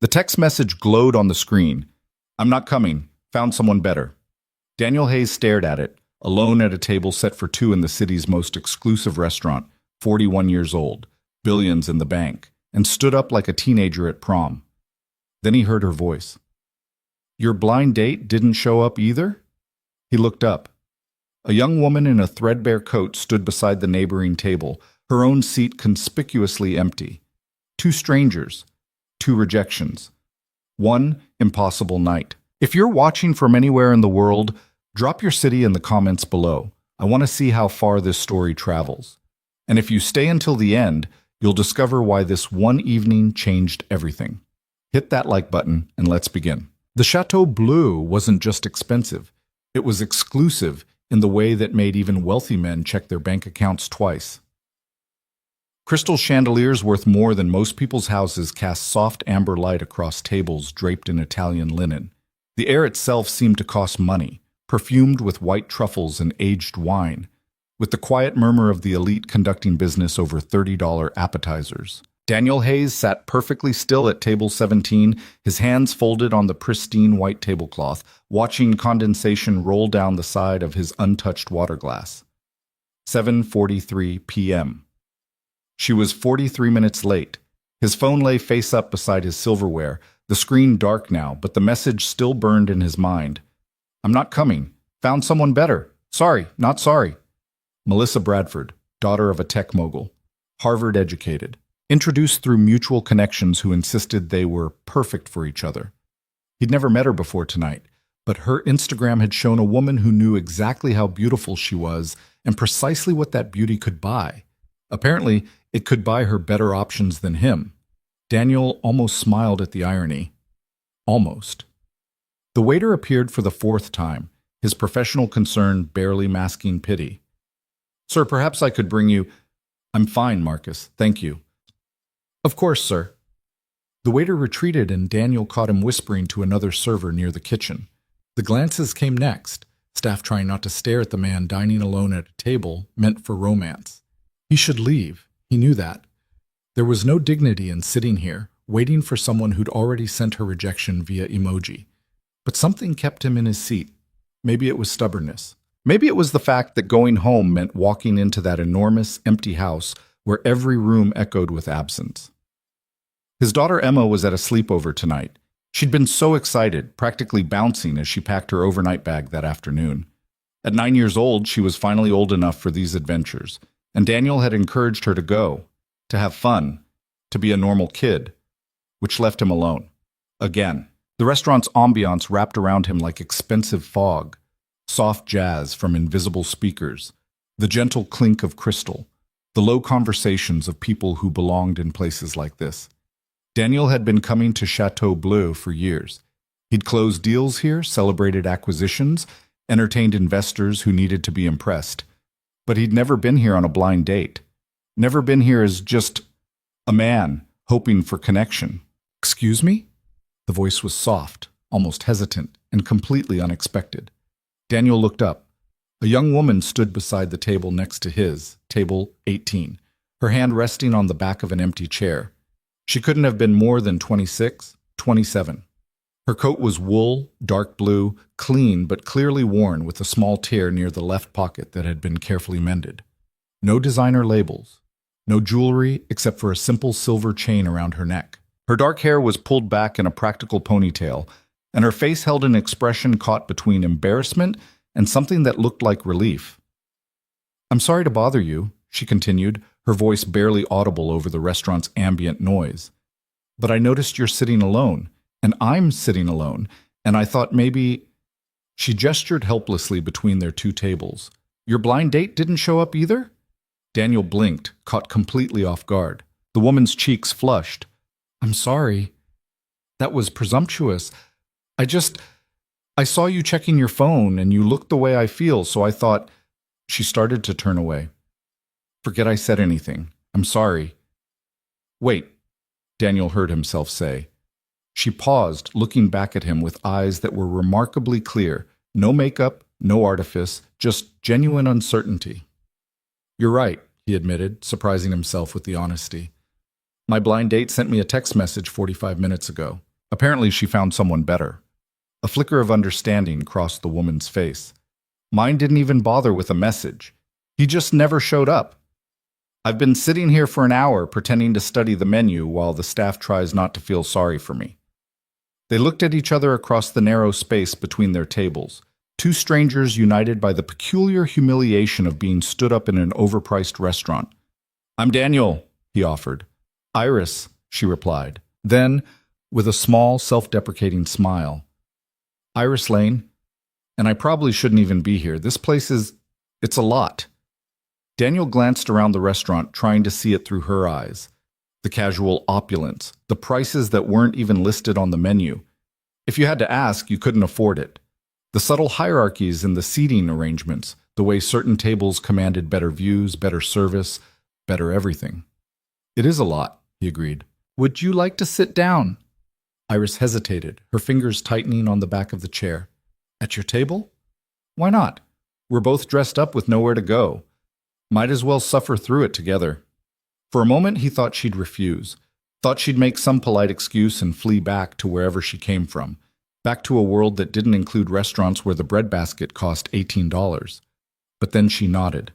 The text message glowed on the screen. I'm not coming. Found someone better. Daniel Hayes stared at it, alone at a table set for two in the city's most exclusive restaurant, 41 years old, billions in the bank, and stood up like a teenager at prom. Then he heard her voice. Your blind date didn't show up either? He looked up. A young woman in a threadbare coat stood beside the neighboring table, her own seat conspicuously empty. Two strangers, two rejections. One impossible night. If you're watching from anywhere in the world, drop your city in the comments below. I want to see how far this story travels. And if you stay until the end, you'll discover why this one evening changed everything. Hit that like button and let's begin. The Chateau Bleu wasn't just expensive. It was exclusive in the way that made even wealthy men check their bank accounts twice. Crystal chandeliers worth more than most people's houses cast soft amber light across tables draped in Italian linen. The air itself seemed to cost money, perfumed with white truffles and aged wine, with the quiet murmur of the elite conducting business over $30 appetizers. Daniel Hayes sat perfectly still at table 17, his hands folded on the pristine white tablecloth, watching condensation roll down the side of his untouched water glass. 7:43 p.m. She was 43 minutes late. His phone lay face up beside his silverware, the screen dark now, but the message still burned in his mind. I'm not coming. Found someone better. Sorry, not sorry. Melissa Bradford, daughter of a tech mogul, Harvard educated, introduced through mutual connections who insisted they were perfect for each other. He'd never met her before tonight, but her Instagram had shown a woman who knew exactly how beautiful she was and precisely what that beauty could buy. Apparently, it could buy her better options than him. Daniel almost smiled at the irony. Almost. The waiter appeared for the fourth time, his professional concern barely masking pity. Sir, perhaps I could bring you... I'm fine, Marcus, thank you. Of course, sir. The waiter retreated and Daniel caught him whispering to another server near the kitchen. The glances came next, staff trying not to stare at the man dining alone at a table meant for romance. He should leave, he knew that. There was no dignity in sitting here, waiting for someone who'd already sent her rejection via emoji. But something kept him in his seat. Maybe it was stubbornness. Maybe it was the fact that going home meant walking into that enormous, empty house where every room echoed with absence. His daughter Emma was at a sleepover tonight. She'd been so excited, practically bouncing as she packed her overnight bag that afternoon. At 9 years old, she was finally old enough for these adventures, and Daniel had encouraged her to go, to have fun, to be a normal kid, which left him alone. Again. The restaurant's ambiance wrapped around him like expensive fog, soft jazz from invisible speakers, the gentle clink of crystal, the low conversations of people who belonged in places like this. Daniel had been coming to Chateau Bleu for years. He'd closed deals here, celebrated acquisitions, entertained investors who needed to be impressed. But he'd never been here on a blind date. Never been here as just a man hoping for connection. Excuse me? The voice was soft, almost hesitant, and completely unexpected. Daniel looked up. A young woman stood beside the table next to his, table 18, her hand resting on the back of an empty chair. She couldn't have been more than 26, 27. Her coat was wool, dark blue, clean but clearly worn with a small tear near the left pocket that had been carefully mended. No designer labels. No jewelry except for a simple silver chain around her neck. Her dark hair was pulled back in a practical ponytail, and her face held an expression caught between embarrassment and something that looked like relief. I'm sorry to bother you, she continued, her voice barely audible over the restaurant's ambient noise. But I noticed you're sitting alone, and I'm sitting alone, and I thought maybe... She gestured helplessly between their two tables. Your blind date didn't show up either? Daniel blinked, caught completely off guard. The woman's cheeks flushed. I'm sorry. That was presumptuous. I saw you checking your phone and you looked the way I feel, so I thought... She started to turn away. Forget I said anything. I'm sorry. Wait, Daniel heard himself say. She paused, looking back at him with eyes that were remarkably clear. No makeup, no artifice, just genuine uncertainty. You're right, he admitted, surprising himself with the honesty. My blind date sent me a text message 45 minutes ago. Apparently, she found someone better. A flicker of understanding crossed the woman's face. Mine didn't even bother with a message. He just never showed up. I've been sitting here for an hour pretending to study the menu while the staff tries not to feel sorry for me. They looked at each other across the narrow space between their tables, two strangers united by the peculiar humiliation of being stood up in an overpriced restaurant. "I'm Daniel," he offered. "Iris," she replied. Then, with a small, self-deprecating smile, "Iris Lane, and I probably shouldn't even be here. This place it's a lot." Daniel glanced around the restaurant, trying to see it through her eyes. The casual opulence, the prices that weren't even listed on the menu. If you had to ask, you couldn't afford it. The subtle hierarchies in the seating arrangements, the way certain tables commanded better views, better service, better everything. "It is a lot," he agreed. "Would you like to sit down?" Iris hesitated, her fingers tightening on the back of the chair. "At your table? Why not? We're both dressed up with nowhere to go. Might as well suffer through it together." For a moment he thought she'd refuse, thought she'd make some polite excuse and flee back to wherever she came from, back to a world that didn't include restaurants where the breadbasket cost $18. But then she nodded.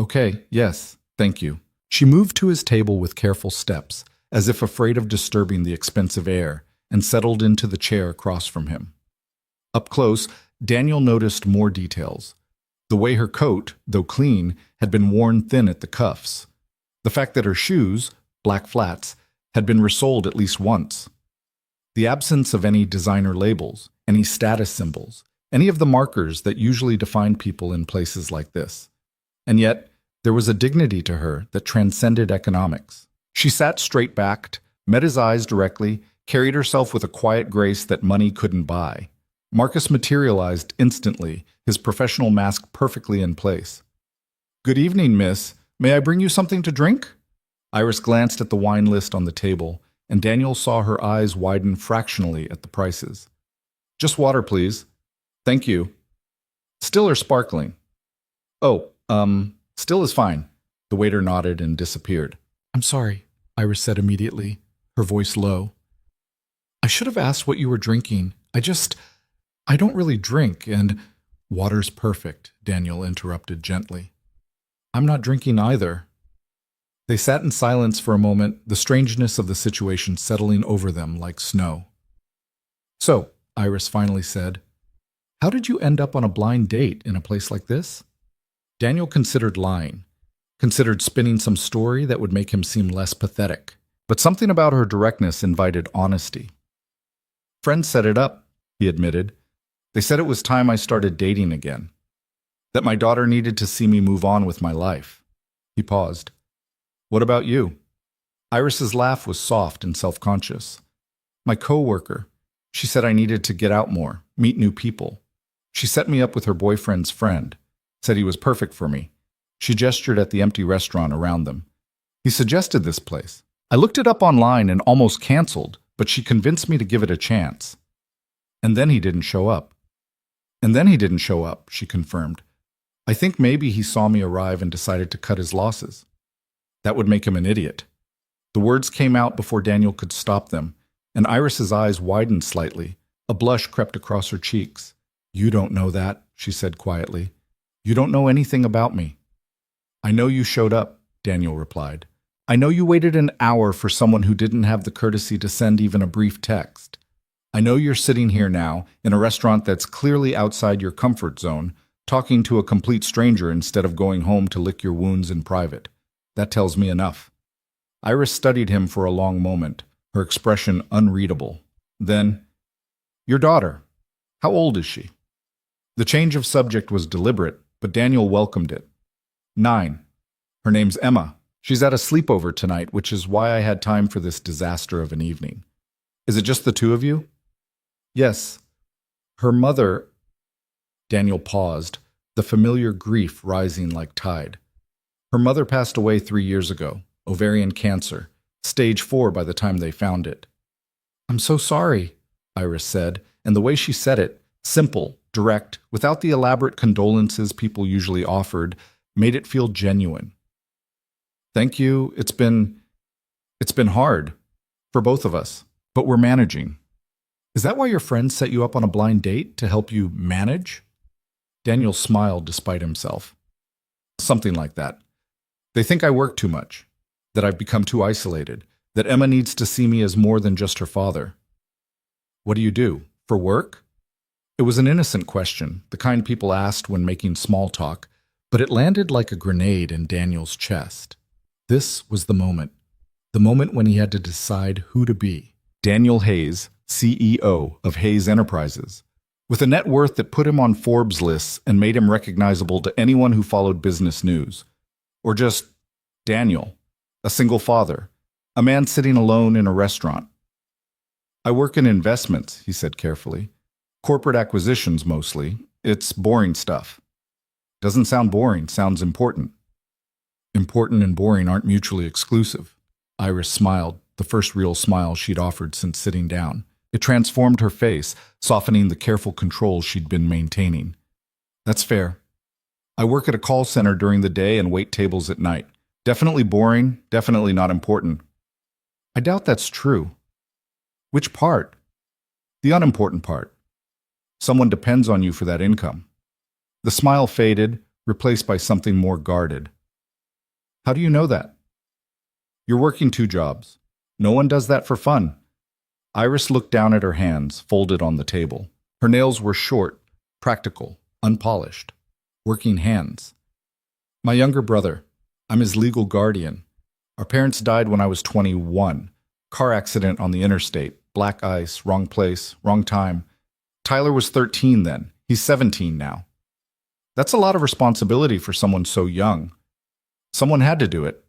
"Okay, yes, thank you." She moved to his table with careful steps, as if afraid of disturbing the expensive air, and settled into the chair across from him. Up close, Daniel noticed more details. The way her coat, though clean, had been worn thin at the cuffs. The fact that her shoes, black flats, had been resoled at least once. The absence of any designer labels, any status symbols, any of the markers that usually define people in places like this. And yet, there was a dignity to her that transcended economics. She sat straight-backed, met his eyes directly, carried herself with a quiet grace that money couldn't buy. Marcus materialized instantly, his professional mask perfectly in place. "Good evening, miss. May I bring you something to drink?" Iris glanced at the wine list on the table, and Daniel saw her eyes widen fractionally at the prices. "Just water, please." "Thank you." "Still or sparkling?" "Oh, still is fine." The waiter nodded and disappeared. "I'm sorry," Iris said immediately, her voice low. "I should have asked what you were drinking. I don't really drink, and—" "Water's perfect," Daniel interrupted gently. "I'm not drinking either." They sat in silence for a moment, the strangeness of the situation settling over them like snow. "So," Iris finally said, "how did you end up on a blind date in a place like this?" Daniel considered lying, considered spinning some story that would make him seem less pathetic, but something about her directness invited honesty. "Friends set it up," he admitted. "They said it was time I started dating again. That my daughter needed to see me move on with my life." He paused. "What about you?" Iris's laugh was soft and self-conscious. "My coworker. She said I needed to get out more, meet new people. She set me up with her boyfriend's friend, said he was perfect for me." She gestured at the empty restaurant around them. "He suggested this place. I looked it up online and almost canceled, but she convinced me to give it a chance. And then he didn't show up." "And then he didn't show up," she confirmed. "I think maybe he saw me arrive and decided to cut his losses. That would make him an idiot." The words came out before Daniel could stop them, and Iris's eyes widened slightly. A blush crept across her cheeks. "You don't know that," she said quietly. "You don't know anything about me." "I know you showed up," Daniel replied. "I know you waited an hour for someone who didn't have the courtesy to send even a brief text. I know you're sitting here now, in a restaurant that's clearly outside your comfort zone, talking to a complete stranger instead of going home to lick your wounds in private. That tells me enough." Iris studied him for a long moment, her expression unreadable. Then, "Your daughter, how old is she?" The change of subject was deliberate, but Daniel welcomed it. 9. Her name's Emma. She's at a sleepover tonight, which is why I had time for this disaster of an evening. Is it just the two of you?" "Yes. Her mother—" Daniel paused, the familiar grief rising like tide. "Her mother passed away 3 years ago, ovarian cancer, stage 4 by the time they found it." "I'm so sorry," Iris said, and the way she said it, simple, direct, without the elaborate condolences people usually offered, made it feel genuine. "Thank you. It's been hard. For both of us. But we're managing." Is that why your friends set you up on a blind date to help you manage? Daniel smiled despite himself. Something like that. They think I work too much, that I've become too isolated, that Emma needs to see me as more than just her father. What do you do? For work? It was an innocent question, the kind people asked when making small talk, but it landed like a grenade in Daniel's chest. This was the moment when he had to decide who to be. Daniel Hayes, CEO of Hayes Enterprises, with a net worth that put him on Forbes lists and made him recognizable to anyone who followed business news. Or just Daniel, a single father, a man sitting alone in a restaurant. I work in investments, he said carefully. Corporate acquisitions mostly. It's boring stuff. Doesn't sound boring, sounds important. Important and boring aren't mutually exclusive. Iris smiled, the first real smile she'd offered since sitting down. It transformed her face, softening the careful control she'd been maintaining. That's fair. I work at a call center during the day and wait tables at night. Definitely boring, definitely not important. I doubt that's true. Which part? The unimportant part. Someone depends on you for that income. The smile faded, replaced by something more guarded. How do you know that? You're working 2 jobs. No one does that for fun. Iris looked down at her hands, folded on the table. Her nails were short, practical, unpolished. Working hands. My younger brother. I'm his legal guardian. Our parents died when I was 21. Car accident on the interstate. Black ice, wrong place, wrong time. Tyler was 13 then. He's 17 now. That's a lot of responsibility for someone so young. Someone had to do it.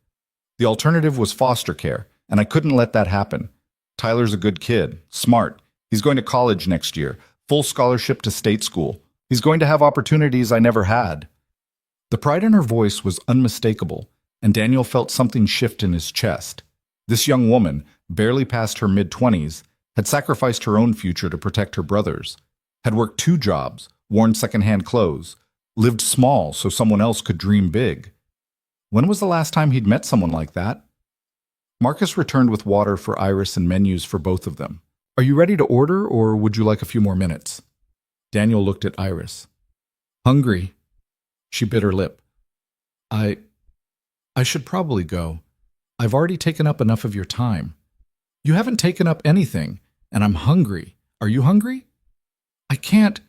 The alternative was foster care, and I couldn't let that happen. Tyler's a good kid, smart. He's going to college next year, full scholarship to state school. He's going to have opportunities I never had. The pride in her voice was unmistakable, and Daniel felt something shift in his chest. This young woman, barely past her mid-20s, had sacrificed her own future to protect her brother's, had worked 2 jobs, worn secondhand clothes, lived small so someone else could dream big. When was the last time he'd met someone like that? Marcus returned with water for Iris and menus for both of them. Are you ready to order, or would you like a few more minutes? Daniel looked at Iris. Hungry. She bit her lip. I should probably go. I've already taken up enough of your time. You haven't taken up anything, and I'm hungry. Are you hungry? I can't.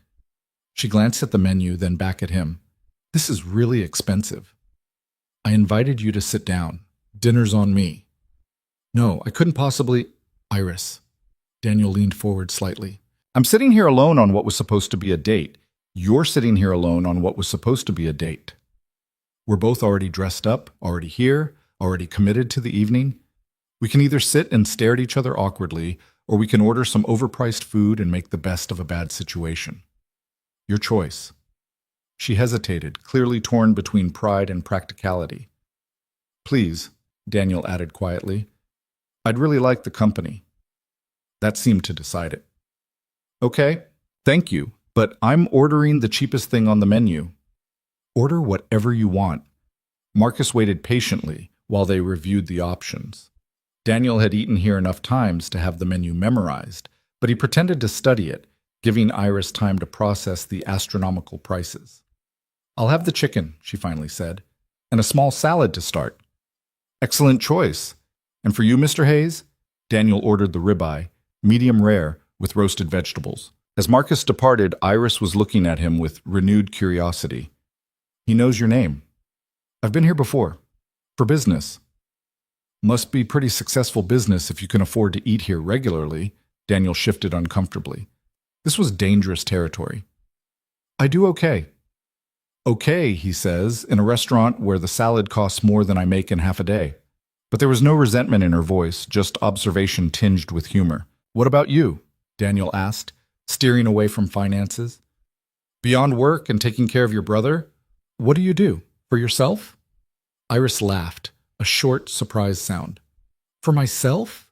She glanced at the menu, then back at him. This is really expensive. I invited you to sit down. Dinner's on me. No, I couldn't possibly. Iris. Daniel leaned forward slightly. I'm sitting here alone on what was supposed to be a date. You're sitting here alone on what was supposed to be a date. We're both already dressed up, already here, already committed to the evening. We can either sit and stare at each other awkwardly, or we can order some overpriced food and make the best of a bad situation. Your choice. She hesitated, clearly torn between pride and practicality. Please, Daniel added quietly. I'd really like the company. That seemed to decide it. Okay, thank you, but I'm ordering the cheapest thing on the menu. Order whatever you want. Marcus waited patiently while they reviewed the options. Daniel had eaten here enough times to have the menu memorized, but he pretended to study it, giving Iris time to process the astronomical prices. I'll have the chicken, she finally said, and a small salad to start. Excellent choice. And for you, Mr. Hayes? Daniel ordered the ribeye, medium rare, with roasted vegetables. As Marcus departed, Iris was looking at him with renewed curiosity. He knows your name. I've been here before. For business. Must be pretty successful business if you can afford to eat here regularly. Daniel shifted uncomfortably. This was dangerous territory. I do okay. Okay, he says, in a restaurant where the salad costs more than I make in half a day. But there was no resentment in her voice, just observation tinged with humor. What about you? Daniel asked, steering away from finances. Beyond work and taking care of your brother, what do you do? For yourself? Iris laughed, a short, surprised sound. For myself?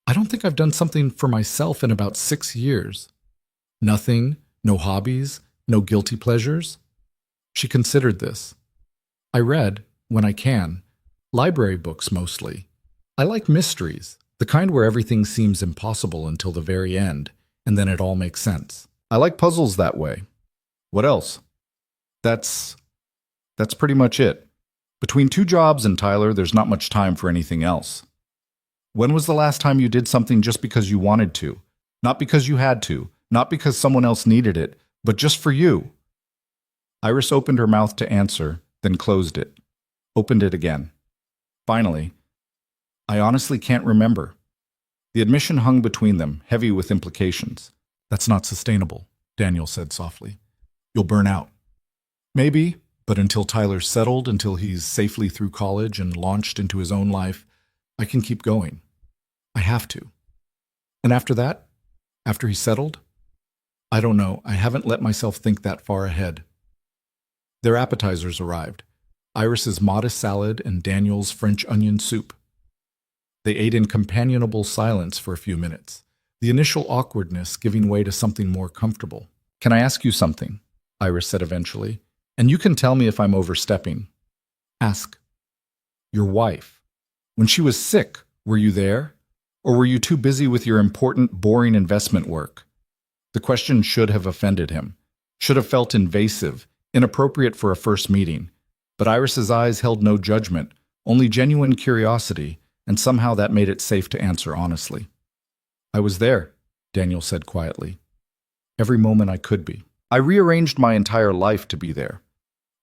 I don't think I've done something for myself in about 6 years. Nothing, no hobbies, no guilty pleasures? She considered this. I read, when I can, library books mostly. I like mysteries, the kind where everything seems impossible until the very end, and then it all makes sense. I like puzzles that way. What else? That's pretty much it. Between two jobs and Tyler, there's not much time for anything else. When was the last time you did something just because you wanted to? Not because you had to, not because someone else needed it, but just for you. Iris opened her mouth to answer, then closed it. Opened it again. Finally, I honestly can't remember. The admission hung between them, heavy with implications. That's not sustainable, Daniel said softly. You'll burn out. Maybe, but until Tyler's settled, until he's safely through college and launched into his own life, I can keep going. I have to. And after that? After he's settled? I don't know. I haven't let myself think that far ahead. Their appetizers arrived. Iris's modest salad and Daniel's French onion soup. They ate in companionable silence for a few minutes, the initial awkwardness giving way to something more comfortable. Can I ask you something? Iris said eventually. And you can tell me if I'm overstepping. Ask. Your wife. When she was sick, were you there? Or were you too busy with your important, boring investment work? The question should have offended him, should have felt invasive, inappropriate for a first meeting. But Iris's eyes held no judgment, only genuine curiosity, and somehow that made it safe to answer honestly. I was there, Daniel said quietly. Every moment I could be. I rearranged my entire life to be there.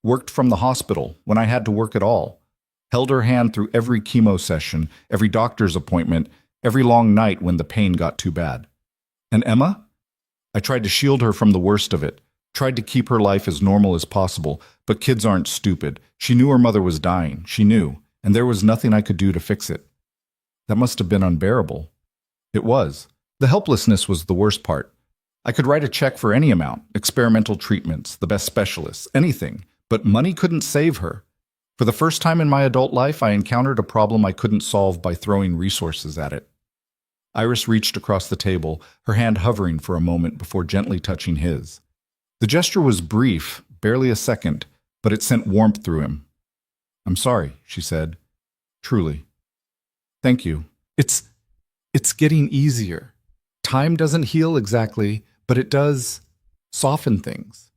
Worked from the hospital when I had to work at all. Held her hand through every chemo session, every doctor's appointment, every long night when the pain got too bad. And Emma? I tried to shield her from the worst of it, tried to keep her life as normal as possible, but kids aren't stupid. She knew her mother was dying, she knew, and there was nothing I could do to fix it. That must have been unbearable. It was. The helplessness was the worst part. I could write a check for any amount, experimental treatments, the best specialists, anything, but money couldn't save her. For the first time in my adult life, I encountered a problem I couldn't solve by throwing resources at it. Iris reached across the table, her hand hovering for a moment before gently touching his. The gesture was brief, barely a second, but it sent warmth through him. I'm sorry, she said. Truly. Thank you. It's getting easier. Time doesn't heal exactly, but it does soften things.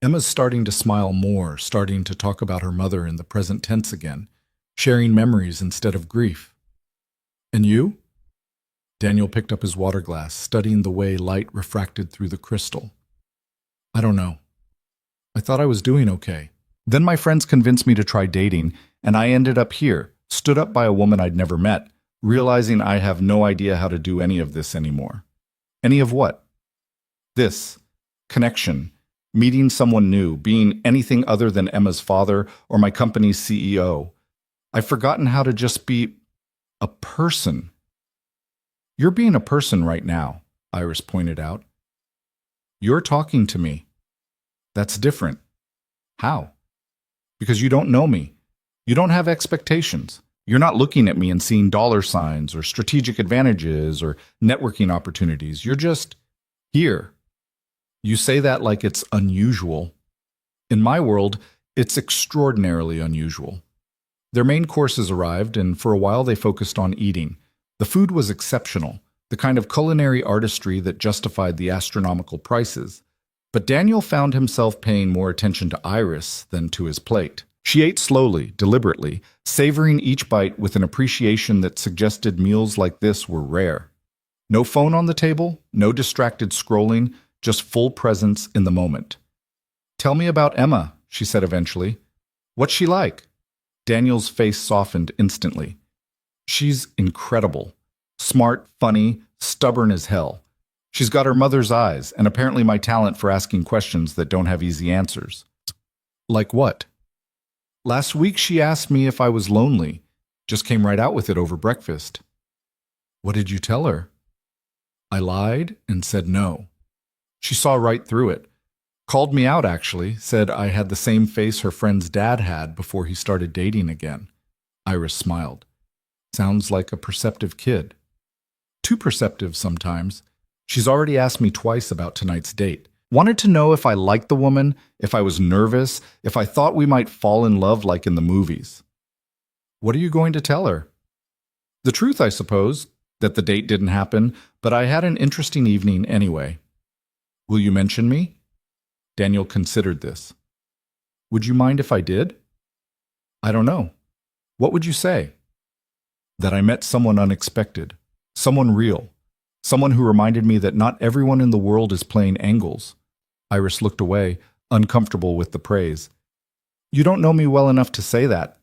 Emma's starting to smile more, starting to talk about her mother in the present tense again, sharing memories instead of grief. And you? Daniel picked up his water glass, studying the way light refracted through the crystal. I don't know. I thought I was doing okay. Then my friends convinced me to try dating, and I ended up here, stood up by a woman I'd never met, realizing I have no idea how to do any of this anymore. Any of what? This. Connection. Meeting someone new, being anything other than Emma's father or my company's CEO. I've forgotten how to just be a person. You're being a person right now, Iris pointed out. You're talking to me. That's different. How? Because you don't know me. You don't have expectations. You're not looking at me and seeing dollar signs or strategic advantages or networking opportunities. You're just here. You say that like it's unusual. In my world, it's extraordinarily unusual. Their main courses arrived, and for a while they focused on eating. The food was exceptional, the kind of culinary artistry that justified the astronomical prices. But Daniel found himself paying more attention to Iris than to his plate. She ate slowly, deliberately, savoring each bite with an appreciation that suggested meals like this were rare. No phone on the table, no distracted scrolling, just full presence in the moment. Tell me about Emma, she said eventually. What's she like? Daniel's face softened instantly. She's incredible. Smart, funny, stubborn as hell. She's got her mother's eyes, and apparently my talent for asking questions that don't have easy answers. Like what? Last week she asked me if I was lonely. Just came right out with it over breakfast. What did you tell her? I lied and said no. She saw right through it. Called me out, actually, said I had the same face her friend's dad had before he started dating again. Iris smiled. Sounds like a perceptive kid. Too perceptive sometimes. She's already asked me twice about tonight's date. Wanted to know if I liked the woman, if I was nervous, if I thought we might fall in love like in the movies. What are you going to tell her? The truth, I suppose, that the date didn't happen, but I had an interesting evening anyway. Will you mention me? Daniel considered this. Would you mind if I did? I don't know. What would you say? That I met someone unexpected, someone real, someone who reminded me that not everyone in the world is playing angles. Iris looked away, uncomfortable with the praise. You don't know me well enough to say that.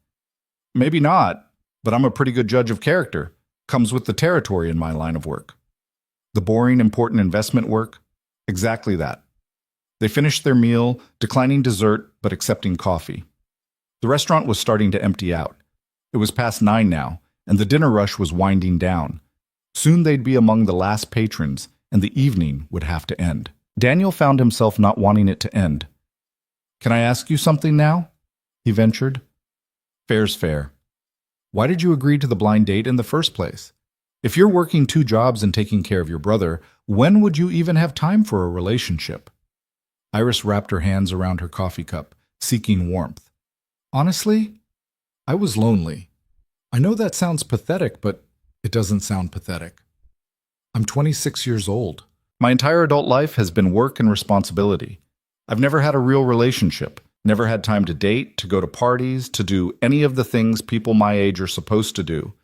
Maybe not, but I'm a pretty good judge of character. Comes with the territory in my line of work. The boring, important investment work? Exactly that. They finished their meal, declining dessert, but accepting coffee. The restaurant was starting to empty out. It was past 9 now, and the dinner rush was winding down. Soon they'd be among the last patrons, and the evening would have to end. Daniel found himself not wanting it to end. Can I ask you something now? He ventured. Fair's fair. Why did you agree to the blind date in the first place? If you're working 2 jobs and taking care of your brother, when would you even have time for a relationship? Iris wrapped her hands around her coffee cup, seeking warmth. Honestly, I was lonely. I know that sounds pathetic, but it doesn't sound pathetic. I'm 26 years old. My entire adult life has been work and responsibility. I've never had a real relationship, never had time to date, to go to parties, to do any of the things people my age are supposed to do.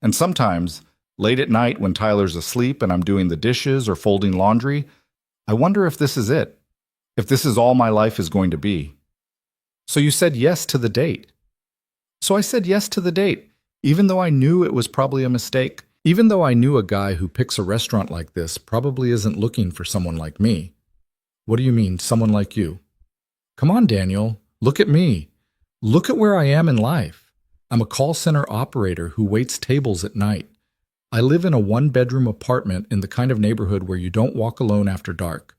And sometimes, late at night when Tyler's asleep and I'm doing the dishes or folding laundry, I wonder if this is it, if this is all my life is going to be. So you said yes to the date. So I said yes to the date, even though I knew it was probably a mistake. Even though I knew a guy who picks a restaurant like this probably isn't looking for someone like me. What do you mean, someone like you? Come on, Daniel. Look at me. Look at where I am in life. I'm a call center operator who waits tables at night. I live in a 1-bedroom apartment in the kind of neighborhood where you don't walk alone after dark.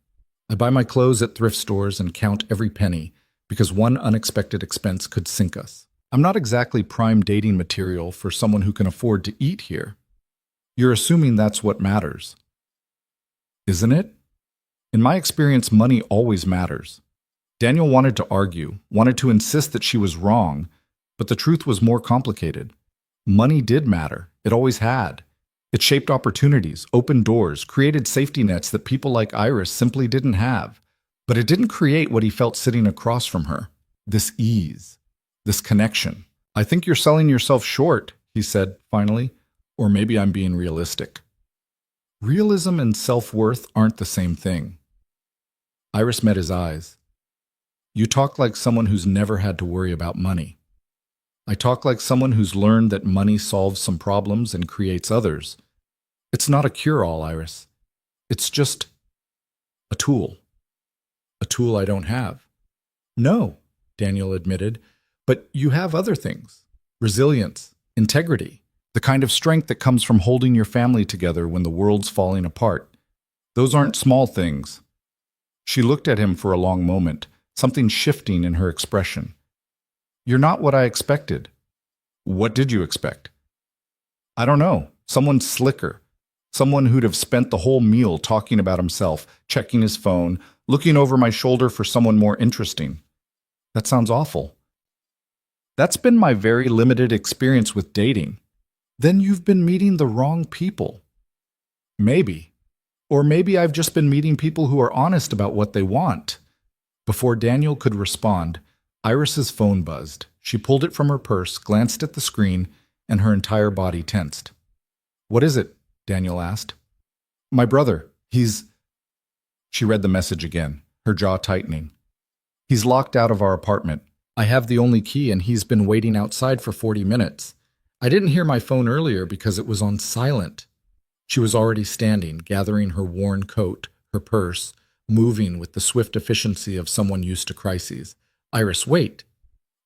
I buy my clothes at thrift stores and count every penny because one unexpected expense could sink us. I'm not exactly prime dating material for someone who can afford to eat here. You're assuming that's what matters. Isn't it? In my experience, money always matters. Daniel wanted to argue, wanted to insist that she was wrong, but the truth was more complicated. Money did matter. It always had. It shaped opportunities, opened doors, created safety nets that people like Iris simply didn't have. But it didn't create what he felt sitting across from her. This ease, this connection. I think you're selling yourself short, he said, finally. Or maybe I'm being realistic. Realism and self-worth aren't the same thing. Iris met his eyes. You talk like someone who's never had to worry about money. I talk like someone who's learned that money solves some problems and creates others. It's not a cure-all, Iris. It's just a tool. A tool I don't have. No, Daniel admitted, but you have other things. Resilience, integrity. The kind of strength that comes from holding your family together when the world's falling apart. Those aren't small things. She looked at him for a long moment, something shifting in her expression. You're not what I expected. What did you expect? I don't know. Someone slicker. Someone who'd have spent the whole meal talking about himself, checking his phone, looking over my shoulder for someone more interesting. That sounds awful. That's been my very limited experience with dating. Then you've been meeting the wrong people. Maybe. Or maybe I've just been meeting people who are honest about what they want. Before Daniel could respond, Iris's phone buzzed. She pulled it from her purse, glanced at the screen, and her entire body tensed. What is it? Daniel asked. My brother. She read the message again, her jaw tightening. He's locked out of our apartment. I have the only key and he's been waiting outside for 40 minutes. I didn't hear my phone earlier because it was on silent. She was already standing, gathering her worn coat, her purse, moving with the swift efficiency of someone used to crises. Iris, wait.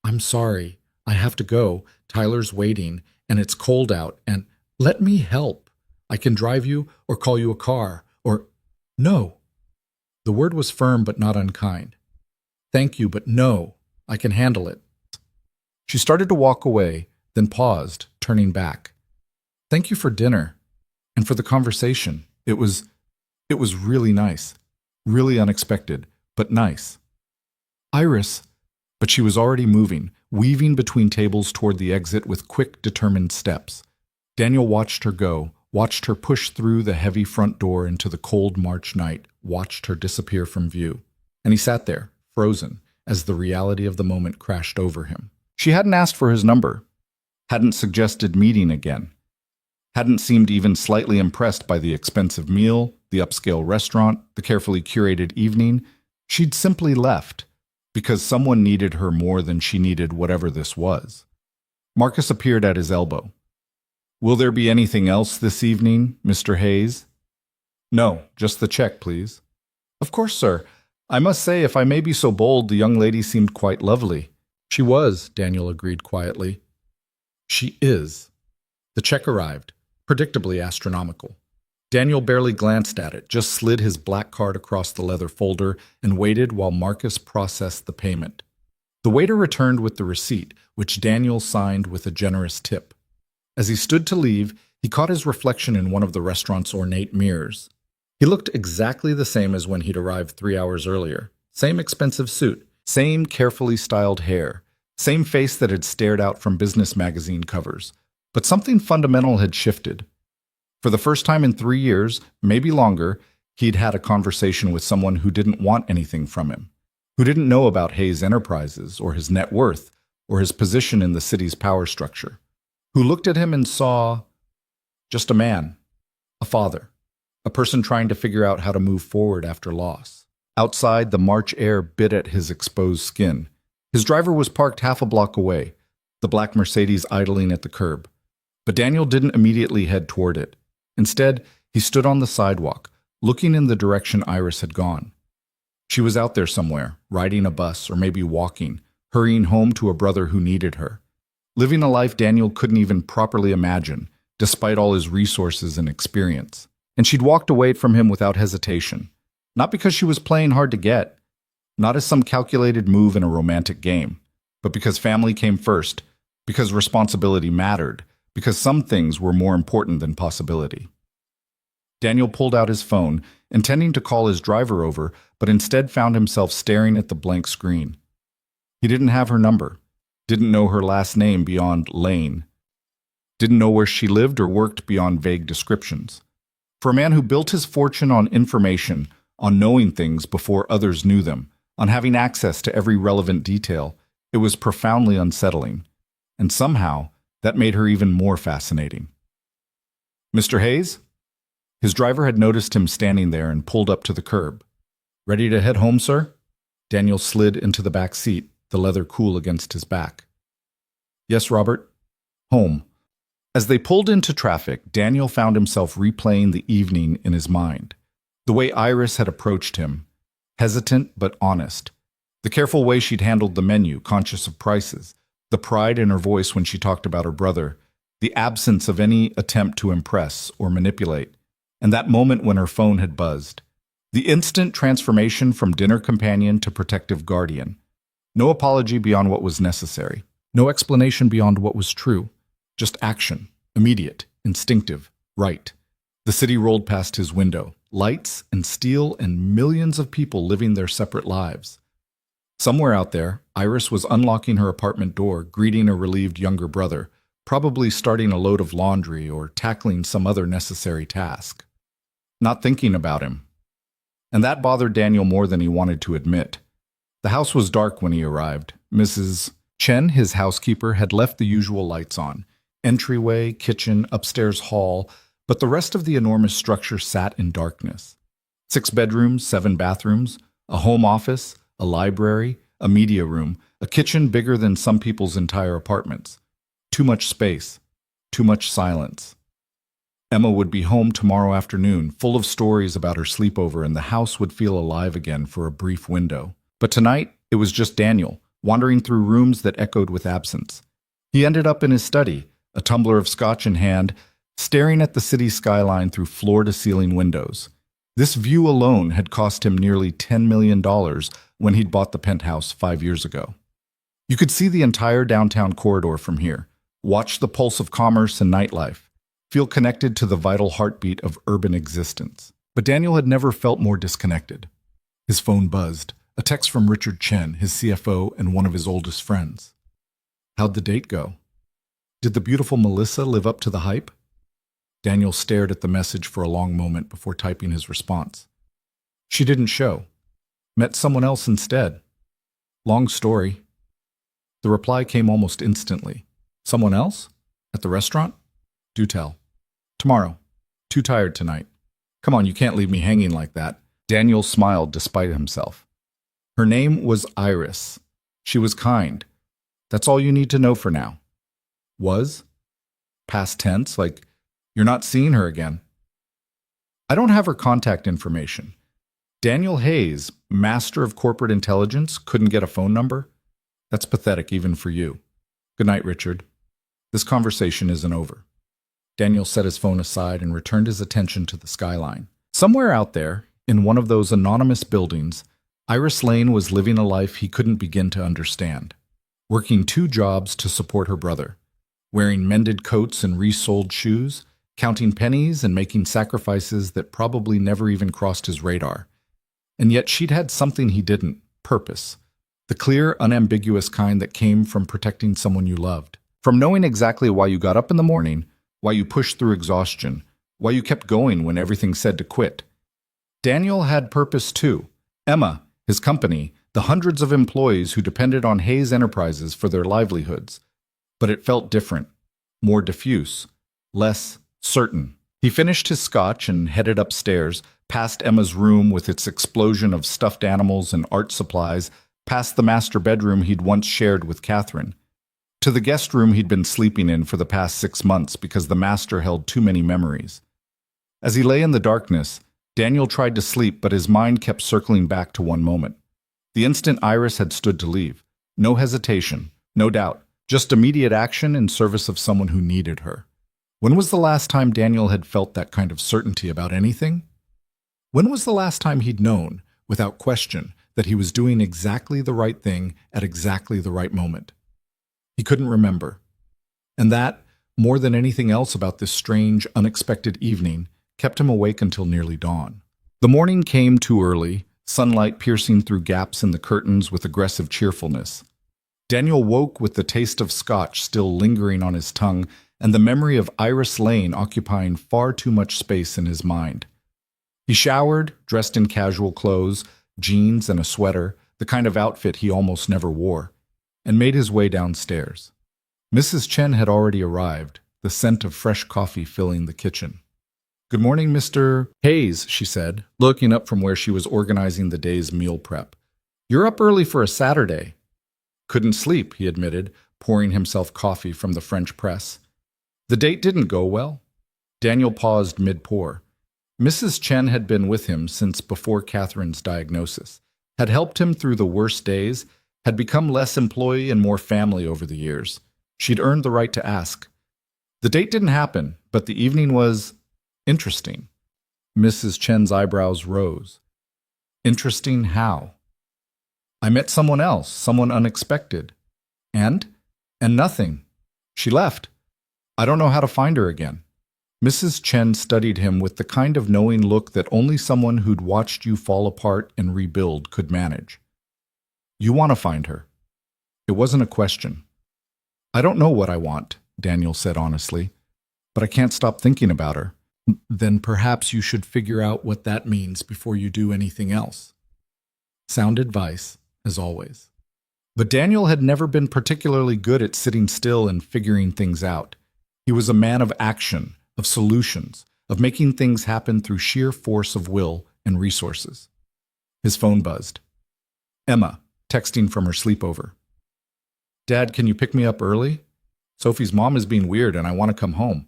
I'm sorry. I have to go. Tyler's waiting, and it's cold out, and let me help. I can drive you or call you a car, or no. The word was firm but not unkind. Thank you, but no. I can handle it. She started to walk away, then paused, turning back. Thank you for dinner and for the conversation. It was really nice, really unexpected, but nice. Iris, but she was already moving, weaving between tables toward the exit with quick, determined steps. Daniel watched her go, watched her push through the heavy front door into the cold March night, watched her disappear from view. And he sat there, frozen, as the reality of the moment crashed over him. She hadn't asked for his number, hadn't suggested meeting again, hadn't seemed even slightly impressed by the expensive meal, the upscale restaurant, the carefully curated evening. She'd simply left, because someone needed her more than she needed whatever this was. Marcus appeared at his elbow. "Will there be anything else this evening, Mr. Hayes?" "No, just the check, please." "Of course, sir. I must say, if I may be so bold, the young lady seemed quite lovely." "She was," Daniel agreed quietly. "She is." The check arrived, predictably astronomical. Daniel barely glanced at it, just slid his black card across the leather folder and waited while Marcus processed the payment. The waiter returned with the receipt, which Daniel signed with a generous tip. As he stood to leave, he caught his reflection in one of the restaurant's ornate mirrors. He looked exactly the same as when he'd arrived 3 hours earlier. Same expensive suit, same carefully styled hair, same face that had stared out from business magazine covers. But something fundamental had shifted. For the first time in 3 years, maybe longer, he'd had a conversation with someone who didn't want anything from him, who didn't know about Hayes Enterprises or his net worth or his position in the city's power structure, who looked at him and saw just a man, a father, a person trying to figure out how to move forward after loss. Outside, the March air bit at his exposed skin. His driver was parked half a block away, the black Mercedes idling at the curb. But Daniel didn't immediately head toward it. Instead, he stood on the sidewalk, looking in the direction Iris had gone. She was out there somewhere, riding a bus or maybe walking, hurrying home to a brother who needed her, living a life Daniel couldn't even properly imagine, despite all his resources and experience. And she'd walked away from him without hesitation, not because she was playing hard to get, not as some calculated move in a romantic game, but because family came first, because responsibility mattered, because some things were more important than possibility. Daniel pulled out his phone, intending to call his driver over, but instead found himself staring at the blank screen. He didn't have her number, didn't know her last name beyond Lane, didn't know where she lived or worked beyond vague descriptions. For a man who built his fortune on information, on knowing things before others knew them, on having access to every relevant detail, it was profoundly unsettling. And somehow, that made her even more fascinating. "Mr. Hayes?" His driver had noticed him standing there and pulled up to the curb. "Ready to head home, sir?" Daniel slid into the back seat, the leather cool against his back. "Yes, Robert. Home." As they pulled into traffic, Daniel found himself replaying the evening in his mind. The way Iris had approached him, hesitant but honest. The careful way she'd handled the menu, conscious of prices. The pride in her voice when she talked about her brother. The absence of any attempt to impress or manipulate. And that moment when her phone had buzzed. The instant transformation from dinner companion to protective guardian. No apology beyond what was necessary. No explanation beyond what was true. Just action. Immediate. Instinctive. Right. The city rolled past his window. Lights and steel and millions of people living their separate lives. Somewhere out there, Iris was unlocking her apartment door, greeting a relieved younger brother, probably starting a load of laundry or tackling some other necessary task. Not thinking about him. And that bothered Daniel more than he wanted to admit. The house was dark when he arrived. Mrs. Chen, his housekeeper, had left the usual lights on. Entryway, kitchen, upstairs hall, but the rest of the enormous structure sat in darkness. 6 bedrooms, 7 bathrooms, a home office, a library, a media room, a kitchen bigger than some people's entire apartments. Too much space, too much silence. Emma would be home tomorrow afternoon, full of stories about her sleepover, and the house would feel alive again for a brief window. But tonight, it was just Daniel, wandering through rooms that echoed with absence. He ended up in his study, a tumbler of scotch in hand, staring at the city skyline through floor-to-ceiling windows. This view alone had cost him nearly $10 million when he'd bought the penthouse 5 years ago. You could see the entire downtown corridor from here, watch the pulse of commerce and nightlife, feel connected to the vital heartbeat of urban existence. But Daniel had never felt more disconnected. His phone buzzed, a text from Richard Chen, his CFO and one of his oldest friends. How'd the date go? Did the beautiful Melissa live up to the hype? Daniel stared at the message for a long moment before typing his response. She didn't show. Met someone else instead. Long story. The reply came almost instantly. Someone else? At the restaurant? Do tell. Tomorrow. Too tired tonight. Come on, you can't leave me hanging like that. Daniel smiled despite himself. Her name was Iris. She was kind. That's all you need to know for now. Was? Past tense, like you're not seeing her again. I don't have her contact information. Daniel Hayes, master of corporate intelligence, couldn't get a phone number? That's pathetic even for you. Good night, Richard. This conversation isn't over. Daniel set his phone aside and returned his attention to the skyline. Somewhere out there, in one of those anonymous buildings, Iris Lane was living a life he couldn't begin to understand. Working 2 jobs to support her brother. Wearing mended coats and resoled shoes, counting pennies and making sacrifices that probably never even crossed his radar. And yet she'd had something he didn't, purpose. The clear, unambiguous kind that came from protecting someone you loved. From knowing exactly why you got up in the morning, why you pushed through exhaustion, why you kept going when everything said to quit. Daniel had purpose too. Emma, his company, the hundreds of employees who depended on Hayes Enterprises for their livelihoods. But it felt different, more diffuse, less certain. He finished his scotch and headed upstairs, past Emma's room with its explosion of stuffed animals and art supplies, past the master bedroom he'd once shared with Catherine, to the guest room he'd been sleeping in for the past 6 months because the master held too many memories. As he lay in the darkness, Daniel tried to sleep, but his mind kept circling back to one moment. The instant Iris had stood to leave. No hesitation, no doubt, just immediate action in service of someone who needed her. When was the last time Daniel had felt that kind of certainty about anything? When was the last time he'd known, without question, that he was doing exactly the right thing at exactly the right moment? He couldn't remember. And that, more than anything else about this strange, unexpected evening, kept him awake until nearly dawn. The morning came too early, sunlight piercing through gaps in the curtains with aggressive cheerfulness. Daniel woke with the taste of scotch still lingering on his tongue and the memory of Iris Lane occupying far too much space in his mind. He showered, dressed in casual clothes, jeans and a sweater, the kind of outfit he almost never wore, and made his way downstairs. Mrs. Chen had already arrived, the scent of fresh coffee filling the kitchen. "Good morning, Mr. Hayes," she said, looking up from where she was organizing the day's meal prep. "You're up early for a Saturday." "Couldn't sleep," he admitted, pouring himself coffee from the French press. "The date didn't go well." Daniel paused mid-pour. Mrs. Chen had been with him since before Catherine's diagnosis, had helped him through the worst days, had become less employee and more family over the years. She'd earned the right to ask. The date didn't happen, but the evening was interesting. Mrs. Chen's eyebrows rose. Interesting how? "I met someone else, someone unexpected. And nothing. She left. I don't know how to find her again." Mrs. Chen studied him with the kind of knowing look that only someone who'd watched you fall apart and rebuild could manage. "You want to find her." It wasn't a question. "I don't know what I want," Daniel said honestly, "but I can't stop thinking about her." "Then perhaps you should figure out what that means before you do anything else." Sound advice, as always. But Daniel had never been particularly good at sitting still and figuring things out. He was a man of action, of solutions, of making things happen through sheer force of will and resources. His phone buzzed. Emma, texting from her sleepover. "Dad, can you pick me up early? Sophie's mom is being weird and I want to come home."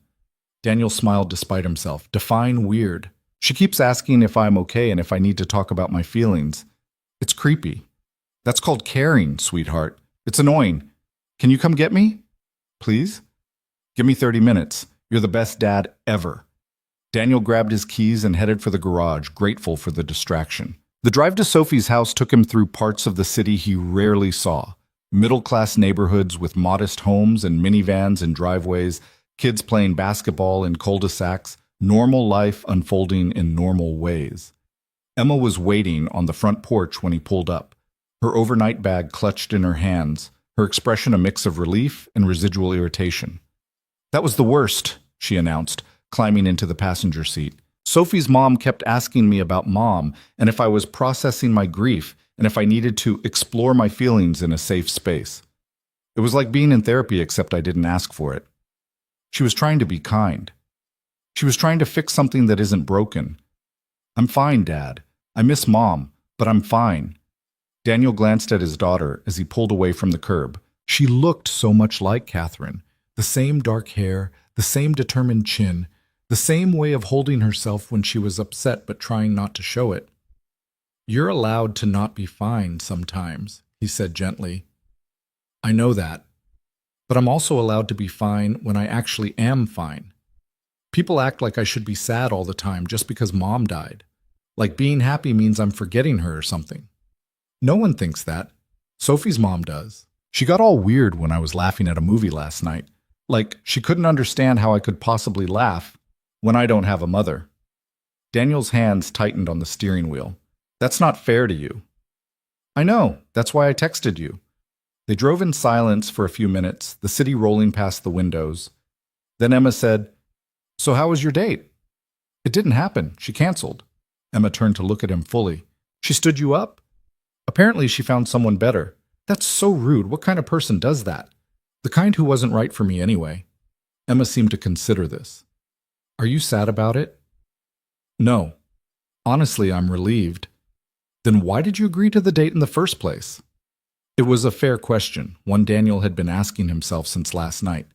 Daniel smiled despite himself. Define weird. "She keeps asking if I'm okay and if I need to talk about my feelings. It's creepy." "That's called caring, sweetheart. It's annoying. Can you come get me? Please? Give me 30 minutes. You're the best dad ever." Daniel grabbed his keys and headed for the garage, grateful for the distraction. The drive to Sophie's house took him through parts of the city he rarely saw. Middle-class neighborhoods with modest homes and minivans and driveways, kids playing basketball in cul-de-sacs, normal life unfolding in normal ways. Emma was waiting on the front porch when he pulled up, her overnight bag clutched in her hands, her expression a mix of relief and residual irritation. "That was the worst," she announced, climbing into the passenger seat. Sophie's mom kept asking me about mom and if I was processing my grief and if I needed to explore my feelings in a safe space. It was like being in therapy, except I didn't ask for it. She was trying to be kind. She was trying to fix something that isn't broken. I'm fine, Dad. I miss Mom, but I'm fine. Daniel glanced at his daughter as he pulled away from the curb. She looked so much like Catherine. The same dark hair, the same determined chin, the same way of holding herself when she was upset but trying not to show it. You're allowed to not be fine sometimes, he said gently. I know that, but I'm also allowed to be fine when I actually am fine. People act like I should be sad all the time just because Mom died. Like being happy means I'm forgetting her or something. No one thinks that. Sophie's mom does. She got all weird when I was laughing at a movie last night. Like she couldn't understand how I could possibly laugh when I don't have a mother. Daniel's hands tightened on the steering wheel. That's not fair to you. I know. That's why I texted you. They drove in silence for a few minutes, the city rolling past the windows. Then Emma said, So how was your date? It didn't happen. She canceled. Emma turned to look at him fully. She stood you up? Apparently she found someone better. That's so rude. What kind of person does that? The kind who wasn't right for me anyway. Emma seemed to consider this. Are you sad about it? No. Honestly, I'm relieved. Then why did you agree to the date in the first place? It was a fair question, one Daniel had been asking himself since last night.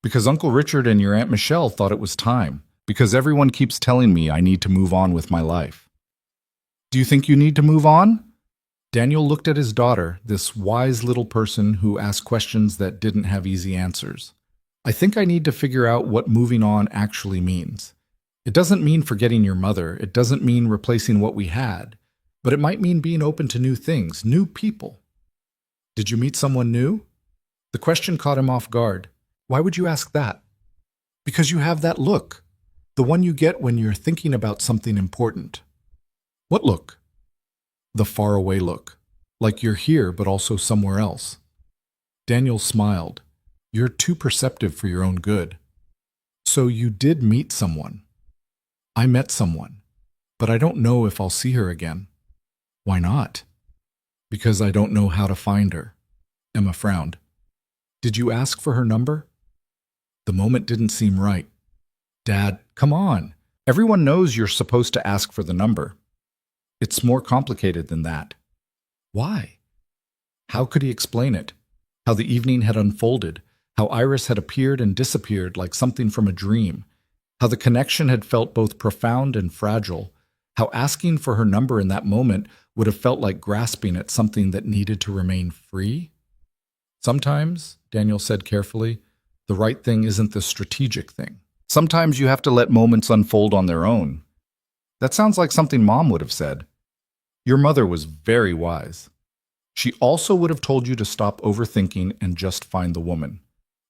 Because Uncle Richard and your Aunt Michelle thought it was time. Because everyone keeps telling me I need to move on with my life. Do you think you need to move on? Daniel looked at his daughter, this wise little person who asked questions that didn't have easy answers. I think I need to figure out what moving on actually means. It doesn't mean forgetting your mother. It doesn't mean replacing what we had. But it might mean being open to new things, new people. Did you meet someone new? The question caught him off guard. Why would you ask that? Because you have that look. The one you get when you're thinking about something important. What look? The faraway look. Like you're here but also somewhere else. Daniel smiled. You're too perceptive for your own good. So you did meet someone. I met someone, but I don't know if I'll see her again. Why not? Because I don't know how to find her. Emma frowned. Did you ask for her number? The moment didn't seem right. Dad, come on. Everyone knows you're supposed to ask for the number. It's more complicated than that. Why? How could he explain it? How the evening had unfolded, how Iris had appeared and disappeared like something from a dream, how the connection had felt both profound and fragile, how asking for her number in that moment would have felt like grasping at something that needed to remain free? Sometimes, Daniel said carefully, the right thing isn't the strategic thing. Sometimes you have to let moments unfold on their own. That sounds like something Mom would have said. Your mother was very wise. She also would have told you to stop overthinking and just find the woman.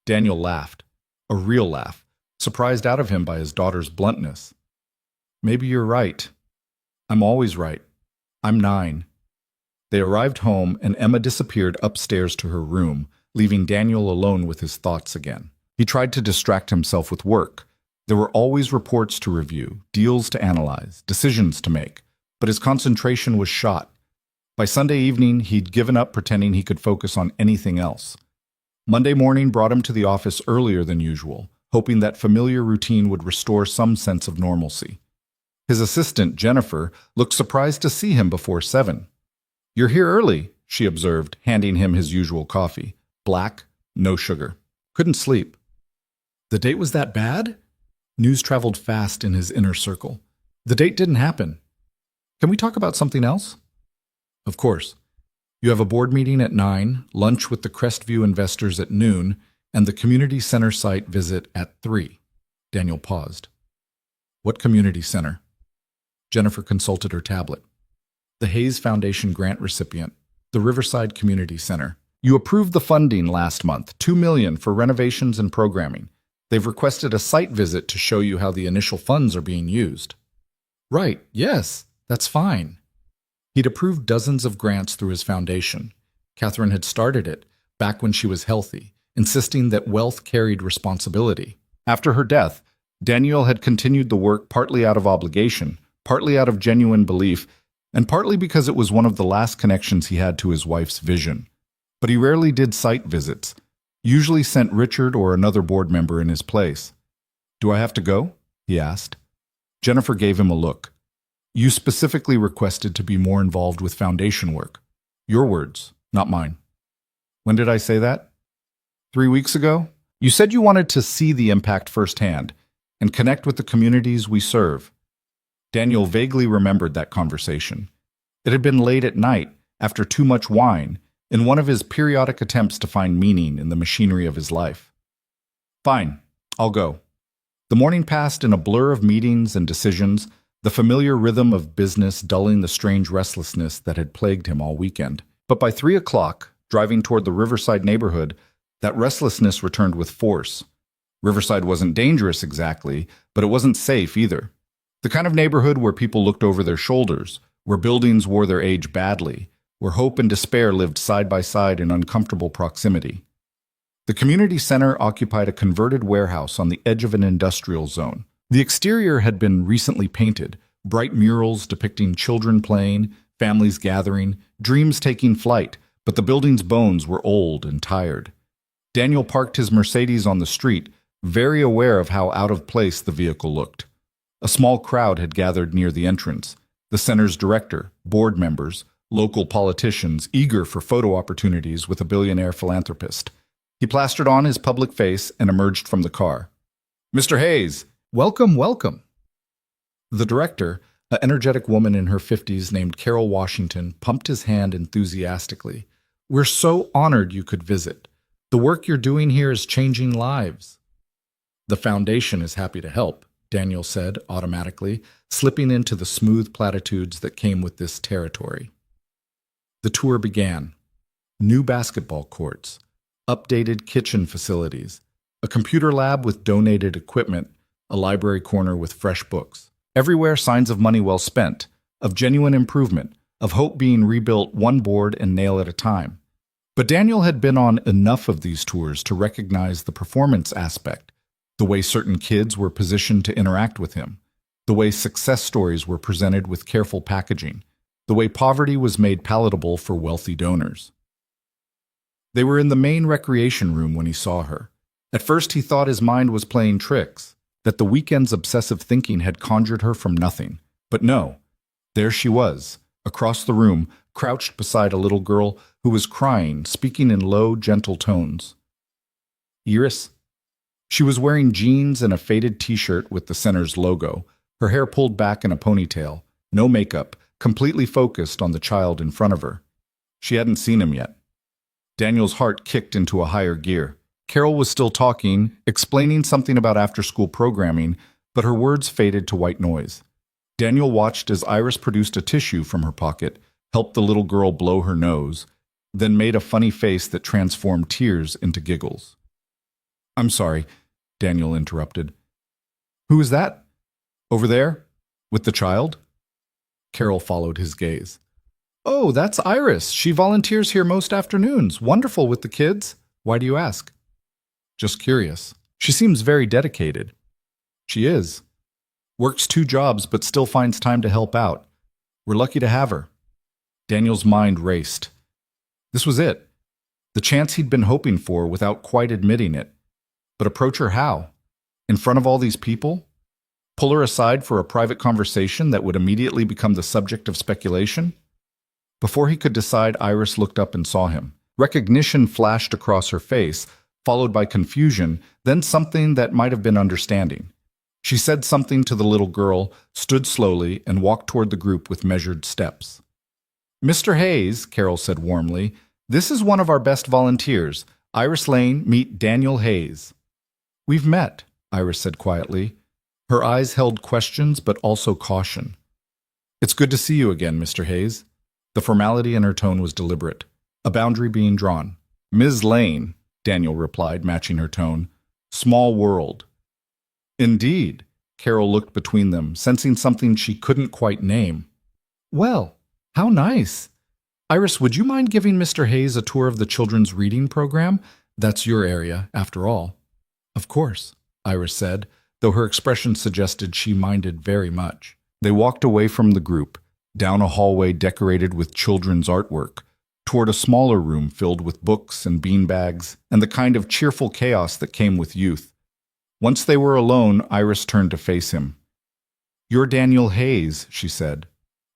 Daniel laughed, a real laugh, surprised out of him by his daughter's bluntness. Maybe you're right. I'm always right. I'm 9. They arrived home and Emma disappeared upstairs to her room, leaving Daniel alone with his thoughts again. He tried to distract himself with work. There were always reports to review, deals to analyze, decisions to make, but his concentration was shot. By Sunday evening, he'd given up pretending he could focus on anything else. Monday morning brought him to the office earlier than usual, hoping that familiar routine would restore some sense of normalcy. His assistant, Jennifer, looked surprised to see him before 7. You're here early, she observed, handing him his usual coffee. Black, no sugar. Couldn't sleep. The date was that bad? News traveled fast in his inner circle. The date didn't happen. Can we talk about something else? Of course. You have a board meeting at 9, lunch with the Crestview investors at noon, and the community center site visit at 3. Daniel paused. What community center? Jennifer consulted her tablet. The Hayes Foundation grant recipient, the Riverside Community Center. You approved the funding last month, $2 million for renovations and programming. They've requested a site visit to show you how the initial funds are being used. Right, yes, that's fine. He'd approved dozens of grants through his foundation. Catherine had started it, back when she was healthy, insisting that wealth carried responsibility. After her death, Daniel had continued the work partly out of obligation, partly out of genuine belief, and partly because it was one of the last connections he had to his wife's vision. But he rarely did site visits, usually sent Richard or another board member in his place. "Do I have to go?" he asked. Jennifer gave him a look. "You specifically requested to be more involved with foundation work. Your words, not mine." "When did I say that?" 3 weeks ago? You said you wanted to see the impact firsthand and connect with the communities we serve." Daniel vaguely remembered that conversation. It had been late at night, after too much wine, in one of his periodic attempts to find meaning in the machinery of his life. "Fine, I'll go." The morning passed in a blur of meetings and decisions, the familiar rhythm of business dulling the strange restlessness that had plagued him all weekend. But by 3 o'clock, driving toward the Riverside neighborhood, that restlessness returned with force. Riverside wasn't dangerous exactly, but it wasn't safe either. The kind of neighborhood where people looked over their shoulders, where buildings wore their age badly, where hope and despair lived side by side in uncomfortable proximity. The community center occupied a converted warehouse on the edge of an industrial zone. The exterior had been recently painted, bright murals depicting children playing, families gathering, dreams taking flight, but the building's bones were old and tired. Daniel parked his Mercedes on the street, very aware of how out of place the vehicle looked. A small crowd had gathered near the entrance, the center's director, board members, local politicians eager for photo opportunities with a billionaire philanthropist. He plastered on his public face and emerged from the car. "Mr. Hayes, welcome, welcome." The director, an energetic woman in her 50s named Carol Washington, pumped his hand enthusiastically. "We're so honored you could visit. The work you're doing here is changing lives." "The foundation is happy to help," Daniel said automatically, slipping into the smooth platitudes that came with this territory. The tour began. New basketball courts, updated kitchen facilities, a computer lab with donated equipment, a library corner with fresh books. Everywhere signs of money well spent, of genuine improvement, of hope being rebuilt one board and nail at a time. But Daniel had been on enough of these tours to recognize the performance aspect, the way certain kids were positioned to interact with him, the way success stories were presented with careful packaging, the way poverty was made palatable for wealthy donors. They were in the main recreation room when he saw her. At first he thought his mind was playing tricks, that the weekend's obsessive thinking had conjured her from nothing. But no, there she was, across the room, crouched beside a little girl who was crying, speaking in low, gentle tones. "Iris?" She was wearing jeans and a faded t-shirt with the center's logo, her hair pulled back in a ponytail, no makeup, completely focused on the child in front of her. She hadn't seen him yet. Daniel's heart kicked into a higher gear. Carol was still talking, explaining something about after-school programming, but her words faded to white noise. Daniel watched as Iris produced a tissue from her pocket, helped the little girl blow her nose, then made a funny face that transformed tears into giggles. "I'm sorry," Daniel interrupted. "Who is that? Over there? With the child?" Carol followed his gaze. "Oh, that's Iris. She volunteers here most afternoons. Wonderful with the kids. Why do you ask?" "Just curious. She seems very dedicated." "She is. Works 2 jobs but still finds time to help out. We're lucky to have her." Daniel's mind raced. This was it. The chance he'd been hoping for without quite admitting it. But approach her how? In front of all these people? Pull her aside for a private conversation that would immediately become the subject of speculation? Before he could decide, Iris looked up and saw him. Recognition flashed across her face, followed by confusion, then something that might have been understanding. She said something to the little girl, stood slowly, and walked toward the group with measured steps. "Mr. Hayes," Carol said warmly, "this is one of our best volunteers. Iris Lane, meet Daniel Hayes." "We've met," Iris said quietly. Her eyes held questions but also caution. "It's good to see you again, Mr. Hayes." The formality in her tone was deliberate, a boundary being drawn. "Ms. Lane," Daniel replied, matching her tone. "Small world." "Indeed." Carol looked between them, sensing something she couldn't quite name. "Well, how nice. Iris, would you mind giving Mr. Hayes a tour of the children's reading program? That's your area, after all." "Of course," Iris said, though her expression suggested she minded very much. They walked away from the group, down a hallway decorated with children's artwork, toward a smaller room filled with books and beanbags and the kind of cheerful chaos that came with youth. Once they were alone, Iris turned to face him. "You're Daniel Hayes," she said.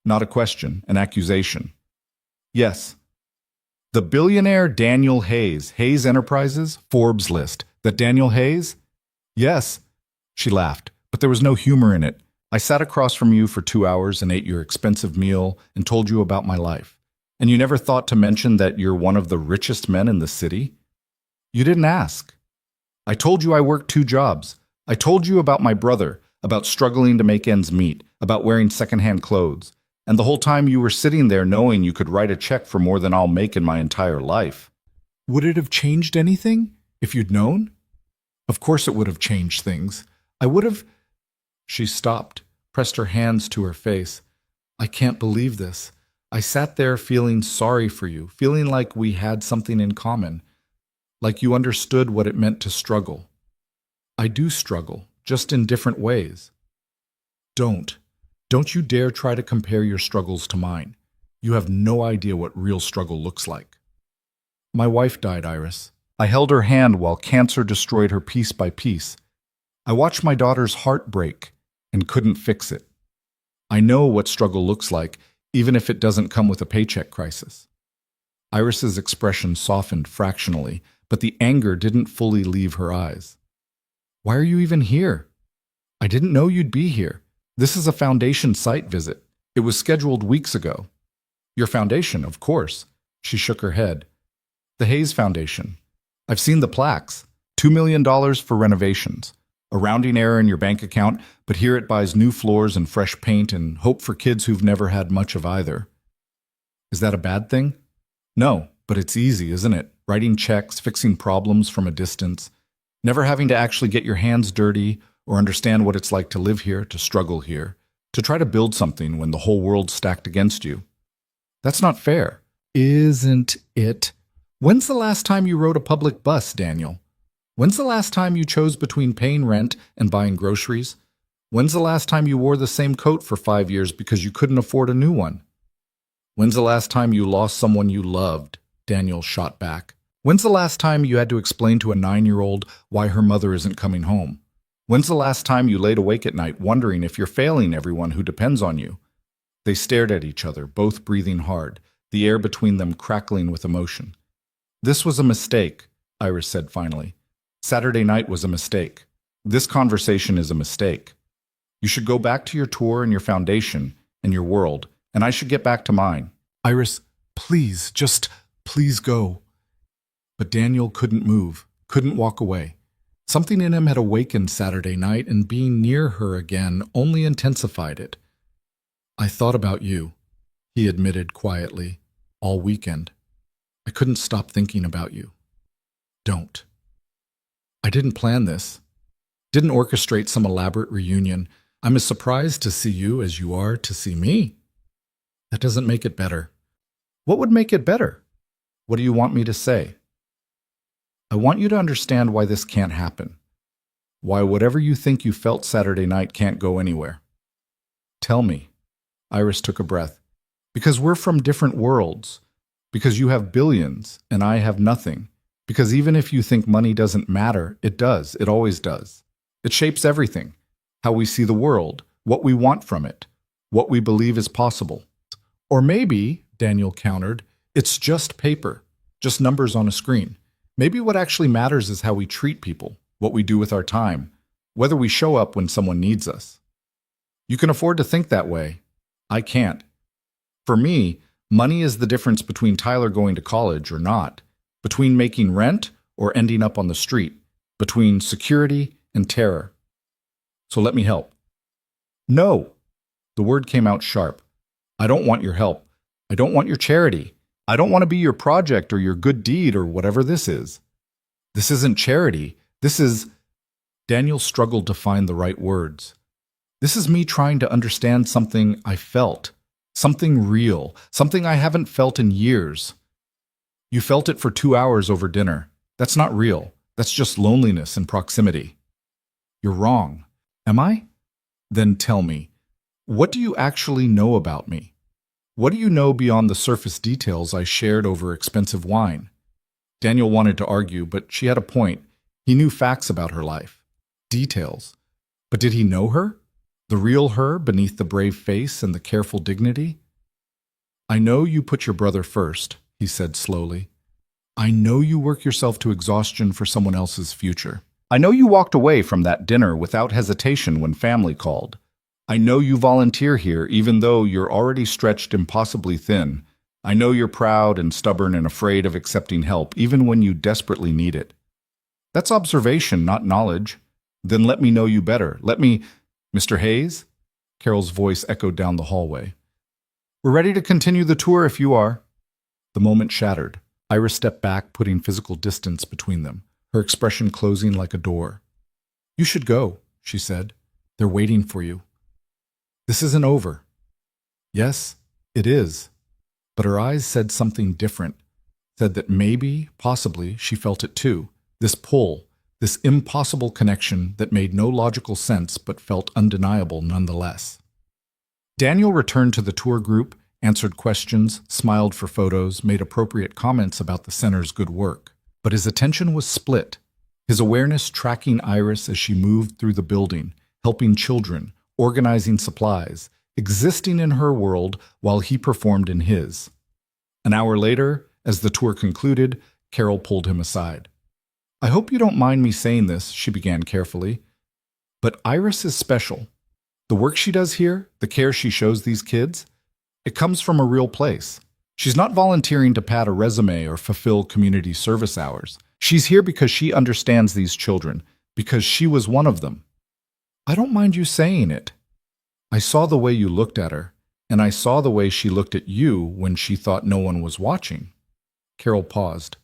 Not a question, an accusation. "Yes." "The billionaire Daniel Hayes, Hayes Enterprises, Forbes list. That Daniel Hayes?" "Yes." She laughed, but there was no humor in it. "I sat across from you for 2 hours and ate your expensive meal and told you about my life. And you never thought to mention that you're one of the richest men in the city? You didn't ask. I told you I worked 2 jobs. I told you about my brother, about struggling to make ends meet, about wearing secondhand clothes. And the whole time you were sitting there knowing you could write a check for more than I'll make in my entire life." "Would it have changed anything if you'd known?" "Of course it would have changed things. I would have—" She stopped, pressed her hands to her face. "I can't believe this. I sat there feeling sorry for you, feeling like we had something in common, like you understood what it meant to struggle. I do struggle, just in different ways. Don't you dare try to compare your struggles to mine. You have no idea what real struggle looks like." "My wife died, Iris. I held her hand while cancer destroyed her piece by piece. I watched my daughter's heart break and couldn't fix it. I know what struggle looks like, even if it doesn't come with a paycheck crisis." Iris's expression softened fractionally, but the anger didn't fully leave her eyes. "Why are you even here? I didn't know you'd be here. This is a foundation site visit. It was scheduled weeks ago." "Your foundation, of course." She shook her head. "The Hayes Foundation. I've seen the plaques. $2 million for renovations. A rounding error in your bank account, but here it buys new floors and fresh paint and hope for kids who've never had much of either." "Is that a bad thing?" "No, but it's easy, isn't it? Writing checks, fixing problems from a distance, never having to actually get your hands dirty or understand what it's like to live here, to struggle here, to try to build something when the whole world's stacked against you. That's not fair." "Isn't it? When's the last time you rode a public bus, Daniel? When's the last time you chose between paying rent and buying groceries? When's the last time you wore the same coat for 5 years because you couldn't afford a new one? When's the last time you lost someone you loved?" Daniel shot back. "When's the last time you had to explain to a 9-year-old why her mother isn't coming home? When's the last time you laid awake at night wondering if you're failing everyone who depends on you?" They stared at each other, both breathing hard, the air between them crackling with emotion. "This was a mistake," Iris said finally. "Saturday night was a mistake. This conversation is a mistake. You should go back to your tour and your foundation and your world, and I should get back to mine." "Iris, please, just please go." But Daniel couldn't move, couldn't walk away. Something in him had awakened Saturday night, and being near her again only intensified it. "I thought about you," he admitted quietly, "all weekend. I couldn't stop thinking about you. Don't. I didn't plan this. Didn't orchestrate some elaborate reunion. I'm as surprised to see you as you are to see me. That doesn't make it better." "What would make it better? What do you want me to say?" "I want you to understand why this can't happen. Why whatever you think you felt Saturday night can't go anywhere." "Tell me." Iris took a breath. "Because we're from different worlds. Because you have billions and I have nothing. Because even if you think money doesn't matter, it does. It always does. It shapes everything. How we see the world, what we want from it, what we believe is possible. Or maybe," Daniel countered, "it's just paper, just numbers on a screen. Maybe what actually matters is how we treat people, what we do with our time, whether we show up when someone needs us. You can afford to think that way. I can't. For me, money is the difference between Tyler going to college or not, between making rent or ending up on the street, between security and terror. So let me help." "No." The word came out sharp. "I don't want your help. I don't want your charity. I don't want to be your project or your good deed or whatever this is. This isn't charity. This is—" Daniel struggled to find the right words. "This is me trying to understand something I felt, something real, something I haven't felt in years. You felt it for 2 hours over dinner. That's not real. That's just loneliness and proximity." "You're wrong. Am I? Then tell me, what do you actually know about me? What do you know beyond the surface details I shared over expensive wine? Daniel wanted to argue, but she had a point. He knew facts about her life. Details. But did he know her? The real her beneath the brave face and the careful dignity? I know you put your brother first, he said slowly. I know you work yourself to exhaustion for someone else's future. I know you walked away from that dinner without hesitation when family called. I know you volunteer here even though you're already stretched impossibly thin. I know you're proud and stubborn and afraid of accepting help even when you desperately need it. That's observation, not knowledge. Then let me know you better. Let me... Mr. Hayes? Carol's voice echoed down the hallway. We're ready to continue the tour if you are. The moment shattered. Iris stepped back, putting physical distance between them, her expression closing like a door. You should go, she said. They're waiting for you. This isn't over. Yes, it is. But her eyes said something different, said that maybe, possibly, she felt it too. This pull, this impossible connection that made no logical sense but felt undeniable nonetheless. Daniel returned to the tour group, answered questions, smiled for photos, made appropriate comments about the center's good work. But his attention was split, his awareness tracking Iris as she moved through the building, helping children, organizing supplies, existing in her world while he performed in his. An hour later, as the tour concluded, Carol pulled him aside. I hope you don't mind me saying this, she began carefully, but Iris is special. The work she does here, the care she shows these kids, it comes from a real place. She's not volunteering to pad a resume or fulfill community service hours. She's here because she understands these children, because she was one of them. I don't mind you saying it. I saw the way you looked at her, and I saw the way she looked at you when she thought no one was watching. Carol paused.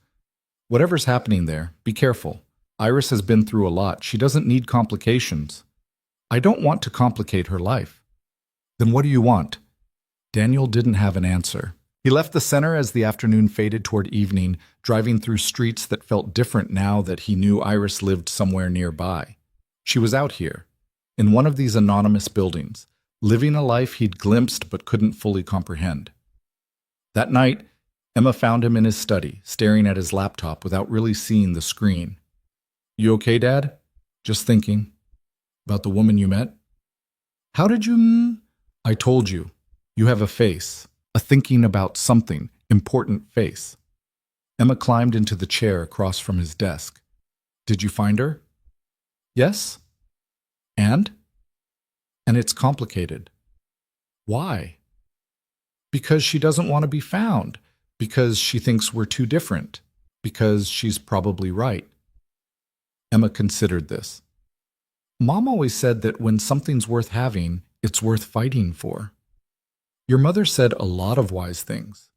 Whatever's happening there, be careful. Iris has been through a lot. She doesn't need complications. I don't want to complicate her life. Then what do you want? Daniel didn't have an answer. He left the center as the afternoon faded toward evening, driving through streets that felt different now that he knew Iris lived somewhere nearby. She was out here, in one of these anonymous buildings, living a life he'd glimpsed but couldn't fully comprehend. That night, Emma found him in his study, staring at his laptop without really seeing the screen. You okay, Dad? Just thinking. About the woman you met? How did you... I told you. You have a face. A thinking about something, important face. Emma climbed into the chair across from his desk. Did you find her? Yes. And? And it's complicated. Why? Because she doesn't want to be found. Because she thinks we're too different. Because she's probably right. Emma considered this. Mom always said that when something's worth having, it's worth fighting for. Your mother said a lot of wise things.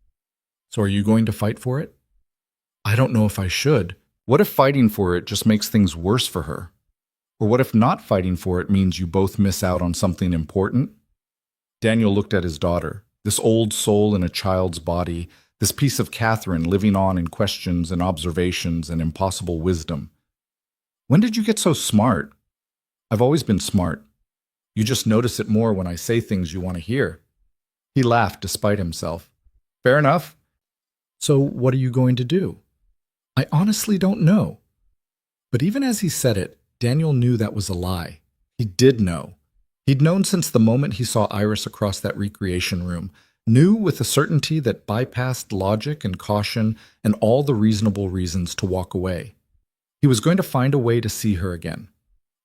So are you going to fight for it? I don't know if I should. What if fighting for it just makes things worse for her? Or what if not fighting for it means you both miss out on something important? Daniel looked at his daughter, this old soul in a child's body, this piece of Catherine living on in questions and observations and impossible wisdom. When did you get so smart? I've always been smart. You just notice it more when I say things you want to hear. He laughed despite himself. Fair enough. So what are you going to do? I honestly don't know. But even as he said it, Daniel knew that was a lie. He did know. He'd known since the moment he saw Iris across that recreation room, knew with a certainty that bypassed logic and caution and all the reasonable reasons to walk away. He was going to find a way to see her again.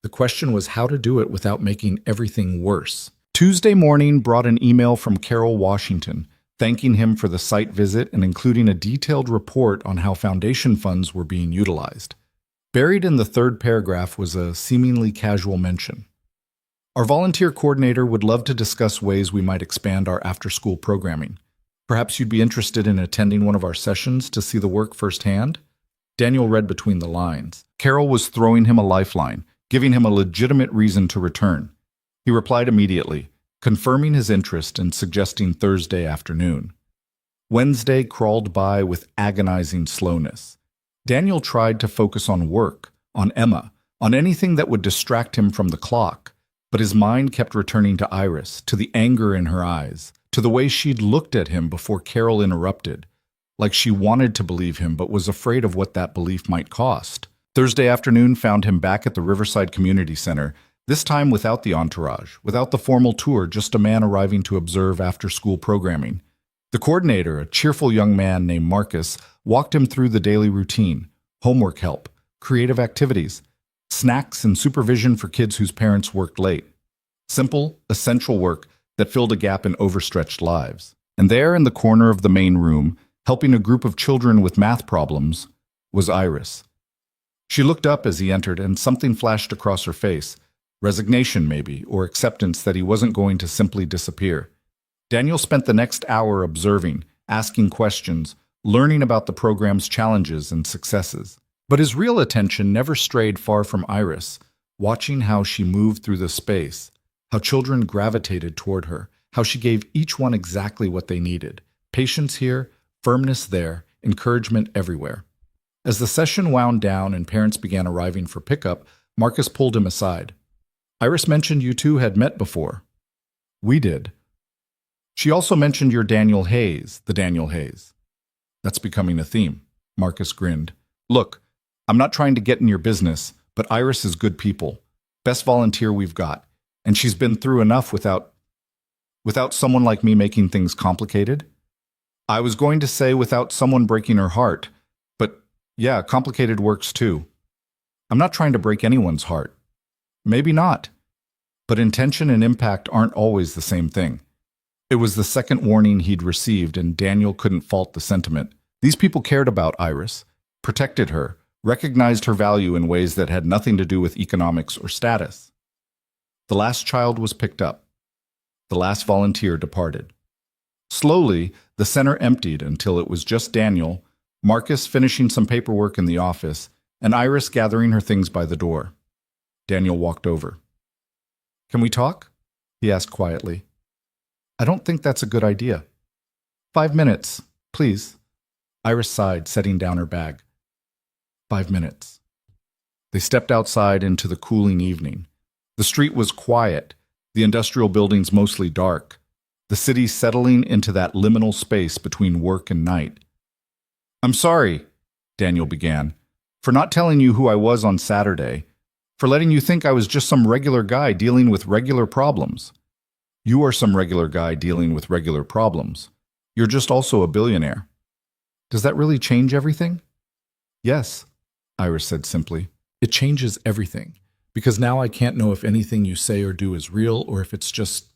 The question was how to do it without making everything worse. Tuesday morning brought an email from Carol Washington, thanking him for the site visit and including a detailed report on how foundation funds were being utilized. Buried in the third paragraph was a seemingly casual mention. Our volunteer coordinator would love to discuss ways we might expand our after-school programming. Perhaps you'd be interested in attending one of our sessions to see the work firsthand? Daniel read between the lines. Carol was throwing him a lifeline, giving him a legitimate reason to return. He replied immediately, confirming his interest and suggesting Thursday afternoon. Wednesday crawled by with agonizing slowness. Daniel tried to focus on work, on Emma, on anything that would distract him from the clock, But his mind kept returning to Iris, to the anger in her eyes, to the way she'd looked at him before Carol interrupted, like she wanted to believe him but was afraid of what that belief might cost. Thursday afternoon found him back at the Riverside Community Center, this time without the entourage, without the formal tour, just a man arriving to observe after-school programming. The coordinator, a cheerful young man named Marcus, walked him through the daily routine, homework help, creative activities, snacks and supervision for kids whose parents worked late. Simple, essential work that filled a gap in overstretched lives. And there in the corner of the main room, helping a group of children with math problems, was Iris. She looked up as he entered, and something flashed across her face. Resignation, maybe, or acceptance that he wasn't going to simply disappear. Daniel spent the next hour observing, asking questions, learning about the program's challenges and successes. But his real attention never strayed far from Iris, watching how she moved through the space, how children gravitated toward her, how she gave each one exactly what they needed. Patience here, firmness there, encouragement everywhere. As the session wound down and parents began arriving for pickup, Marcus pulled him aside. Iris mentioned you two had met before. We did. She also mentioned your Daniel Hayes, the Daniel Hayes. That's becoming a theme. Marcus grinned. Look, I'm not trying to get in your business, but Iris is good people. Best volunteer we've got. And she's been through enough without someone like me making things complicated. I was going to say without someone breaking her heart, but yeah, complicated works too. I'm not trying to break anyone's heart. Maybe not. But intention and impact aren't always the same thing. It was the second warning he'd received, and Daniel couldn't fault the sentiment. These people cared about Iris, protected her, recognized her value in ways that had nothing to do with economics or status. The last child was picked up. The last volunteer departed. Slowly, the center emptied until it was just Daniel, Marcus finishing some paperwork in the office, and Iris gathering her things by the door. Daniel walked over. Can we talk? He asked quietly. I don't think that's a good idea. 5 minutes, please. Iris sighed, setting down her bag. 5 minutes. They stepped outside into the cooling evening. The street was quiet, the industrial buildings mostly dark, the city settling into that liminal space between work and night. I'm sorry, Daniel began, for not telling you who I was on Saturday, for letting you think I was just some regular guy dealing with regular problems. You are some regular guy dealing with regular problems. You're just also a billionaire. Does that really change everything? Yes, Iris said simply. It changes everything, because now I can't know if anything you say or do is real or if it's just,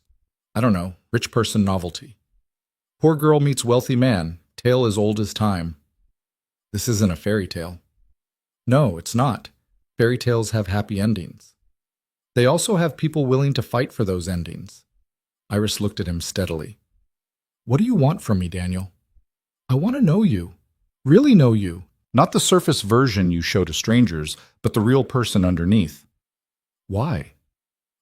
I don't know, rich person novelty. Poor girl meets wealthy man, tale as old as time. This isn't a fairy tale. No, it's not. Fairy tales have happy endings. They also have people willing to fight for those endings. Iris looked at him steadily. What do you want from me, Daniel? I want to know you. Really know you. Not the surface version you show to strangers, but the real person underneath. Why?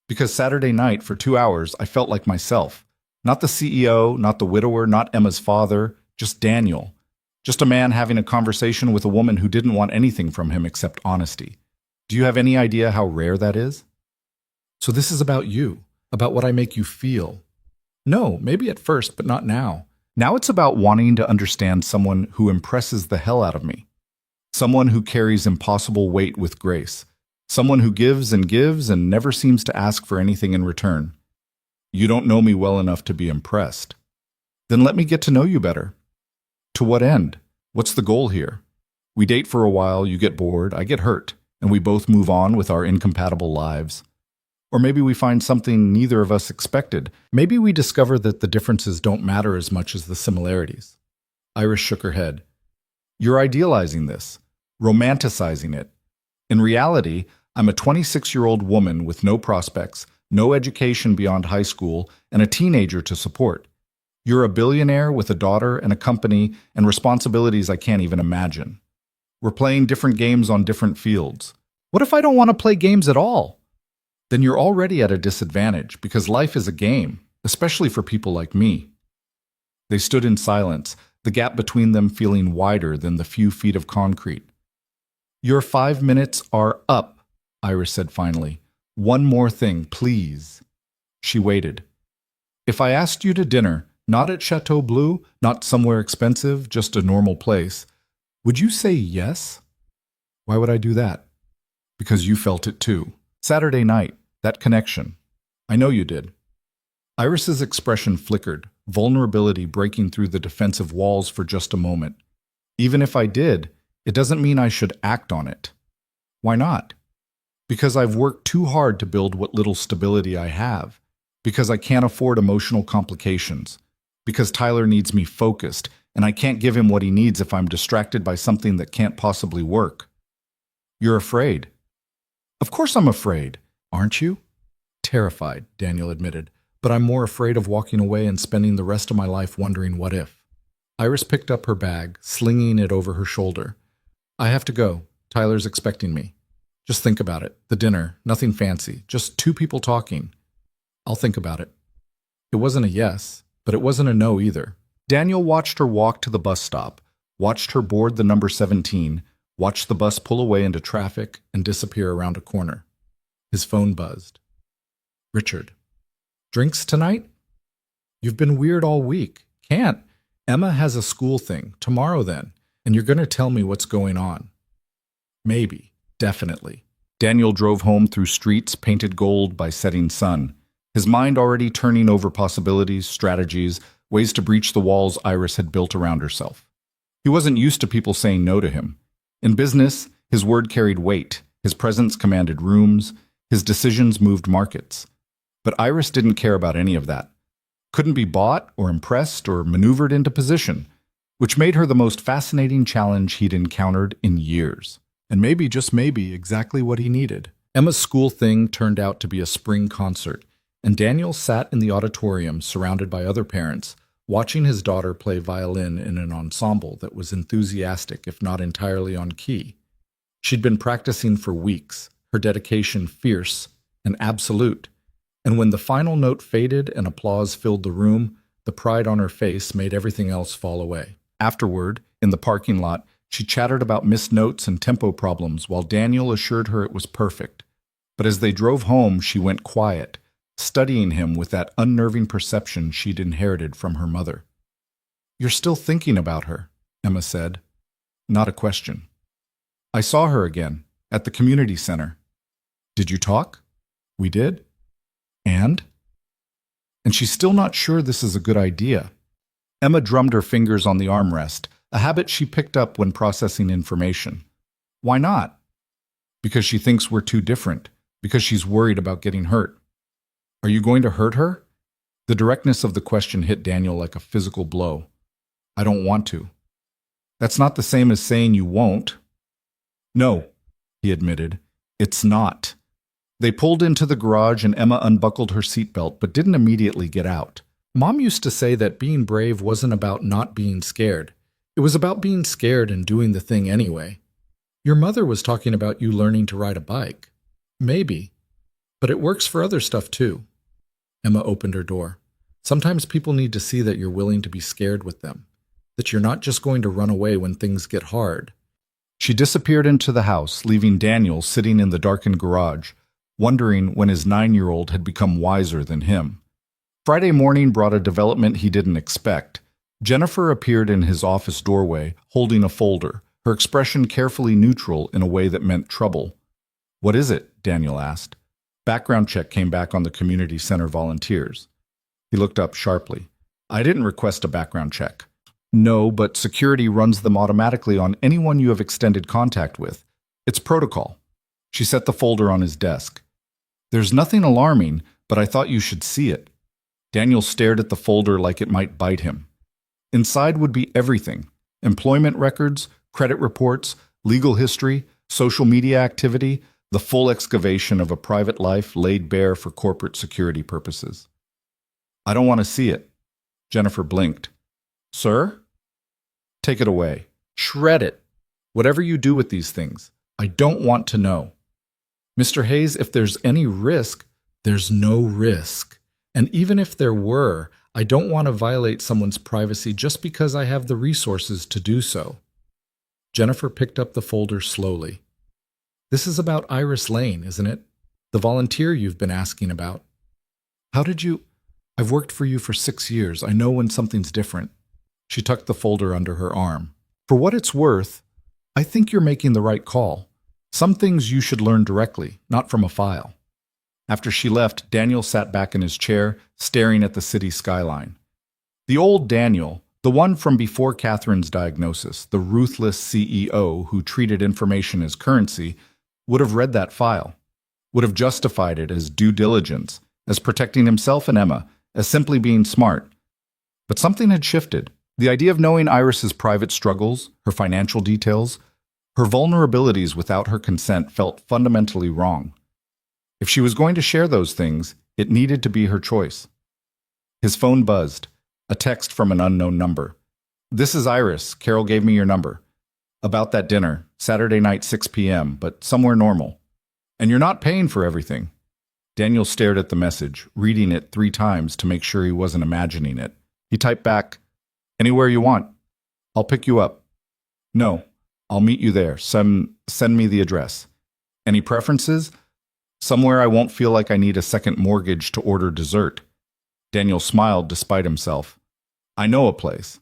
Because Saturday night, for 2 hours, I felt like myself. Not the CEO, not the widower, not Emma's father, just Daniel. Just a man having a conversation with a woman who didn't want anything from him except honesty. Do you have any idea how rare that is? So this is about you, about what I make you feel. No, maybe at first, but not now. Now it's about wanting to understand someone who impresses the hell out of me. Someone who carries impossible weight with grace. Someone who gives and never seems to ask for anything in return. You don't know me well enough to be impressed. Then let me get to know you better. To what end? What's the goal here? We date for a while, you get bored, I get hurt, and we both move on with our incompatible lives. Or maybe we find something neither of us expected. Maybe we discover that the differences don't matter as much as the similarities. Iris shook her head. You're idealizing this, romanticizing it. In reality, I'm a 26-year-old woman with no prospects, no education beyond high school, and a teenager to support. You're a billionaire with a daughter and a company and responsibilities I can't even imagine. We're playing different games on different fields. What if I don't want to play games at all? Then you're already at a disadvantage because life is a game, especially for people like me. They stood in silence, the gap between them feeling wider than the few feet of concrete. Your 5 minutes are up, Iris said finally, One more thing, please. She waited. If I asked you to dinner, not at Chateau Bleu, not somewhere expensive, just a normal place, would you say yes? Why would I do that? Because you felt it too. Saturday night, that connection. I know you did. Iris's expression flickered, vulnerability breaking through the defensive walls for just a moment. Even if I did, it doesn't mean I should act on it. Why not? Because I've worked too hard to build what little stability I have. Because I can't afford emotional complications. Because Tyler needs me focused, and I can't give him what he needs if I'm distracted by something that can't possibly work. You're afraid. Of course I'm afraid. Aren't you? Terrified, Daniel admitted, but I'm more afraid of walking away and spending the rest of my life wondering what if. Iris picked up her bag, slinging it over her shoulder. I have to go. Tyler's expecting me. Just think about it. The dinner, nothing fancy, just two people talking. I'll think about it. It wasn't a yes, but it wasn't a no either. Daniel watched her walk to the bus stop, watched her board the number 17, watched the bus pull away into traffic and disappear around a corner. His phone buzzed. Richard. Drinks tonight? You've been weird all week. Can't. Emma has a school thing. Tomorrow then. And you're going to tell me what's going on. Maybe. Definitely. Daniel drove home through streets painted gold by setting sun, his mind already turning over possibilities, strategies, ways to breach the walls Iris had built around herself. He wasn't used to people saying no to him. In business, his word carried weight, his presence commanded rooms, his decisions moved markets. But Iris didn't care about any of that. Couldn't be bought or impressed or maneuvered into position, which made her the most fascinating challenge he'd encountered in years. And maybe, just maybe, exactly what he needed. Emma's school thing turned out to be a spring concert, and Daniel sat in the auditorium surrounded by other parents, watching his daughter play violin in an ensemble that was enthusiastic if not entirely on key. She'd been practicing for weeks, her dedication fierce and absolute, and when the final note faded and applause filled the room, the pride on her face made everything else fall away. Afterward, in the parking lot, she chattered about missed notes and tempo problems while Daniel assured her it was perfect. But as they drove home, she went quiet, studying him with that unnerving perception she'd inherited from her mother. You're still thinking about her, Emma said. Not a question. I saw her again, at the community center. Did you talk? We did. And she's still not sure this is a good idea. Emma drummed her fingers on the armrest, a habit she picked up when processing information. Why not? Because she thinks we're too different, because she's worried about getting hurt. Are you going to hurt her? The directness of the question hit Daniel like a physical blow. I don't want to. That's not the same as saying you won't. No, he admitted. It's not. They pulled into the garage and Emma unbuckled her seatbelt but didn't immediately get out. Mom used to say that being brave wasn't about not being scared. It was about being scared and doing the thing anyway. Your mother was talking about you learning to ride a bike. Maybe. But it works for other stuff too. Emma opened her door. Sometimes people need to see that you're willing to be scared with them. That you're not just going to run away when things get hard. She disappeared into the house, leaving Daniel sitting in the darkened garage, wondering when his 9-year-old had become wiser than him. Friday morning brought a development he didn't expect. Jennifer appeared in his office doorway, holding a folder, her expression carefully neutral in a way that meant trouble. What is it? Daniel asked. Background check came back on the community center volunteers. He looked up sharply. I didn't request a background check. No, but security runs them automatically on anyone you have extended contact with. It's protocol. She set the folder on his desk. There's nothing alarming, but I thought you should see it. Daniel stared at the folder like it might bite him. Inside would be everything: employment records, credit reports, legal history, social media activity, the full excavation of a private life laid bare for corporate security purposes. I don't want to see it. Jennifer blinked. Sir? Take it away. Shred it. Whatever you do with these things, I don't want to know. Mr. Hayes, if there's any risk, there's no risk. And even if there were, I don't want to violate someone's privacy just because I have the resources to do so. Jennifer picked up the folder slowly. This is about Iris Lane, isn't it? The volunteer you've been asking about. How did you? I've worked for you for 6 years. I know when something's different. She tucked the folder under her arm. For what it's worth, I think you're making the right call. Some things you should learn directly, not from a file. After she left, Daniel sat back in his chair, staring at the city skyline. The old Daniel, the one from before Catherine's diagnosis, the ruthless CEO who treated information as currency, would have read that file, would have justified it as due diligence, as protecting himself and Emma, as simply being smart. But something had shifted. The idea of knowing Iris's private struggles, her financial details, her vulnerabilities without her consent felt fundamentally wrong. If she was going to share those things, it needed to be her choice. His phone buzzed. A text from an unknown number. This is Iris. Carol gave me your number. About that dinner, Saturday night 6 p.m., but somewhere normal. And you're not paying for everything. Daniel stared at the message, reading it 3 times to make sure he wasn't imagining it. He typed back, anywhere you want. I'll pick you up. No, I'll meet you there. Send me the address. Any preferences? Somewhere I won't feel like I need a second mortgage to order dessert. Daniel smiled despite himself. I know a place.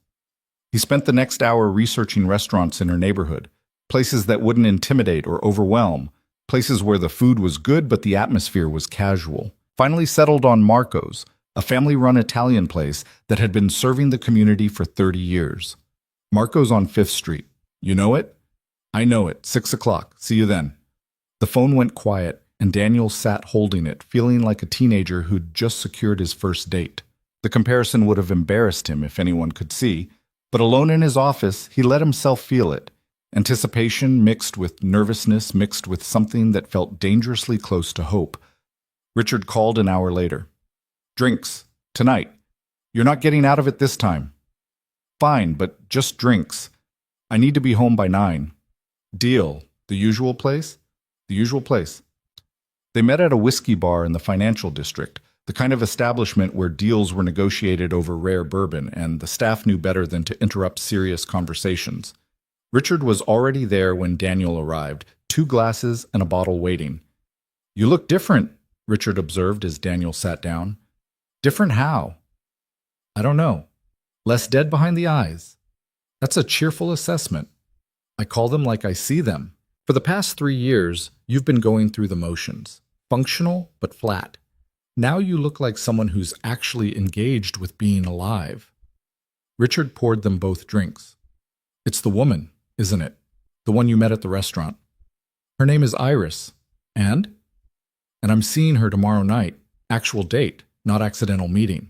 He spent the next hour researching restaurants in her neighborhood, places that wouldn't intimidate or overwhelm, places where the food was good but the atmosphere was casual. Finally settled on Marco's, a family-run Italian place that had been serving the community for 30 years. Marco's on 5th Street. You know it? I know it. 6 o'clock. See you then. The phone went quiet, and Daniel sat holding it, feeling like a teenager who'd just secured his first date. The comparison would have embarrassed him if anyone could see, but alone in his office, he let himself feel it. Anticipation mixed with nervousness, mixed with something that felt dangerously close to hope. Richard called an hour later. Drinks. Tonight. You're not getting out of it this time. Fine, but just drinks. I need to be home by 9. Deal. The usual place? The usual place. They met at a whiskey bar in the financial district, the kind of establishment where deals were negotiated over rare bourbon, and the staff knew better than to interrupt serious conversations. Richard was already there when Daniel arrived, 2 glasses and a bottle waiting. You look different, Richard observed as Daniel sat down. Different how? I don't know. Less dead behind the eyes. That's a cheerful assessment. I call them like I see them. For the past 3 years, you've been going through the motions. Functional, but flat. Now you look like someone who's actually engaged with being alive. Richard poured them both drinks. It's the woman, isn't it? The one you met at the restaurant. Her name is Iris. And? And I'm seeing her tomorrow night. Actual date, not accidental meeting.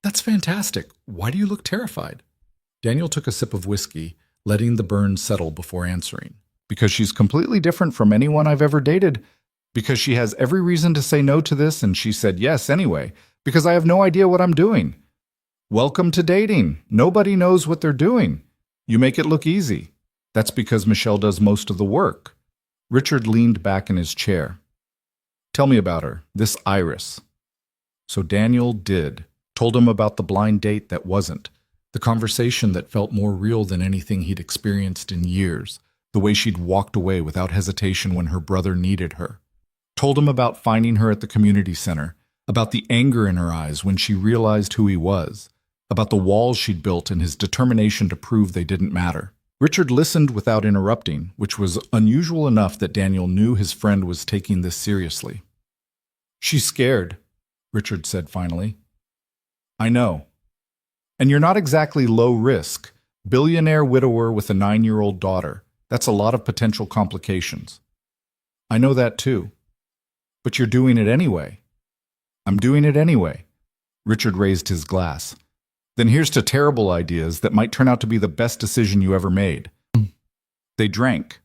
That's fantastic. Why do you look terrified? Daniel took a sip of whiskey, letting the burn settle before answering. Because she's completely different from anyone I've ever dated. Because she has every reason to say no to this and she said yes anyway. Because I have no idea what I'm doing. Welcome to dating. Nobody knows what they're doing. You make it look easy. That's because Michelle does most of the work. Richard leaned back in his chair. Tell me about her, this Iris. So Daniel did. Told him about the blind date that wasn't. The conversation that felt more real than anything he'd experienced in years. The way she'd walked away without hesitation when her brother needed her. Told him about finding her at the community center, about the anger in her eyes when she realized who he was, about the walls she'd built and his determination to prove they didn't matter. Richard listened without interrupting, which was unusual enough that Daniel knew his friend was taking this seriously. She's scared, Richard said finally. I know. And you're not exactly low risk. Billionaire widower with a 9-year-old daughter. That's a lot of potential complications. I know that too. But you're doing it anyway. I'm doing it anyway. Richard raised his glass. Then here's to terrible ideas that might turn out to be the best decision you ever made. They drank.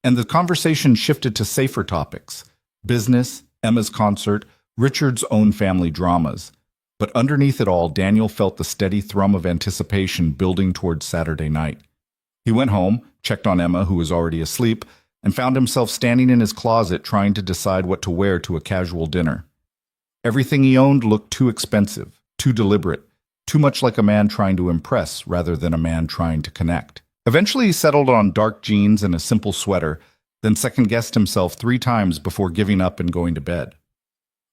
And the conversation shifted to safer topics. Business, Emma's concert, Richard's own family dramas. But underneath it all, Daniel felt the steady thrum of anticipation building towards Saturday night. He went home, checked on Emma, who was already asleep, and found himself standing in his closet trying to decide what to wear to a casual dinner. Everything he owned looked too expensive, too deliberate, too much like a man trying to impress rather than a man trying to connect. Eventually he settled on dark jeans and a simple sweater, then second-guessed himself 3 times before giving up and going to bed.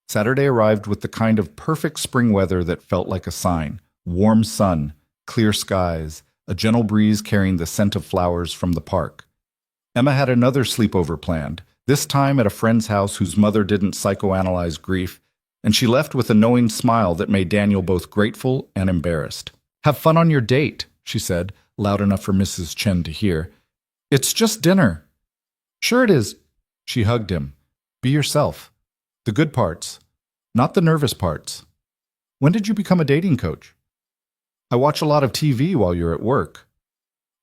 Saturday arrived with the kind of perfect spring weather that felt like a sign: warm sun, clear skies, a gentle breeze carrying the scent of flowers from the park. Emma had another sleepover planned, this time at a friend's house whose mother didn't psychoanalyze grief, and she left with a knowing smile that made Daniel both grateful and embarrassed. "Have fun on your date," she said, loud enough for Mrs. Chen to hear. "It's just dinner." "Sure it is." She hugged him. "Be yourself. The good parts, not the nervous parts." "When did you become a dating coach?" "I watch a lot of TV while you're at work."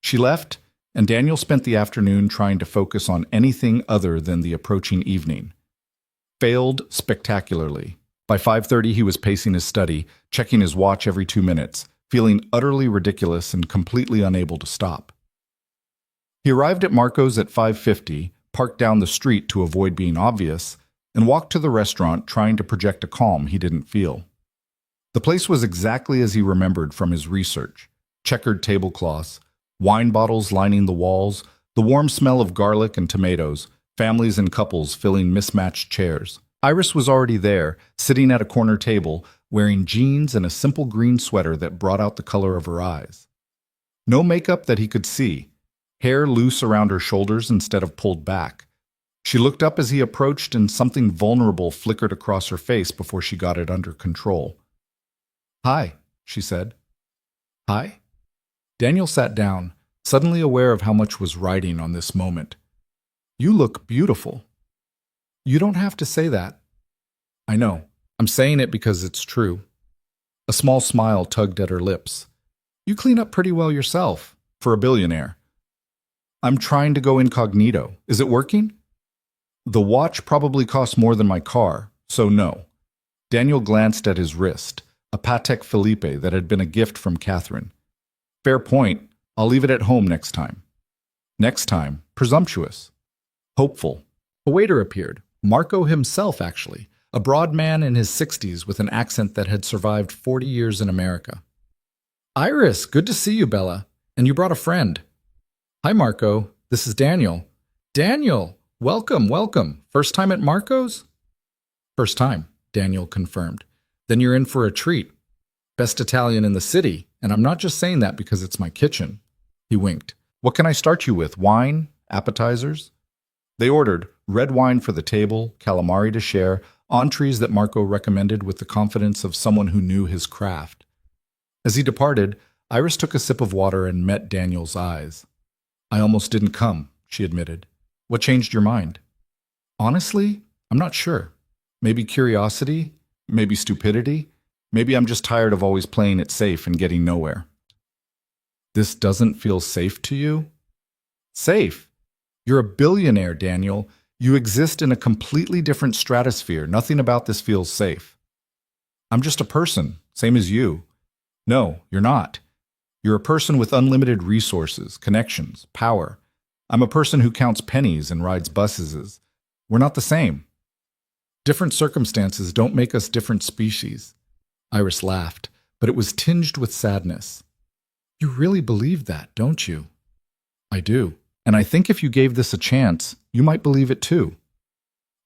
She left, and Daniel spent the afternoon trying to focus on anything other than the approaching evening. Failed spectacularly. By 5:30 he was pacing his study, checking his watch every 2 minutes, feeling utterly ridiculous and completely unable to stop. He arrived at Marco's at 5:50, parked down the street to avoid being obvious, and walked to the restaurant trying to project a calm he didn't feel. The place was exactly as he remembered from his research: checkered tablecloths, wine bottles lining the walls, the warm smell of garlic and tomatoes, families and couples filling mismatched chairs. Iris was already there, sitting at a corner table, wearing jeans and a simple green sweater that brought out the color of her eyes. No makeup that he could see, hair loose around her shoulders instead of pulled back. She looked up as he approached, and something vulnerable flickered across her face before she got it under control. "Hi," she said. "Hi?" Daniel sat down, suddenly aware of how much was riding on this moment. "You look beautiful." "You don't have to say that." "I know. I'm saying it because it's true." A small smile tugged at her lips. "You clean up pretty well yourself, for a billionaire." "I'm trying to go incognito. Is it working?" "The watch probably costs more than my car, so no." Daniel glanced at his wrist, a Patek Philippe that had been a gift from Catherine. "Fair point. I'll leave it at home next time." Next time, presumptuous. Hopeful. A waiter appeared. Marco himself, actually. A broad man in his 60s with an accent that had survived 40 years in America. "Iris, good to see you, Bella. And you brought a friend." "Hi, Marco. This is Daniel." "Daniel! Welcome, welcome. First time at Marco's?" "First time," Daniel confirmed. "Then you're in for a treat. Best Italian in the city, and I'm not just saying that because it's my kitchen." He winked. "What can I start you with? Wine? Appetizers?" They ordered red wine for the table, calamari to share, entrees that Marco recommended with the confidence of someone who knew his craft. As he departed, Iris took a sip of water and met Daniel's eyes. "I almost didn't come," she admitted. "What changed your mind?" "Honestly, I'm not sure. Maybe curiosity, maybe stupidity, maybe I'm just tired of always playing it safe and getting nowhere." "This doesn't feel safe to you?" "Safe? You're a billionaire, Daniel. You exist in a completely different stratosphere. Nothing about this feels safe." "I'm just a person, same as you." "No, you're not. You're a person with unlimited resources, connections, power. I'm a person who counts pennies and rides buses. We're not the same. Different circumstances don't make us different species." Iris laughed, but it was tinged with sadness. "You really believe that, don't you?" "I do. And I think if you gave this a chance, you might believe it too."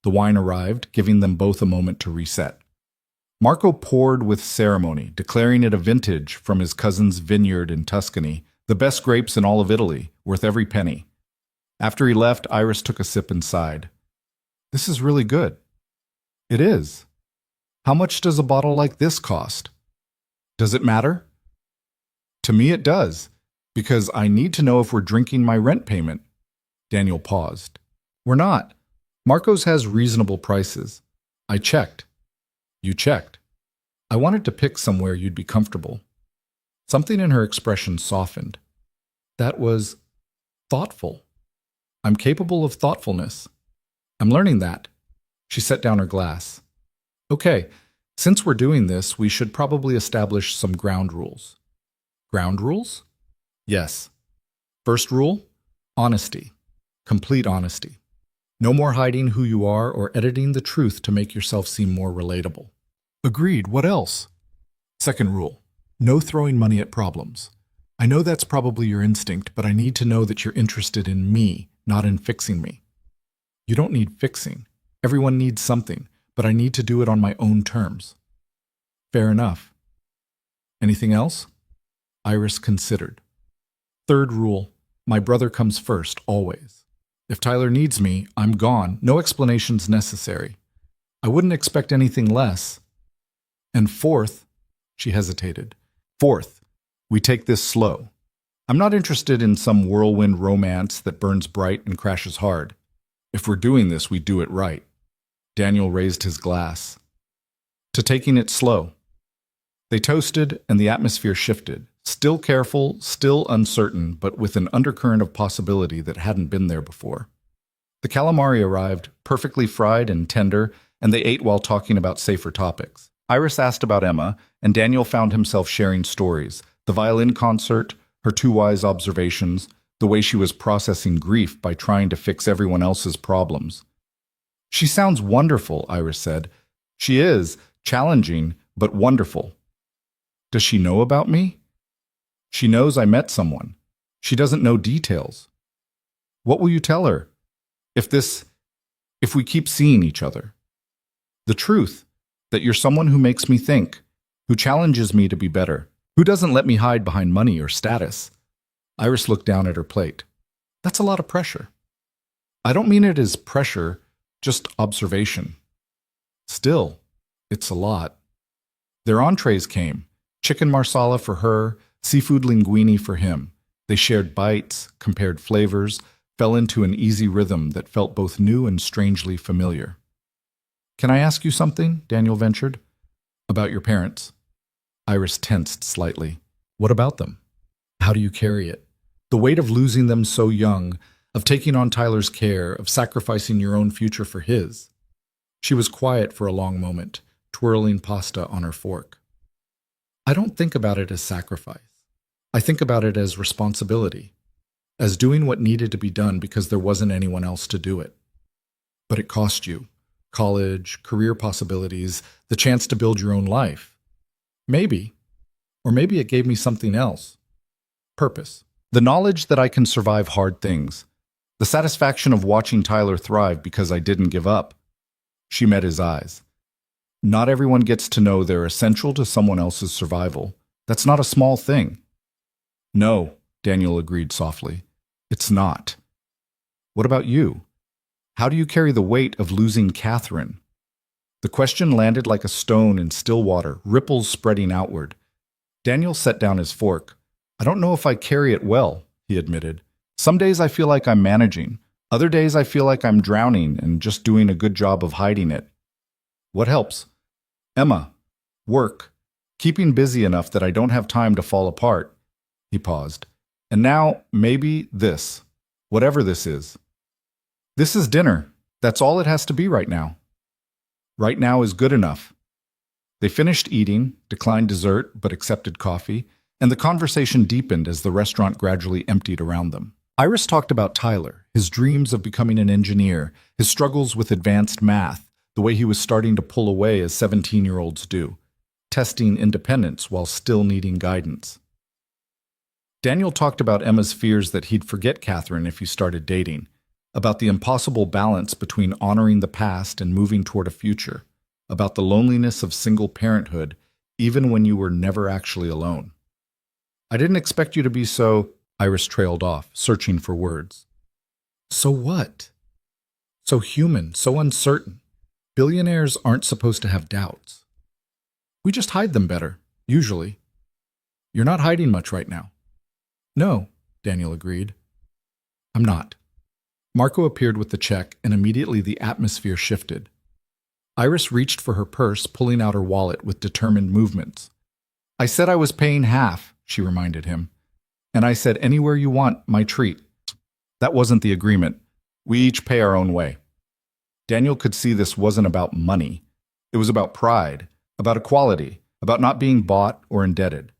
The wine arrived, giving them both a moment to reset. Marco poured with ceremony, declaring it a vintage from his cousin's vineyard in Tuscany, the best grapes in all of Italy, worth every penny. After he left, Iris took a sip and sighed. "This is really good." "It is. How much does a bottle like this cost?" "Does it matter?" "To me it does, because I need to know if we're drinking my rent payment." Daniel paused. "We're not. Marco's has reasonable prices. I checked." "You checked." "I wanted to pick somewhere you'd be comfortable." Something in her expression softened. "That was thoughtful." "I'm capable of thoughtfulness." "I'm learning that." She set down her glass. "Okay, since we're doing this, we should probably establish some ground rules." "Ground rules?" "Yes. First rule? Honesty. Complete honesty. No more hiding who you are or editing the truth to make yourself seem more relatable." "Agreed. What else?" "Second rule. No throwing money at problems. I know that's probably your instinct, but I need to know that you're interested in me, not in fixing me." You don't need fixing. Everyone needs something, but I need to do it on my own terms. Fair enough. Anything else? Iris considered. Third rule, my brother comes first, always. If Tyler needs me, I'm gone. No explanations necessary. I wouldn't expect anything less. And fourth, she hesitated. Fourth, we take this slow. I'm not interested in some whirlwind romance that burns bright and crashes hard. If we're doing this, we do it right. Daniel raised his glass. To taking it slow. They toasted, and the atmosphere shifted. Still careful, still uncertain, but with an undercurrent of possibility that hadn't been there before. The calamari arrived, perfectly fried and tender, and they ate while talking about safer topics. Iris asked about Emma, and Daniel found himself sharing stories. The violin concert, her two wise observations, the way she was processing grief by trying to fix everyone else's problems. She sounds wonderful, Iris said. She is, challenging, but wonderful. Does she know about me? She knows I met someone. She doesn't know details. What will you tell her? If we keep seeing each other? The truth, that you're someone who makes me think, who challenges me to be better, who doesn't let me hide behind money or status. Iris looked down at her plate. That's a lot of pressure. I don't mean it as pressure, just observation. Still, it's a lot. Their entrees came. Chicken marsala for her, seafood linguine for him. They shared bites, compared flavors, fell into an easy rhythm that felt both new and strangely familiar. Can I ask you something? Daniel ventured. About your parents. Iris tensed slightly. What about them? How do you carry it? The weight of losing them so young, of taking on Tyler's care, of sacrificing your own future for his. She was quiet for a long moment, twirling pasta on her fork. I don't think about it as sacrifice. I think about it as responsibility, as doing what needed to be done because there wasn't anyone else to do it. But it cost you. College, career possibilities, the chance to build your own life. Maybe. Or maybe it gave me something else. Purpose. The knowledge that I can survive hard things. The satisfaction of watching Tyler thrive because I didn't give up. She met his eyes. Not everyone gets to know they're essential to someone else's survival. That's not a small thing. No, Daniel agreed softly. It's not. What about you? How do you carry the weight of losing Catherine? The question landed like a stone in still water, ripples spreading outward. Daniel set down his fork. I don't know if I carry it well, he admitted. Some days I feel like I'm managing. Other days I feel like I'm drowning and just doing a good job of hiding it. What helps? Emma. Work. Keeping busy enough that I don't have time to fall apart. He paused. And now, maybe this. Whatever this is. This is dinner. That's all it has to be right now. Right now is good enough. They finished eating, declined dessert, but accepted coffee, and the conversation deepened as the restaurant gradually emptied around them. Iris talked about Tyler, his dreams of becoming an engineer, his struggles with advanced math, the way he was starting to pull away as 17-year-olds do, testing independence while still needing guidance. Daniel talked about Emma's fears that he'd forget Catherine if he started dating, about the impossible balance between honoring the past and moving toward a future, about the loneliness of single parenthood, even when you were never actually alone. I didn't expect you to be so... Iris trailed off, searching for words. So what? So human, so uncertain. Billionaires aren't supposed to have doubts. We just hide them better, usually. You're not hiding much right now. No, Daniel agreed. I'm not. Marco appeared with the check, and immediately the atmosphere shifted. Iris reached for her purse, pulling out her wallet with determined movements. I said I was paying half, she reminded him. And I said anywhere you want, my treat. That wasn't the agreement. We each pay our own way. Daniel could see this wasn't about money. It was about pride, about equality, about not being bought or indebted.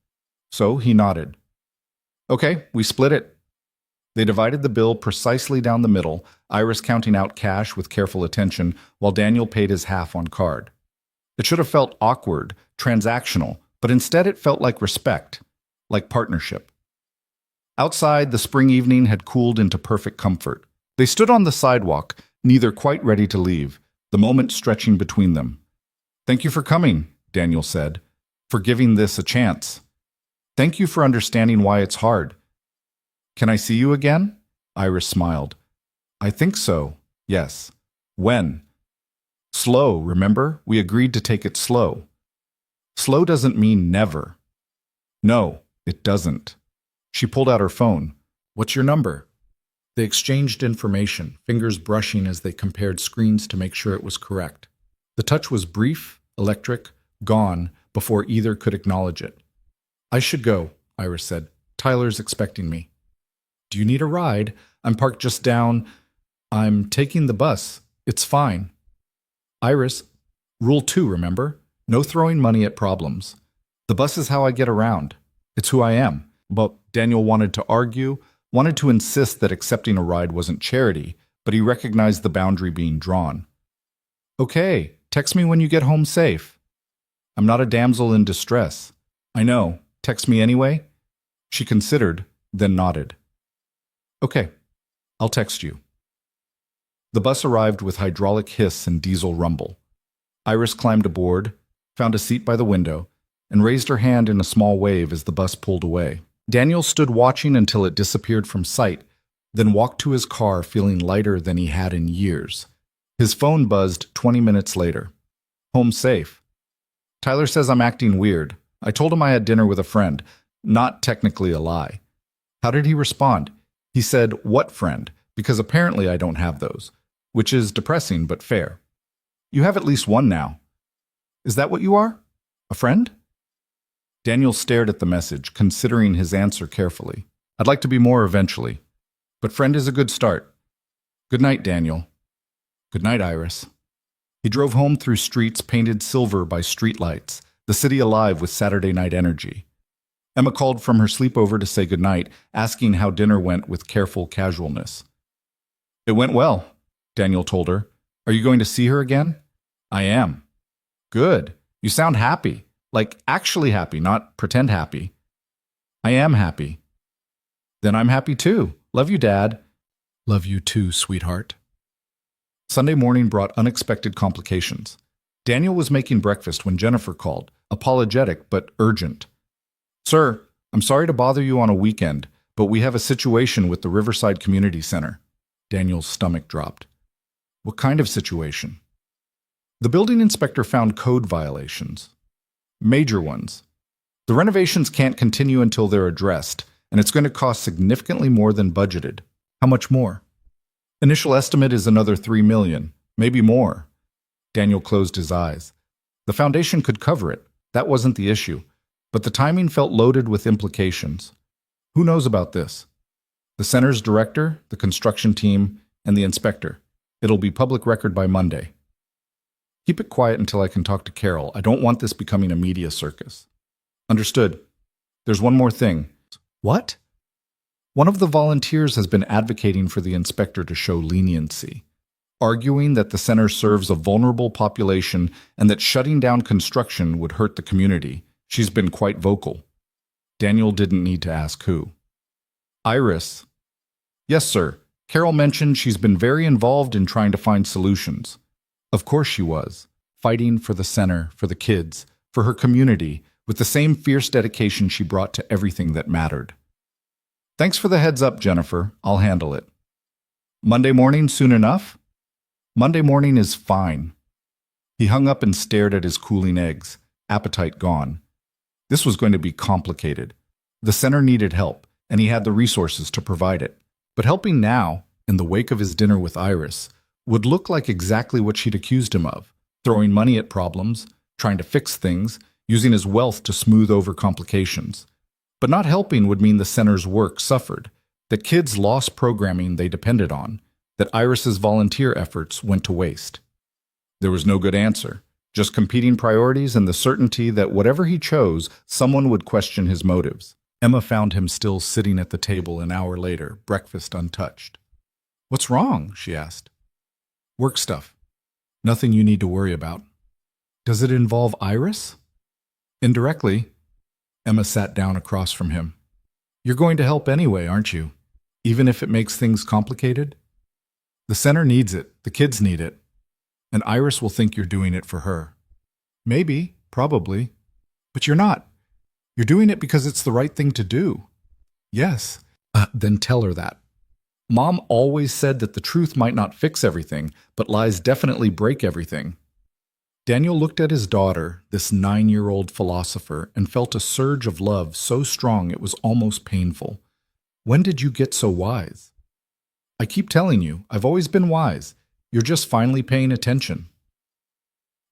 So he nodded. Okay, we split it. They divided the bill precisely down the middle, Iris counting out cash with careful attention, while Daniel paid his half on card. It should have felt awkward, transactional, but instead it felt like respect, like partnership. Outside, the spring evening had cooled into perfect comfort. They stood on the sidewalk, neither quite ready to leave, the moment stretching between them. "Thank you for coming," Daniel said, "for giving this a chance. Thank you for understanding why it's hard." "Can I see you again?" Iris smiled. "I think so, yes." "When?" "Slow, remember? We agreed to take it slow." "Slow doesn't mean never." "No, it doesn't." She pulled out her phone. "What's your number?" They exchanged information, fingers brushing as they compared screens to make sure it was correct. The touch was brief, electric, gone, before either could acknowledge it. "I should go," Iris said. "Tyler's expecting me." "Do you need a ride? I'm parked just down." "I'm taking the bus. It's fine." "Iris, Rule 2, remember? No throwing money at problems. The bus is how I get around. It's who I am." But Daniel wanted to argue, wanted to insist that accepting a ride wasn't charity, but he recognized the boundary being drawn. "Okay, text me when you get home safe." "I'm not a damsel in distress." "I know. Text me anyway?" She considered, then nodded. "Okay, I'll text you." The bus arrived with hydraulic hiss and diesel rumble. Iris climbed aboard, found a seat by the window, and raised her hand in a small wave as the bus pulled away. Daniel stood watching until it disappeared from sight, then walked to his car feeling lighter than he had in years. His phone buzzed 20 minutes later. "Home safe." "Tyler says I'm acting weird. I told him I had dinner with a friend. Not technically a lie." "How did he respond?" "He said, 'What friend?' Because apparently I don't have those, which is depressing but fair." "You have at least one now." "Is that what you are? A friend?" Daniel stared at the message, considering his answer carefully. "I'd like to be more eventually, but friend is a good start. Good night, Daniel." "Good night, Iris." He drove home through streets painted silver by streetlights, the city alive with Saturday night energy. Emma called from her sleepover to say goodnight, asking how dinner went with careful casualness. "It went well," Daniel told her. "Are you going to see her again?" "I am." "Good. You sound happy. Like actually happy, not pretend happy." "I am happy." "Then I'm happy too. Love you, Dad." "Love you too, sweetheart." Sunday morning brought unexpected complications. Daniel was making breakfast when Jennifer called, apologetic but urgent. "Sir, I'm sorry to bother you on a weekend, but we have a situation with the Riverside Community Center." Daniel's stomach dropped. "What kind of situation?" "The building inspector found code violations. Major ones. The renovations can't continue until they're addressed, and it's going to cost significantly more than budgeted." "How much more?" "Initial estimate is another $3 million, maybe more." Daniel closed his eyes. The foundation could cover it. That wasn't the issue. But the timing felt loaded with implications. Who knows about this? The center's director, the construction team, and the inspector. It'll be public record by Monday. "Keep it quiet until I can talk to Carol. I don't want this becoming a media circus." "Understood. There's one more thing." "What?" "One of the volunteers has been advocating for the inspector to show leniency, arguing that the center serves a vulnerable population and that shutting down construction would hurt the community. She's been quite vocal." Daniel didn't need to ask who. "Iris." "Yes, sir. Carol mentioned she's been very involved in trying to find solutions." Of course she was, fighting for the center, for the kids, for her community, with the same fierce dedication she brought to everything that mattered. "Thanks for the heads up, Jennifer. I'll handle it." "Monday morning soon enough?" "Monday morning is fine." He hung up and stared at his cooling eggs, appetite gone. This was going to be complicated. The center needed help, and he had the resources to provide it. But helping now, in the wake of his dinner with Iris, would look like exactly what she'd accused him of: throwing money at problems, trying to fix things, using his wealth to smooth over complications. But not helping would mean the center's work suffered, that kids lost programming they depended on, that Iris's volunteer efforts went to waste. There was no good answer, just competing priorities and the certainty that whatever he chose, someone would question his motives. Emma found him still sitting at the table an hour later, breakfast untouched. "What's wrong?" she asked. "Work stuff. Nothing you need to worry about." "Does it involve Iris?" "Indirectly." Emma sat down across from him. "You're going to help anyway, aren't you? Even if it makes things complicated?" The center needs it. The kids need it. And Iris will think you're doing it for her. Maybe, probably. But you're not. You're doing it because it's the right thing to do. Yes. Then tell her that. Mom always said that the truth might not fix everything, but lies definitely break everything. Daniel looked at his daughter, this 9-year-old philosopher, and felt a surge of love so strong it was almost painful. When did you get so wise? I keep telling you, I've always been wise. You're just finally paying attention.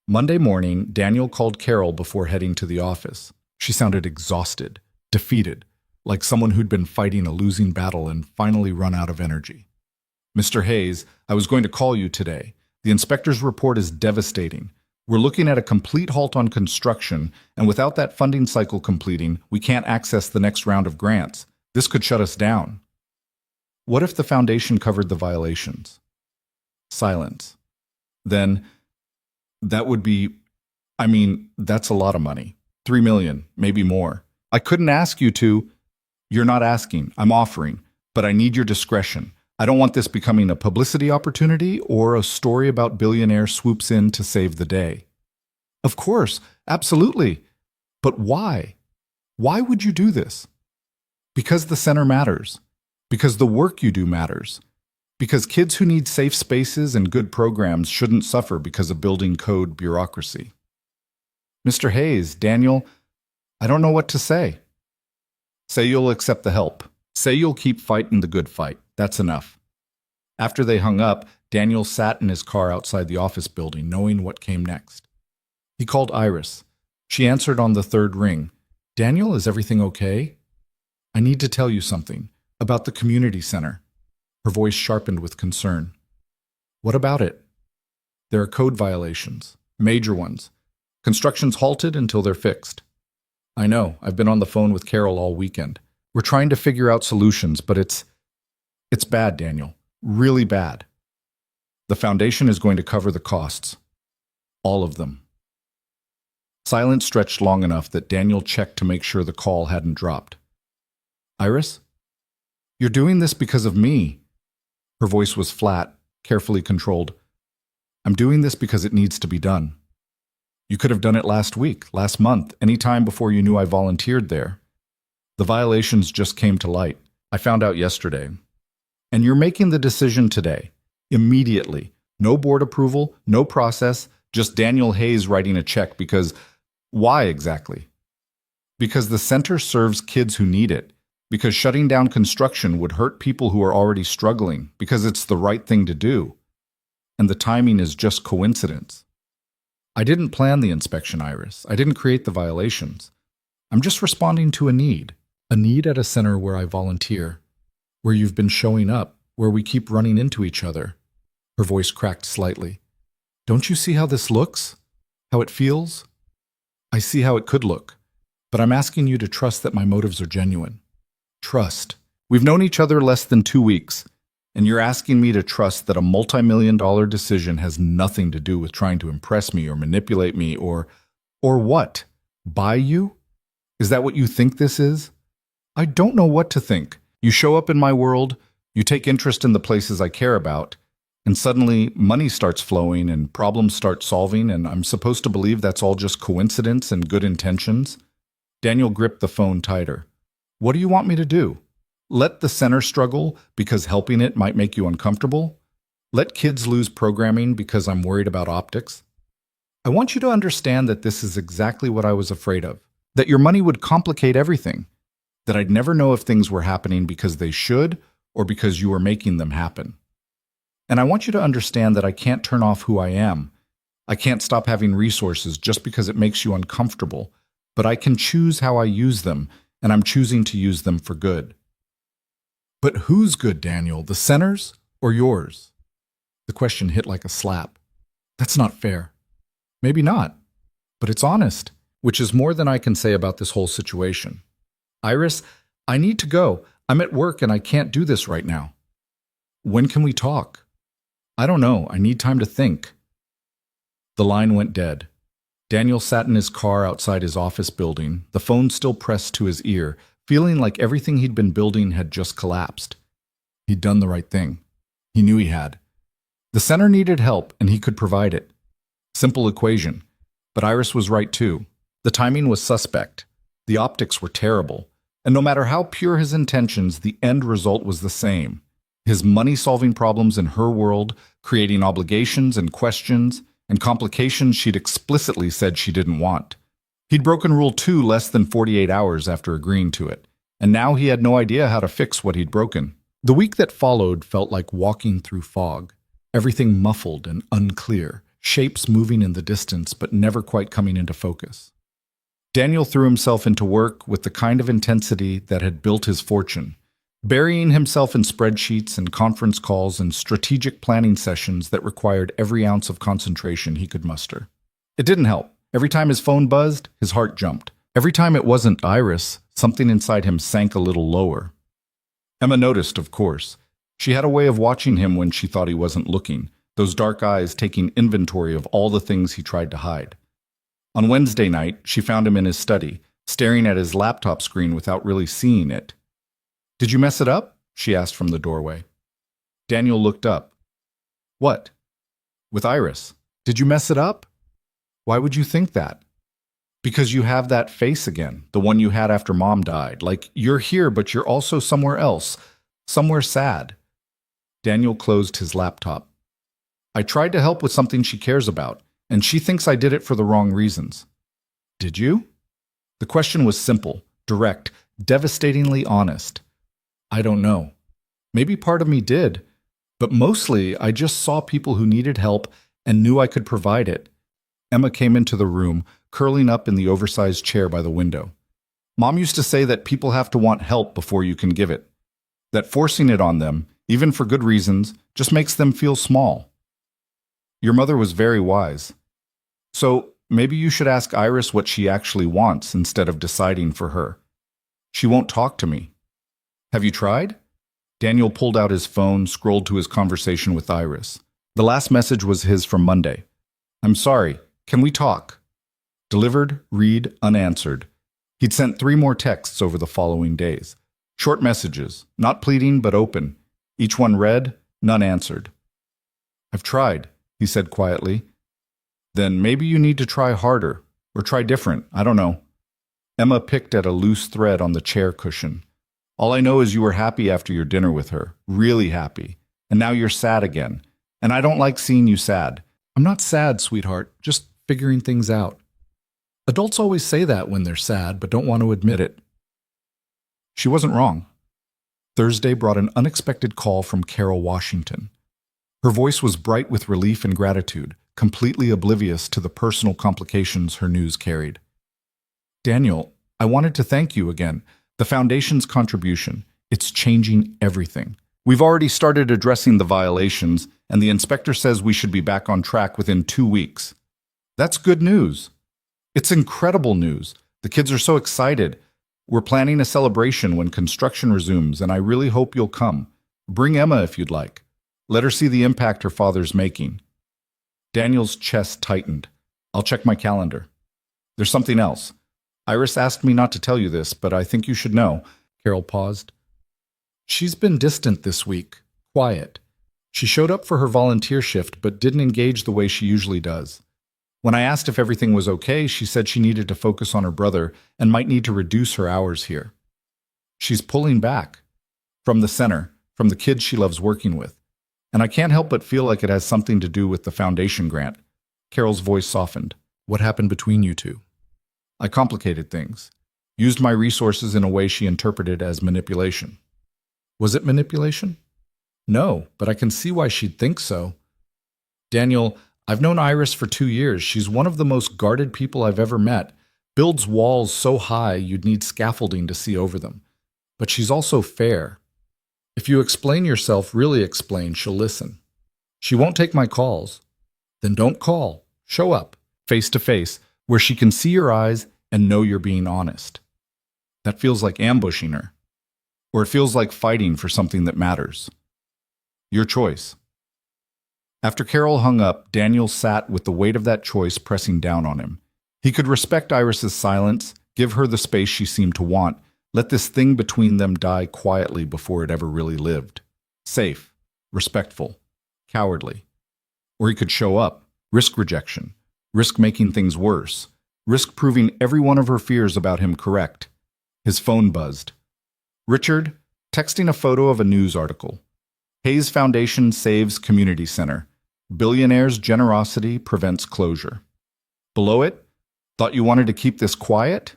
Monday morning, Daniel called Carol before heading to the office. She sounded exhausted, defeated, like someone who'd been fighting a losing battle and finally run out of energy. Mr. Hayes, I was going to call you today. The inspector's report is devastating. We're looking at a complete halt on construction, and without that funding cycle completing, we can't access the next round of grants. This could shut us down. What if the foundation covered the violations? Silence. Then, that would be, that's a lot of money. 3 million, maybe more. I couldn't ask you to. You're not asking, I'm offering, but I need your discretion. I don't want this becoming a publicity opportunity or a story about Billionaire swoops in to save the day. Of course, absolutely. But why? Why would you do this? Because the center matters. Because the work you do matters. Because kids who need safe spaces and good programs shouldn't suffer because of building code bureaucracy. Mr. Hayes, Daniel, I don't know what to say. Say you'll accept the help. Say you'll keep fighting the good fight. That's enough. After they hung up, Daniel sat in his car outside the office building, knowing what came next. He called Iris. She answered on the third ring. Daniel, is everything okay? I need to tell you something about the community center. Her voice sharpened with concern. What about it? There are code violations, major ones. Construction's halted until they're fixed. I know, I've been on the phone with Carol all weekend. We're trying to figure out solutions, but it's bad, Daniel. Really bad. The foundation is going to cover the costs. All of them. Silence stretched long enough that Daniel checked to make sure the call hadn't dropped. Iris? You're doing this because of me. Her voice was flat, carefully controlled. I'm doing this because it needs to be done. You could have done it last week, last month, any time before you knew I volunteered there. The violations just came to light. I found out yesterday. And you're making the decision today, immediately. No board approval, no process, just Daniel Hayes writing a check because, why exactly? Because the center serves kids who need it. Because shutting down construction would hurt people who are already struggling. Because it's the right thing to do. And the timing is just coincidence. I didn't plan the inspection, Iris. I didn't create the violations. I'm just responding to a need at a center where I volunteer, where you've been showing up, where we keep running into each other. Her voice cracked slightly. Don't you see how this looks? How it feels? I see how it could look, but I'm asking you to trust that my motives are genuine. Trust. We've known each other less than 2 weeks, and you're asking me to trust that a multi-million-dollar decision has nothing to do with trying to impress me or manipulate me or what? Buy you? Is that what you think this is? I don't know what to think. You show up in my world, you take interest in the places I care about, and suddenly money starts flowing and problems start solving, and I'm supposed to believe that's all just coincidence and good intentions? Daniel gripped the phone tighter. What do you want me to do? Let the center struggle because helping it might make you uncomfortable? Let kids lose programming because I'm worried about optics? I want you to understand that this is exactly what I was afraid of. That your money would complicate everything. That I'd never know if things were happening because they should or because you were making them happen. And I want you to understand that I can't turn off who I am. I can't stop having resources just because it makes you uncomfortable, but I can choose how I use them, and I'm choosing to use them for good. But whose good, Daniel? The center's or yours? The question hit like a slap. That's not fair. Maybe not, but it's honest, which is more than I can say about this whole situation. Iris, I need to go. I'm at work and I can't do this right now. When can we talk? I don't know. I need time to think. The line went dead. Daniel sat in his car outside his office building, the phone still pressed to his ear, feeling like everything he'd been building had just collapsed. He'd done the right thing. He knew he had. The center needed help, and he could provide it. Simple equation. But Iris was right too. The timing was suspect. The optics were terrible. And no matter how pure his intentions, the end result was the same. His money-solving problems in her world, creating obligations and questions, and complications she'd explicitly said she didn't want. He'd broken Rule 2 less than 48 hours after agreeing to it, and now he had no idea how to fix what he'd broken. The week that followed felt like walking through fog. Everything muffled and unclear, shapes moving in the distance but never quite coming into focus. Daniel threw himself into work with the kind of intensity that had built his fortune, burying himself in spreadsheets and conference calls and strategic planning sessions that required every ounce of concentration he could muster. It didn't help. Every time his phone buzzed, his heart jumped. Every time it wasn't Iris, something inside him sank a little lower. Emma noticed, of course. She had a way of watching him when she thought he wasn't looking, those dark eyes taking inventory of all the things he tried to hide. On Wednesday night, she found him in his study, staring at his laptop screen without really seeing it. "Did you mess it up?" she asked from the doorway. Daniel looked up. "What?" "With Iris. Did you mess it up?" "Why would you think that?" "Because you have that face again, the one you had after Mom died. Like you're here, but you're also somewhere else, somewhere sad." Daniel closed his laptop. "I tried to help with something she cares about, and she thinks I did it for the wrong reasons." "Did you?" The question was simple, direct, devastatingly honest. "I don't know. Maybe part of me did, but mostly I just saw people who needed help and knew I could provide it." Emma came into the room, curling up in the oversized chair by the window. "Mom used to say that people have to want help before you can give it. That forcing it on them, even for good reasons, just makes them feel small. Your mother was very wise. So maybe you should ask Iris what she actually wants instead of deciding for her. She won't talk to me." "Have you tried?" Daniel pulled out his phone, scrolled to his conversation with Iris. The last message was his from Monday. "I'm sorry. Can we talk?" Delivered, read, unanswered. He'd sent 3 more texts over the following days. Short messages, not pleading but open. Each one read, none answered. "I've tried," he said quietly. "Then maybe you need to try harder, or try different, I don't know." Emma picked at a loose thread on the chair cushion. "All I know is you were happy after your dinner with her, really happy, and now you're sad again, and I don't like seeing you sad." "I'm not sad, sweetheart, just figuring things out." Adults always say that when they're sad, but don't want to admit it. She wasn't wrong. Thursday brought an unexpected call from Carol Washington. Her voice was bright with relief and gratitude, completely oblivious to the personal complications her news carried. "Daniel, I wanted to thank you again. The Foundation's contribution, it's changing everything. We've already started addressing the violations, and the inspector says we should be back on track within 2 weeks. That's good news. It's incredible news. The kids are so excited. We're planning a celebration when construction resumes, and I really hope you'll come. Bring Emma if you'd like. Let her see the impact her father's making." Daniel's chest tightened. "I'll check my calendar." "There's something else. Iris asked me not to tell you this, but I think you should know." Carol paused. "She's been distant this week, quiet. She showed up for her volunteer shift, but didn't engage the way she usually does. When I asked if everything was okay, she said she needed to focus on her brother and might need to reduce her hours here. She's pulling back. From the center, from the kids she loves working with. And I can't help but feel like it has something to do with the foundation grant." Carol's voice softened. "What happened between you two?" "I complicated things. Used my resources in a way she interpreted as manipulation." "Was it manipulation?" "No, but I can see why she'd think so." "Daniel, I've known Iris for 2 years. She's one of the most guarded people I've ever met. Builds walls so high you'd need scaffolding to see over them. But she's also fair. If you explain yourself, really explain, she'll listen. She won't take my calls. Then don't call. Show up, face to face, where she can see your eyes and know you're being honest. That feels like ambushing her. Or it feels like fighting for something that matters. Your choice." After Carol hung up, Daniel sat with the weight of that choice pressing down on him. He could respect Iris's silence, give her the space she seemed to want, let this thing between them die quietly before it ever really lived. Safe, respectful, cowardly. Or he could show up, risk rejection, risk making things worse, risk proving every one of her fears about him correct. His phone buzzed. Richard, texting a photo of a news article. Hayes Foundation saves community center. Billionaire's generosity prevents closure. Below it, thought you wanted to keep this quiet?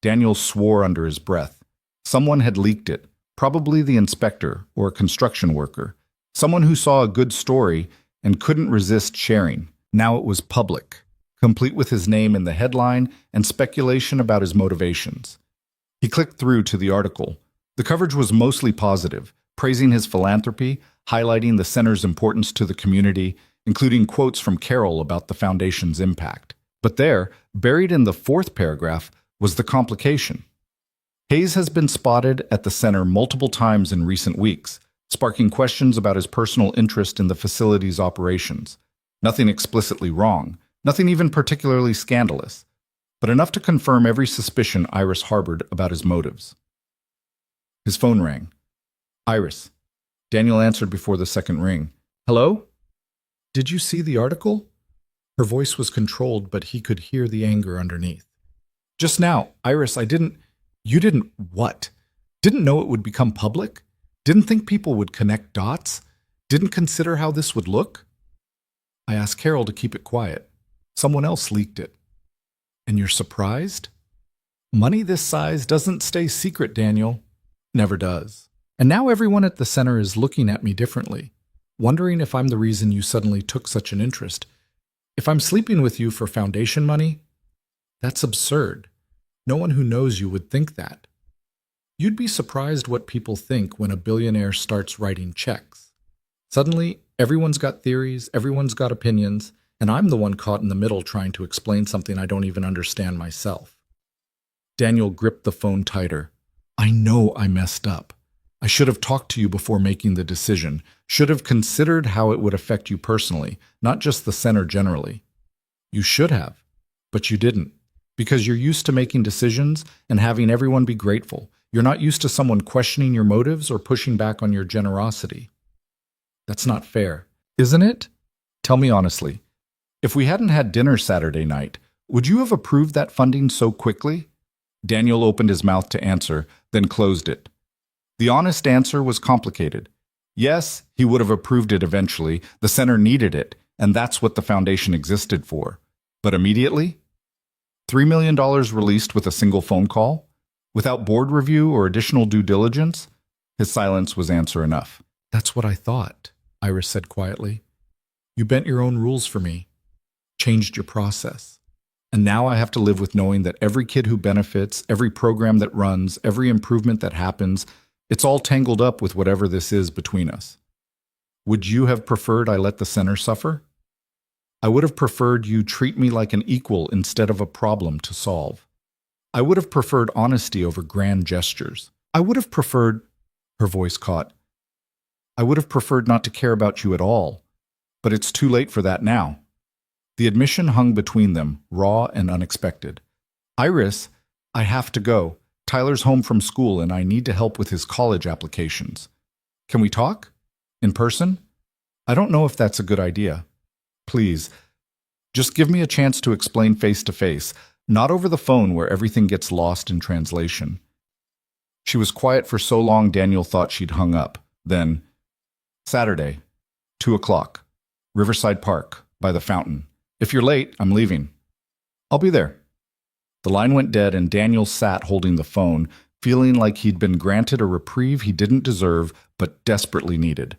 Daniel swore under his breath. Someone had leaked it, probably the inspector or a construction worker. Someone who saw a good story and couldn't resist sharing. Now it was public, complete with his name in the headline and speculation about his motivations. He clicked through to the article. The coverage was mostly positive, praising his philanthropy, highlighting the center's importance to the community, including quotes from Carol about the foundation's impact. But there, buried in the fourth paragraph, was the complication. Hayes has been spotted at the center multiple times in recent weeks, sparking questions about his personal interest in the facility's operations. Nothing explicitly wrong, nothing even particularly scandalous, but enough to confirm every suspicion Iris harbored about his motives. His phone rang. Iris. Daniel answered before the second ring. Hello? Did you see the article? Her voice was controlled, but he could hear the anger underneath. Just now, Iris, You didn't what? Didn't know it would become public? Didn't think people would connect dots? Didn't consider how this would look? I asked Carol to keep it quiet. Someone else leaked it. And you're surprised? Money this size doesn't stay secret, Daniel. Never does. And now everyone at the center is looking at me differently, wondering if I'm the reason you suddenly took such an interest. If I'm sleeping with you for foundation money, that's absurd. No one who knows you would think that. You'd be surprised what people think when a billionaire starts writing checks. Suddenly, everyone's got theories, everyone's got opinions, and I'm the one caught in the middle trying to explain something I don't even understand myself. Daniel gripped the phone tighter. I know I messed up. I should have talked to you before making the decision, should have considered how it would affect you personally, not just the center generally. You should have, but you didn't, because you're used to making decisions and having everyone be grateful. You're not used to someone questioning your motives or pushing back on your generosity. That's not fair, isn't it? Tell me honestly, if we hadn't had dinner Saturday night, would you have approved that funding so quickly? Daniel opened his mouth to answer, then closed it. The honest answer was complicated. Yes, he would have approved it eventually. The center needed it, and that's what the foundation existed for. But immediately? $3 million released with a single phone call? Without board review or additional due diligence? His silence was answer enough. That's what I thought, Iris said quietly. You bent your own rules for me, changed your process. And now I have to live with knowing that every kid who benefits, every program that runs, every improvement that happens, it's all tangled up with whatever this is between us. Would you have preferred I let the center suffer? I would have preferred you treat me like an equal instead of a problem to solve. I would have preferred honesty over grand gestures. I would have preferred, her voice caught, I would have preferred not to care about you at all, but it's too late for that now. The admission hung between them, raw and unexpected. Iris, I have to go. Tyler's home from school and I need to help with his college applications. Can we talk? In person? I don't know if that's a good idea. Please, just give me a chance to explain face to face, not over the phone where everything gets lost in translation. She was quiet for so long Daniel thought she'd hung up. Then, Saturday, 2:00, Riverside Park, by the fountain. If you're late, I'm leaving. I'll be there. The line went dead and Daniel sat holding the phone, feeling like he'd been granted a reprieve he didn't deserve but desperately needed.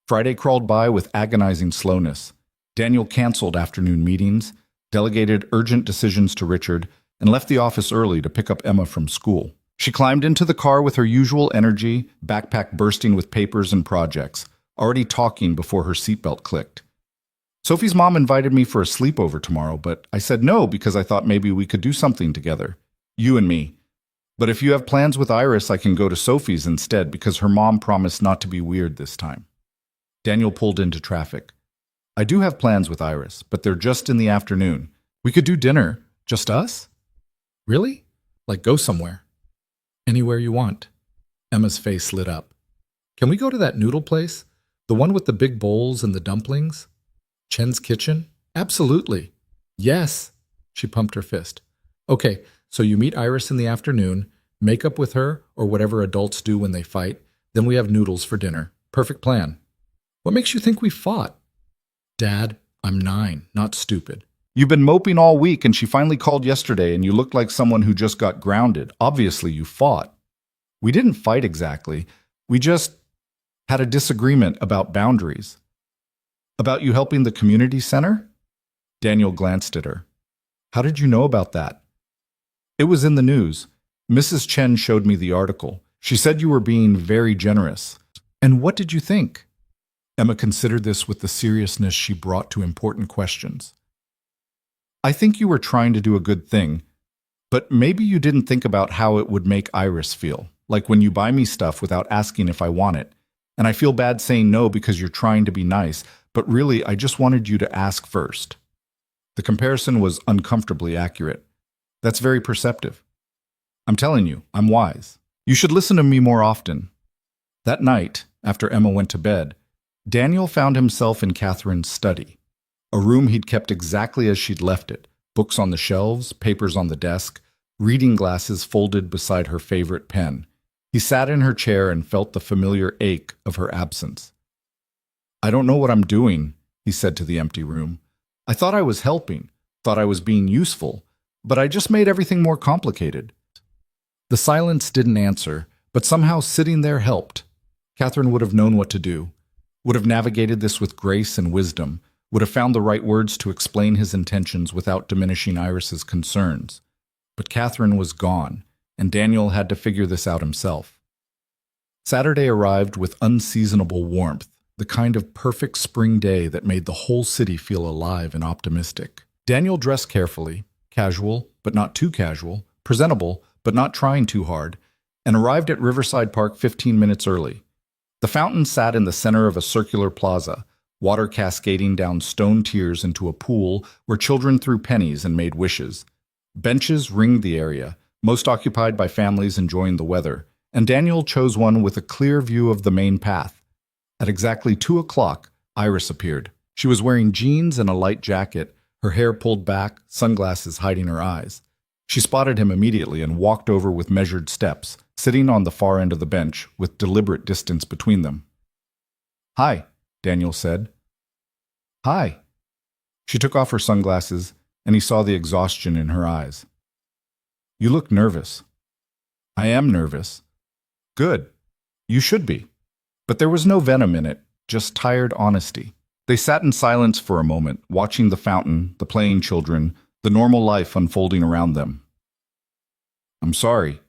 Friday crawled by with agonizing slowness. Daniel canceled afternoon meetings, delegated urgent decisions to Richard, and left the office early to pick up Emma from school. She climbed into the car with her usual energy, backpack bursting with papers and projects, already talking before her seatbelt clicked. Sophie's mom invited me for a sleepover tomorrow, but I said no because I thought maybe we could do something together. You and me. But if you have plans with Iris, I can go to Sophie's instead because her mom promised not to be weird this time. Daniel pulled into traffic. I do have plans with Iris, but they're just in the afternoon. We could do dinner. Just us? Really? Like go somewhere. Anywhere you want. Emma's face lit up. Can we go to that noodle place? The one with the big bowls and the dumplings? Chen's kitchen? Absolutely. Yes. She pumped her fist. Okay, so you meet Iris in the afternoon, make up with her, or whatever adults do when they fight, then we have noodles for dinner. Perfect plan. What makes you think we fought? Dad, I'm 9, not stupid. You've been moping all week and she finally called yesterday and you looked like someone who just got grounded. Obviously, you fought. We didn't fight exactly. We just had a disagreement about boundaries. About you helping the community center? Daniel glanced at her. How did you know about that? It was in the news. Mrs. Chen showed me the article. She said you were being very generous. And what did you think? Emma considered this with the seriousness she brought to important questions. I think you were trying to do a good thing, but maybe you didn't think about how it would make Iris feel, like when you buy me stuff without asking if I want it. And I feel bad saying no because you're trying to be nice, but really I just wanted you to ask first. The comparison was uncomfortably accurate. That's very perceptive. I'm telling you, I'm wise. You should listen to me more often. That night, after Emma went to bed, Daniel found himself in Catherine's study, a room he'd kept exactly as she'd left it, books on the shelves, papers on the desk, reading glasses folded beside her favorite pen. He sat in her chair and felt the familiar ache of her absence. I don't know what I'm doing, he said to the empty room. I thought I was helping, thought I was being useful, but I just made everything more complicated. The silence didn't answer, but somehow sitting there helped. Catherine would have known what to do, would have navigated this with grace and wisdom, would have found the right words to explain his intentions without diminishing Iris's concerns. But Catherine was gone, and Daniel had to figure this out himself. Saturday arrived with unseasonable warmth, the kind of perfect spring day that made the whole city feel alive and optimistic. Daniel dressed carefully, casual, but not too casual, presentable, but not trying too hard, and arrived at Riverside Park 15 minutes early. The fountain sat in the center of a circular plaza, water cascading down stone tiers into a pool where children threw pennies and made wishes. Benches ringed the area, most occupied by families enjoying the weather, and Daniel chose one with a clear view of the main path. At exactly 2 o'clock, Iris appeared. She was wearing jeans and a light jacket, her hair pulled back, sunglasses hiding her eyes. She spotted him immediately and walked over with measured steps, sitting on the far end of the bench, with deliberate distance between them. Hi, Daniel said. Hi. She took off her sunglasses, and he saw the exhaustion in her eyes. You look nervous. I am nervous. Good. You should be. But there was no venom in it, just tired honesty. They sat in silence for a moment, watching the fountain, the playing children, the normal life unfolding around them. I'm sorry,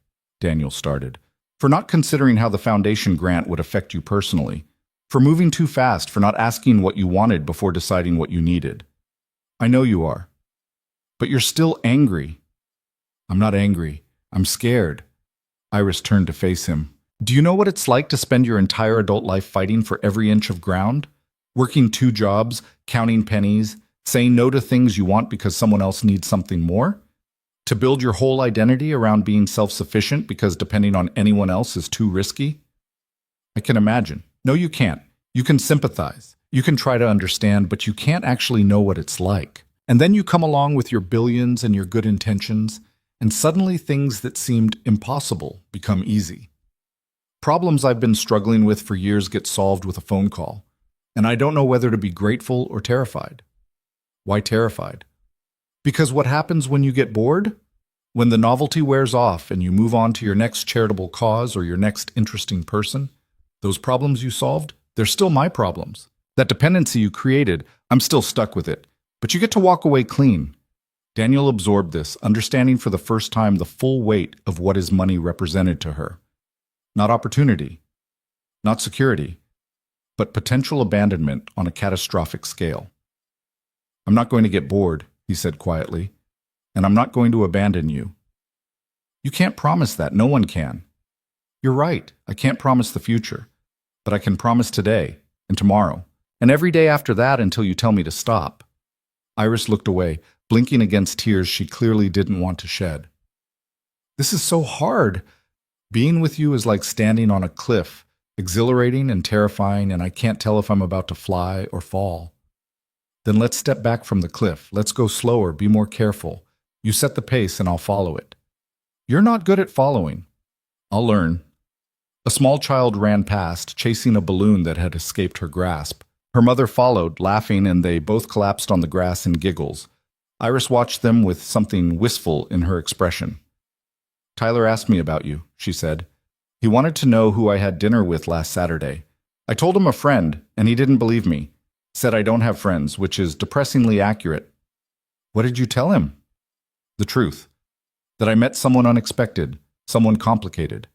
Daniel started, for not considering how the foundation grant would affect you personally, for moving too fast, for not asking what you wanted before deciding what you needed. I know you are. But you're still angry. I'm not angry. I'm scared. Iris turned to face him. Do you know what it's like to spend your entire adult life fighting for every inch of ground? Working 2 jobs, counting pennies, saying no to things you want because someone else needs something more? To build your whole identity around being self-sufficient because depending on anyone else is too risky? I can imagine. No, you can't. You can sympathize. You can try to understand, but you can't actually know what it's like. And then you come along with your billions and your good intentions, and suddenly things that seemed impossible become easy. Problems I've been struggling with for years get solved with a phone call, and I don't know whether to be grateful or terrified. Why terrified? Because what happens when you get bored? When the novelty wears off and you move on to your next charitable cause or your next interesting person, those problems you solved, they're still my problems. That dependency you created, I'm still stuck with it. But you get to walk away clean. Daniel absorbed this, understanding for the first time the full weight of what his money represented to her. Not opportunity, not security, but potential abandonment on a catastrophic scale. I'm not going to get bored, he said quietly, and I'm not going to abandon you. You can't promise that. No one can. You're right. I can't promise the future, but I can promise today and tomorrow and every day after that until you tell me to stop. Iris looked away, blinking against tears she clearly didn't want to shed. This is so hard. Being with you is like standing on a cliff, exhilarating and terrifying, and I can't tell if I'm about to fly or fall. Then let's step back from the cliff. Let's go slower, be more careful. You set the pace and I'll follow it. You're not good at following. I'll learn. A small child ran past, chasing a balloon that had escaped her grasp. Her mother followed, laughing, and they both collapsed on the grass in giggles. Iris watched them with something wistful in her expression. Tyler asked me about you, she said. He wanted to know who I had dinner with last Saturday. I told him a friend, and he didn't believe me. Said I don't have friends, which is depressingly accurate. What did you tell him? The truth. That I met someone unexpected, someone complicated,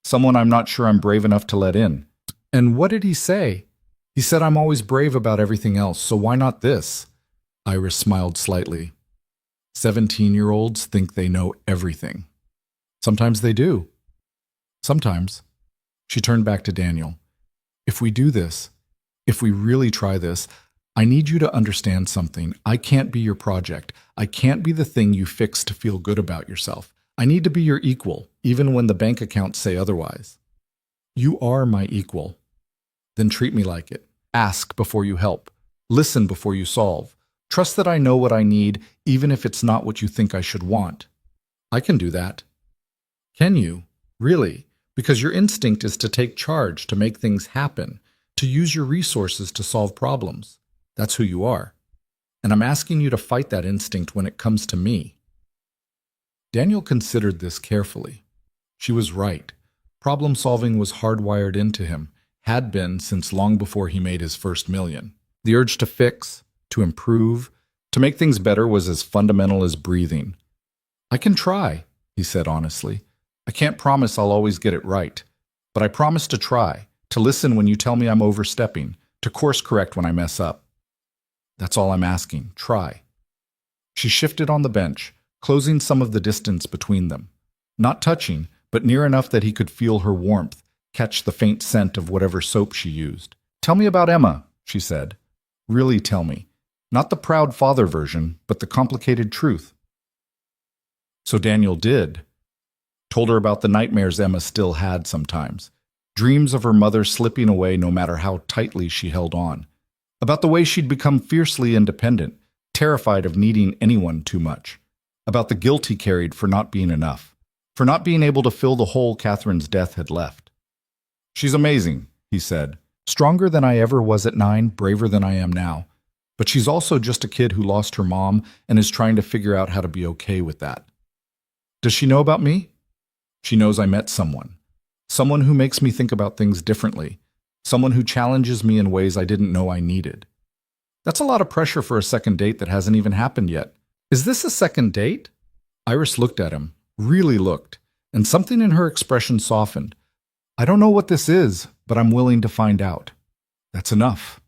someone I'm not sure I'm brave enough to let in. And what did he say? He said I'm always brave about everything else, so why not this? Iris smiled slightly. 17-year-olds think they know everything. Sometimes they do. Sometimes. She turned back to Daniel. If we do this, if we really try this, I need you to understand something. I can't be your project. I can't be the thing you fix to feel good about yourself. I need to be your equal, even when the bank accounts say otherwise. You are my equal. Then treat me like it. Ask before you help. Listen before you solve. Trust that I know what I need, even if it's not what you think I should want. I can do that. Can you? Really? Because your instinct is to take charge, to make things happen, to use your resources to solve problems. That's who you are. And I'm asking you to fight that instinct when it comes to me. Daniel considered this carefully. She was right. Problem solving was hardwired into him, had been since long before he made his first million. The urge to fix, to improve, to make things better was as fundamental as breathing. I can try, he said honestly. I can't promise I'll always get it right, but I promise to try, to listen when you tell me I'm overstepping, to course correct when I mess up. That's all I'm asking. Try. She shifted on the bench, closing some of the distance between them. Not touching, but near enough that he could feel her warmth, catch the faint scent of whatever soap she used. Tell me about Emma, she said. Really tell me. Not the proud father version, but the complicated truth. So Daniel did. Told her about the nightmares Emma still had sometimes. Dreams of her mother slipping away no matter how tightly she held on. About the way she'd become fiercely independent, terrified of needing anyone too much. About the guilt he carried for not being enough, for not being able to fill the hole Catherine's death had left. She's amazing, he said. Stronger than I ever was at 9, braver than I am now. But she's also just a kid who lost her mom and is trying to figure out how to be okay with that. Does she know about me? She knows I met someone. Someone who makes me think about things differently. Someone who challenges me in ways I didn't know I needed. That's a lot of pressure for a second date that hasn't even happened yet. Is this a second date? Iris looked at him, really looked, and something in her expression softened. I don't know what this is, but I'm willing to find out. That's enough.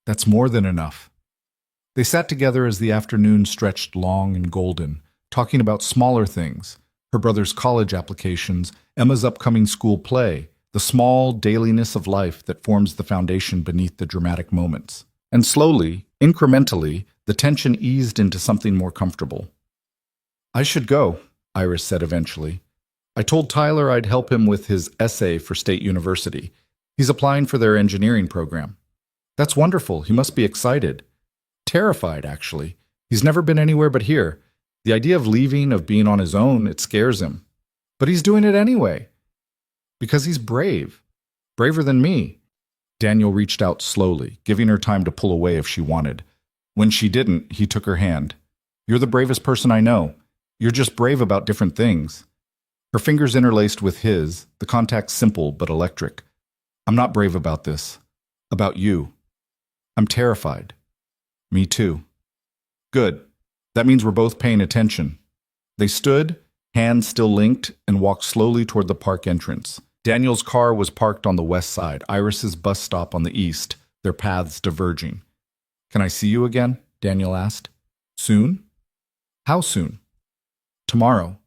That's more than enough. They sat together as the afternoon stretched long and golden, talking about smaller things, her brother's college applications, Emma's upcoming school play, the small dailiness of life that forms the foundation beneath the dramatic moments. And slowly, incrementally, the tension eased into something more comfortable. I should go, Iris said eventually. I told Tyler I'd help him with his essay for State University. He's applying for their engineering program. That's wonderful. He must be excited. Terrified, actually. He's never been anywhere but here. The idea of leaving, of being on his own, it scares him. But he's doing it anyway. Because he's brave. Braver than me. Daniel reached out slowly, giving her time to pull away if she wanted. When she didn't, he took her hand. You're the bravest person I know. You're just brave about different things. Her fingers interlaced with his, the contact simple but electric. I'm not brave about this. About you. I'm terrified. Me too. Good. That means we're both paying attention. They stood, hands still linked, and walked slowly toward the park entrance. Daniel's car was parked on the west side, Iris's bus stop on the east, their paths diverging. Can I see you again? Daniel asked. Soon? How soon? Tomorrow.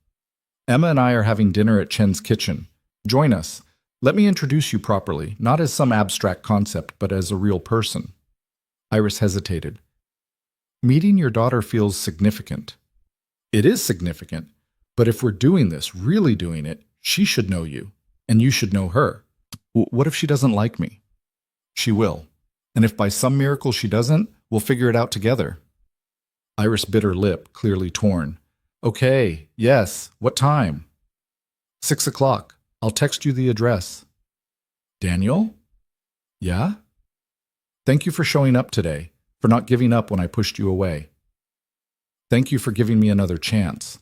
Emma and I are having dinner at Chen's kitchen. Join us. Let me introduce you properly, not as some abstract concept, but as a real person. Iris hesitated. Meeting your daughter feels significant. It is significant, but if we're doing this, really doing it, she should know you, and you should know her. What if she doesn't like me? She will. And if by some miracle she doesn't, We'll figure it out together. Iris bit her lip, clearly torn. Okay, yes, what time? 6 o'clock. I'll text you the address. Daniel? Yeah? Thank you for showing up today, for not giving up when I pushed you away. Thank you for giving me another chance.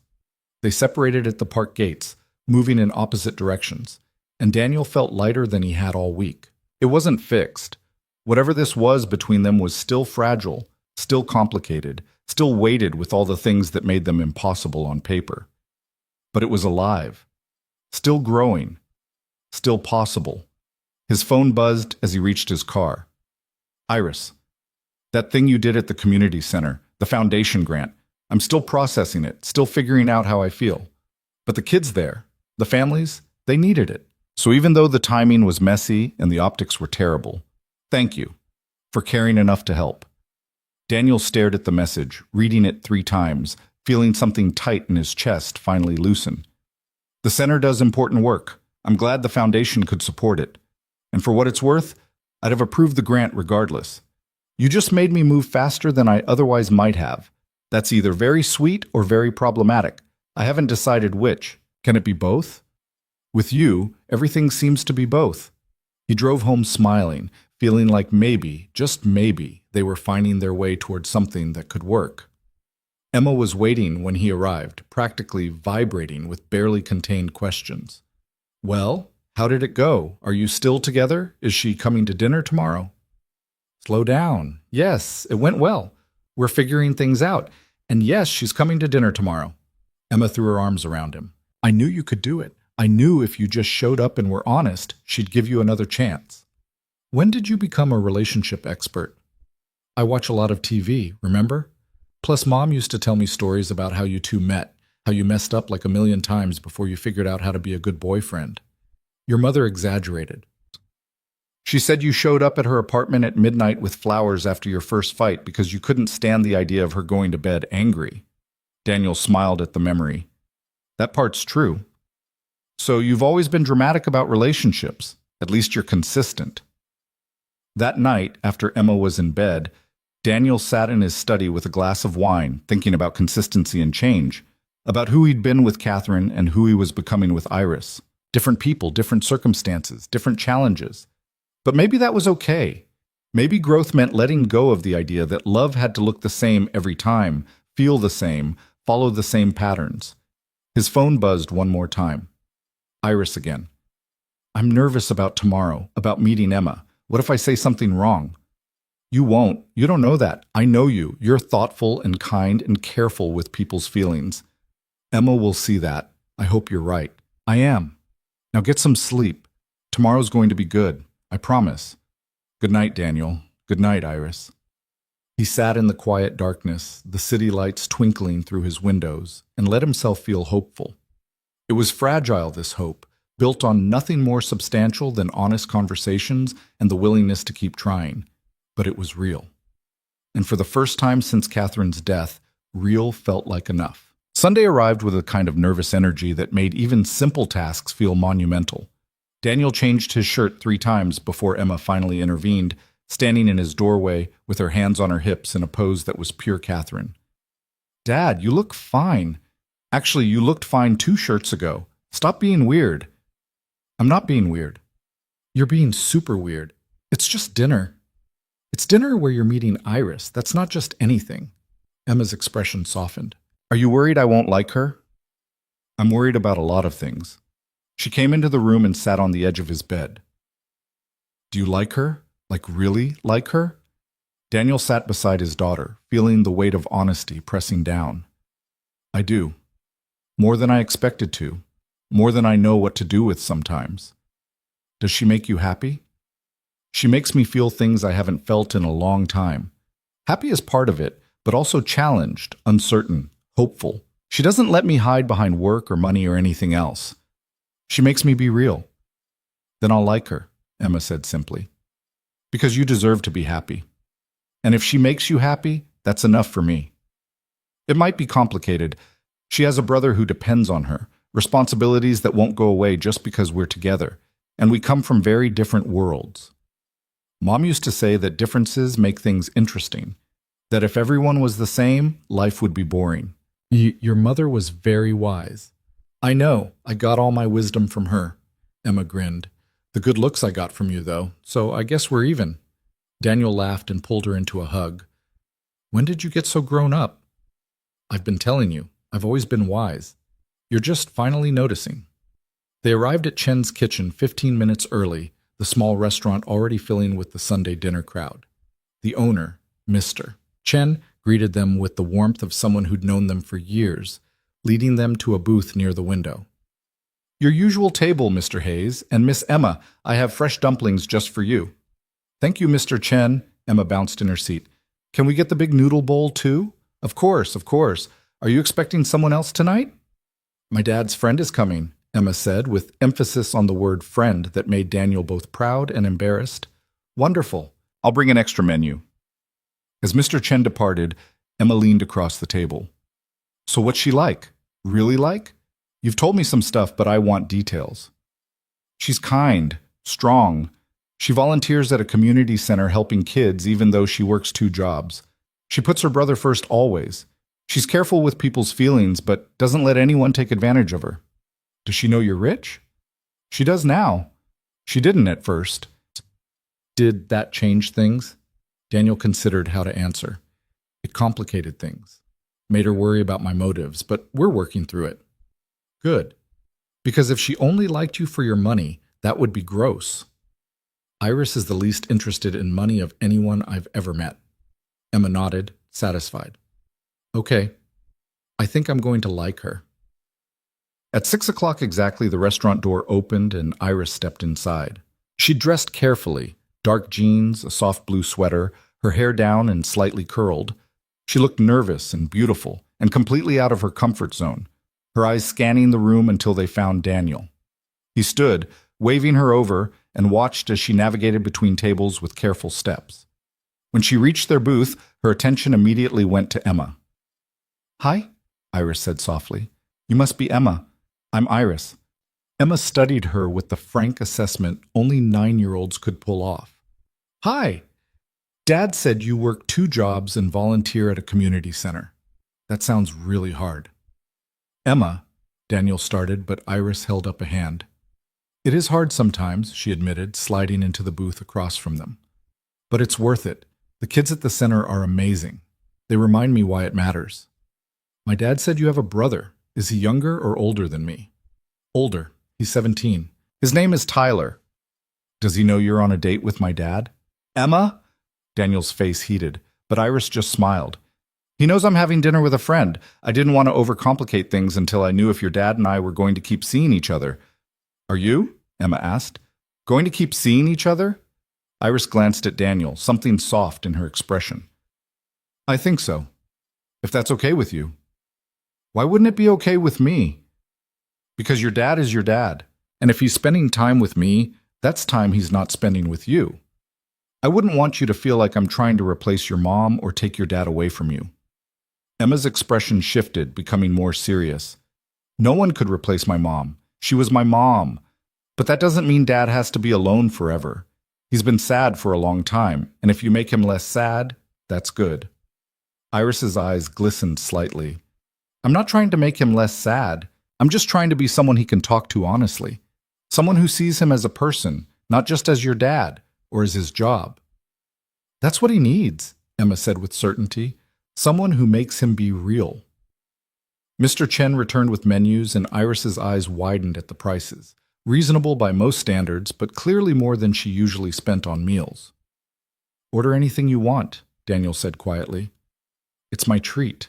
They separated at the park gates, moving in opposite directions, and Daniel felt lighter than he had all week. It wasn't fixed. Whatever this was between them was still fragile, still complicated, still weighted with all the things that made them impossible on paper. But it was alive, still growing, still possible. His phone buzzed as he reached his car. Iris, that thing you did at the community center, the foundation grant, I'm still processing it, still figuring out how I feel. But the kids there, the families, they needed it. So even though the timing was messy and the optics were terrible, thank you for caring enough to help. Daniel stared at the message, reading it 3 times, feeling something tight in his chest finally loosen. The center does important work. I'm glad the foundation could support it. And for what it's worth, I'd have approved the grant regardless. You just made me move faster than I otherwise might have. That's either very sweet or very problematic. I haven't decided which. Can it be both? With you, everything seems to be both. He drove home smiling, feeling like maybe, just maybe, they were finding their way toward something that could work. Emma was waiting when he arrived, practically vibrating with barely contained questions. Well, how did it go? Are you still together? Is she coming to dinner tomorrow? Slow down. Yes, it went well. We're figuring things out. And yes, she's coming to dinner tomorrow. Emma threw her arms around him. I knew you could do it. I knew if you just showed up and were honest, she'd give you another chance. When did you become a relationship expert? I watch a lot of TV, remember? Plus, Mom used to tell me stories about how you two met, how you messed up like 1,000,000 times before you figured out how to be a good boyfriend. Your mother exaggerated. She said you showed up at her apartment at midnight with flowers after your first fight because you couldn't stand the idea of her going to bed angry. Daniel smiled at the memory. That part's true. So you've always been dramatic about relationships. At least you're consistent. That night, after Emma was in bed, Daniel sat in his study with a glass of wine, thinking about consistency and change, about who he'd been with Catherine and who he was becoming with Iris. Different people, different circumstances, different challenges. But maybe that was okay. Maybe growth meant letting go of the idea that love had to look the same every time, feel the same, follow the same patterns. His phone buzzed one more time. Iris again. I'm nervous about tomorrow, about meeting Emma. What if I say something wrong? You won't. You don't know that. I know you. You're thoughtful and kind and careful with people's feelings. Emma will see that. I hope you're right. I am. Now get some sleep. Tomorrow's going to be good. I promise. Good night, Daniel. Good night, Iris. He sat in the quiet darkness, the city lights twinkling through his windows, and let himself feel hopeful. It was fragile, this hope, built on nothing more substantial than honest conversations and the willingness to keep trying. But it was real. And for the first time since Catherine's death, real felt like enough. Sunday arrived with a kind of nervous energy that made even simple tasks feel monumental. Daniel changed his shirt 3 times before Emma finally intervened, standing in his doorway with her hands on her hips in a pose that was pure Catherine. Dad, you look fine. Actually, you looked fine 2 shirts ago. Stop being weird. I'm not being weird. You're being super weird. It's just dinner. It's dinner where you're meeting Iris. That's not just anything. Emma's expression softened. Are you worried I won't like her? I'm worried about a lot of things. She came into the room and sat on the edge of his bed. Do you like her? Like really like her? Daniel sat beside his daughter, feeling the weight of honesty pressing down. I do. More than I expected to. More than I know what to do with sometimes. Does she make you happy? She makes me feel things I haven't felt in a long time. Happy is part of it, but also challenged, uncertain, hopeful. She doesn't let me hide behind work or money or anything else. She makes me be real. Then I'll like her, Emma said simply. Because you deserve to be happy. And if she makes you happy, that's enough for me. It might be complicated. She has a brother who depends on her, responsibilities that won't go away just because we're together, and we come from very different worlds. Mom used to say that differences make things interesting. That if everyone was the same, life would be boring. Your mother was very wise. I know. I got all my wisdom from her. Emma grinned. The good looks I got from you, though, so I guess we're even. Daniel laughed and pulled her into a hug. When did you get so grown up? I've been telling you. I've always been wise. You're just finally noticing. They arrived at Chen's kitchen 15 minutes early, the small restaurant already filling with the Sunday dinner crowd. The owner, Mr. Chen, greeted them with the warmth of someone who'd known them for years, leading them to a booth near the window. Your usual table, Mr. Hayes, and Miss Emma, I have fresh dumplings just for you. Thank you, Mr. Chen. Emma bounced in her seat. Can we get the big noodle bowl, too? Of course, of course. Are you expecting someone else tonight? My dad's friend is coming, Emma said, with emphasis on the word friend that made Daniel both proud and embarrassed. Wonderful. I'll bring an extra menu. As Mr. Chen departed, Emma leaned across the table. So what's she like? Really like? You've told me some stuff, but I want details. She's kind, strong. She volunteers at a community center helping kids even though she works 2 jobs. She puts her brother first always. She's careful with people's feelings, but doesn't let anyone take advantage of her. Does she know you're rich? She does now. She didn't at first. Did that change things? Daniel considered how to answer. It complicated things. Made her worry about my motives, but we're working through it. Good. Because if she only liked you for your money, that would be gross. Iris is the least interested in money of anyone I've ever met. Emma nodded, satisfied. Okay. I think I'm going to like her. At 6 o'clock exactly, the restaurant door opened and Iris stepped inside. She dressed carefully, dark jeans, a soft blue sweater, her hair down and slightly curled. She looked nervous and beautiful and completely out of her comfort zone, her eyes scanning the room until they found Daniel. He stood, waving her over, and watched as she navigated between tables with careful steps. When she reached their booth, her attention immediately went to Emma. Hi, Iris said softly. You must be Emma. I'm Iris. Emma studied her with the frank assessment only 9-year-olds could pull off. Hi. Dad said you work 2 jobs and volunteer at a community center. That sounds really hard. Emma, Daniel started, but Iris held up a hand. It is hard sometimes, she admitted, sliding into the booth across from them. But it's worth it. The kids at the center are amazing. They remind me why it matters. My dad said you have a brother. Is he younger or older than me? Older. He's 17. His name is Tyler. Does he know you're on a date with my dad? Emma? Daniel's face heated, but Iris just smiled. He knows I'm having dinner with a friend. I didn't want to overcomplicate things until I knew if your dad and I were going to keep seeing each other. Are you? Emma asked. Going to keep seeing each other? Iris glanced at Daniel, something soft in her expression. I think so. If that's okay with you. Why wouldn't it be okay with me? Because your dad is your dad, and if he's spending time with me, that's time he's not spending with you. I wouldn't want you to feel like I'm trying to replace your mom or take your dad away from you. Emma's expression shifted, becoming more serious. No one could replace my mom. She was my mom. But that doesn't mean Dad has to be alone forever. He's been sad for a long time, and if you make him less sad, that's good. Iris's eyes glistened slightly. I'm not trying to make him less sad. I'm just trying to be someone he can talk to honestly. Someone who sees him as a person, not just as your dad or as his job. That's what he needs, Emma said with certainty. Someone who makes him be real. Mr. Chen returned with menus, and Iris's eyes widened at the prices. Reasonable by most standards, but clearly more than she usually spent on meals. Order anything you want, Daniel said quietly. It's my treat.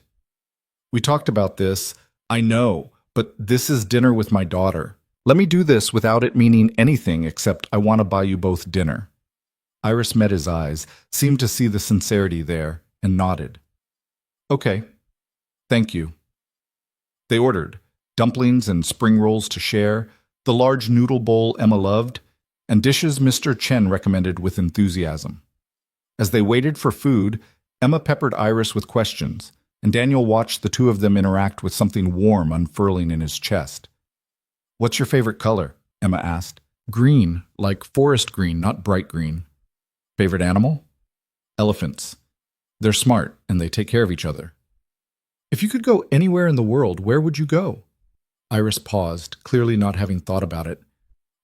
We talked about this. I know, but this is dinner with my daughter. Let me do this without it meaning anything except I want to buy you both dinner. Iris met his eyes, seemed to see the sincerity there, and nodded. Okay. Thank you. They ordered dumplings and spring rolls to share, the large noodle bowl Emma loved, and dishes Mr. Chen recommended with enthusiasm. As they waited for food, Emma peppered Iris with questions, and Daniel watched the 2 of them interact with something warm unfurling in his chest. What's your favorite color? Emma asked. Green, like forest green, not bright green. Favorite animal? Elephants. They're smart, and they take care of each other. If you could go anywhere in the world, where would you go? Iris paused, clearly not having thought about it.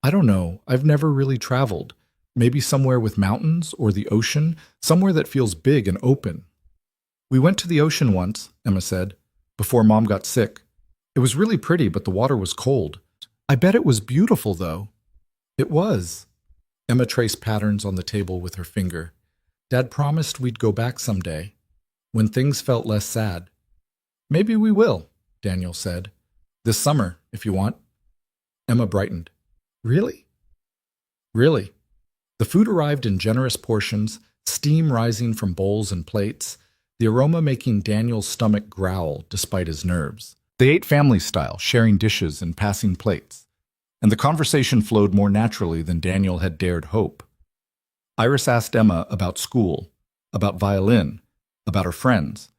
I don't know. I've never really traveled. Maybe somewhere with mountains or the ocean, somewhere that feels big and open. We went to the ocean once, Emma said, before Mom got sick. It was really pretty, but the water was cold. I bet it was beautiful, though. It was. Emma traced patterns on the table with her finger. Dad promised we'd go back someday, when things felt less sad. Maybe we will, Daniel said. This summer, if you want. Emma brightened. Really? Really. The food arrived in generous portions, steam rising from bowls and plates, the aroma making Daniel's stomach growl despite his nerves. They ate family style, sharing dishes and passing plates, and the conversation flowed more naturally than Daniel had dared hope. Iris asked Emma about school, about violin, about her friends.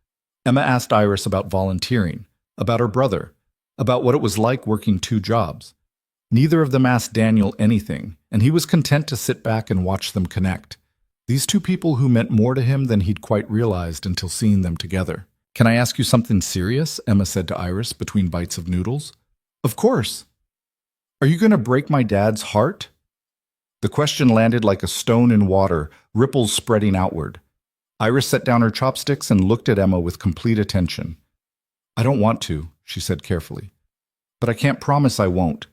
Emma asked Iris about volunteering, about her brother, about what it was like working 2 jobs. Neither of them asked Daniel anything, and he was content to sit back and watch them connect. These 2 people who meant more to him than he'd quite realized until seeing them together. Can I ask you something serious? Emma said to Iris between bites of noodles. Of course. Are you going to break my dad's heart? The question landed like a stone in water, ripples spreading outward. Iris set down her chopsticks and looked at Emma with complete attention. I don't want to, she said carefully. But I can't promise I won't.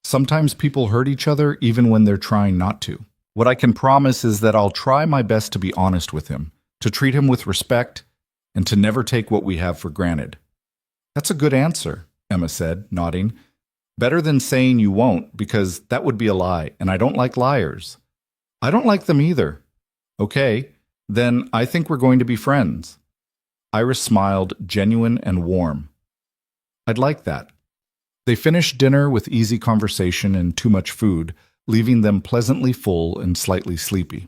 Sometimes people hurt each other even when they're trying not to. What I can promise is that I'll try my best to be honest with him, to treat him with respect, and to never take what we have for granted. That's a good answer, Emma said, nodding. Better than saying you won't, because that would be a lie, and I don't like liars. I don't like them either. Okay, then I think we're going to be friends. Iris smiled, genuine and warm. I'd like that. They finished dinner with easy conversation and too much food, leaving them pleasantly full and slightly sleepy.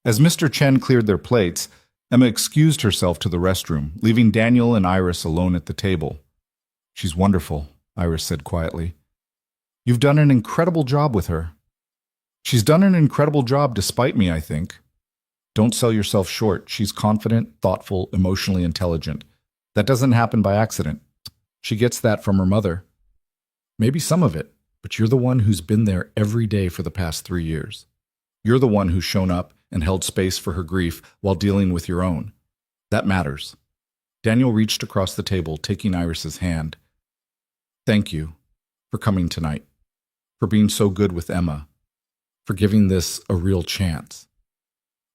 As Mr. Chen cleared their plates, Emma excused herself to the restroom, leaving Daniel and Iris alone at the table. She's wonderful, Iris said quietly. You've done an incredible job with her. She's done an incredible job despite me, I think. Don't sell yourself short. She's confident, thoughtful, emotionally intelligent. That doesn't happen by accident. She gets that from her mother. Maybe some of it, but you're the one who's been there every day for the past 3 years. You're the one who's shown up and held space for her grief while dealing with your own. That matters. Daniel reached across the table, taking Iris's hand. Thank you for coming tonight, for being so good with Emma, for giving this a real chance.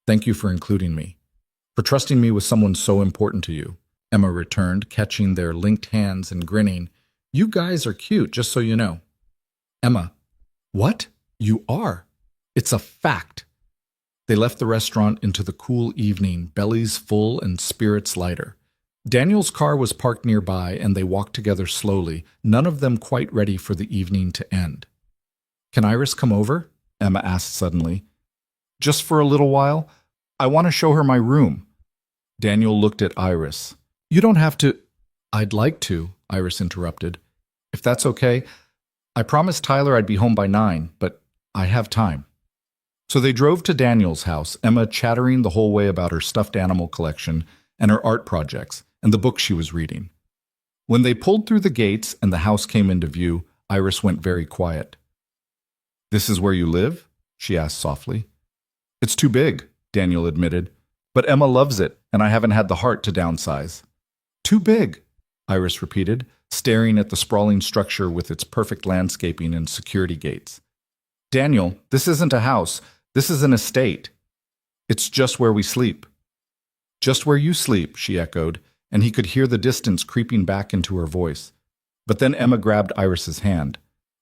Thank you for including me, for trusting me with someone so important to you, Emma returned, catching their linked hands and grinning. You guys are cute, just so you know. Emma, what? You are. It's a fact. They left the restaurant into the cool evening, bellies full and spirits lighter. Daniel's car was parked nearby, and they walked together slowly, none of them quite ready for the evening to end. Can Iris come over? Emma asked suddenly. Just for a little while? I want to show her my room. Daniel looked at Iris. You don't have to. I'd like to, Iris interrupted. If that's okay. I promised Tyler I'd be home by 9, but I have time. So they drove to Daniel's house, Emma chattering the whole way about her stuffed animal collection and her art projects and the book she was reading. When they pulled through the gates and the house came into view, Iris went very quiet. This is where you live? She asked softly. It's too big, Daniel admitted, but Emma loves it, and I haven't had the heart to downsize. Too big, Iris repeated, staring at the sprawling structure with its perfect landscaping and security gates. Daniel, this isn't a house. This is an estate. It's just where we sleep. Just where you sleep, she echoed, and he could hear the distance creeping back into her voice. But then Emma grabbed Iris's hand.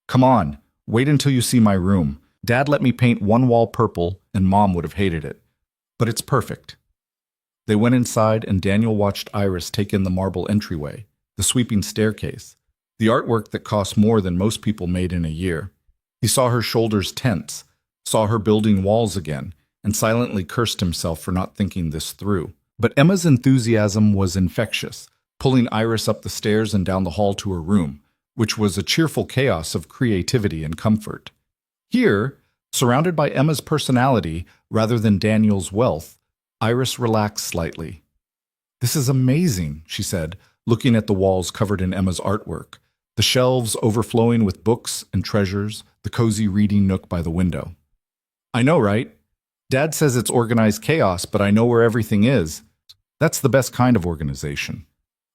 Come on, wait until you see my room. Dad let me paint one wall purple, and Mom would have hated it. But it's perfect. They went inside, and Daniel watched Iris take in the marble entryway, the sweeping staircase, the artwork that cost more than most people made in a year. He saw her shoulders tense, saw her building walls again, and silently cursed himself for not thinking this through. But Emma's enthusiasm was infectious, pulling Iris up the stairs and down the hall to her room, which was a cheerful chaos of creativity and comfort. Here, surrounded by Emma's personality rather than Daniel's wealth, Iris relaxed slightly. "This is amazing," she said, looking at the walls covered in Emma's artwork, the shelves overflowing with books and treasures, the cozy reading nook by the window. "I know, right? Dad says it's organized chaos, but I know where everything is. That's the best kind of organization."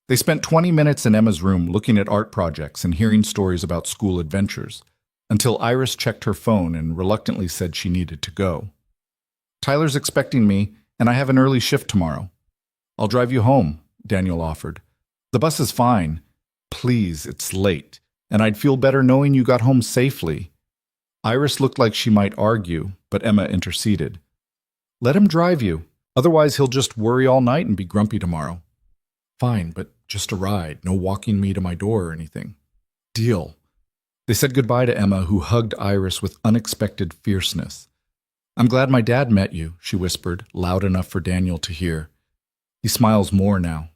They spent 20 minutes in Emma's room looking at art projects and hearing stories about school adventures, until Iris checked her phone and reluctantly said she needed to go. "Tyler's expecting me, and I have an early shift tomorrow." "I'll drive you home," Daniel offered. "The bus is fine. Please, it's late, and I'd feel better knowing you got home safely." Iris looked like she might argue, but Emma interceded. "Let him drive you. Otherwise, he'll just worry all night and be grumpy tomorrow." "Fine, but just a ride. No walking me to my door or anything." "Deal." They said goodbye to Emma, who hugged Iris with unexpected fierceness. "I'm glad my dad met you," she whispered, loud enough for Daniel to hear. He smiles more now.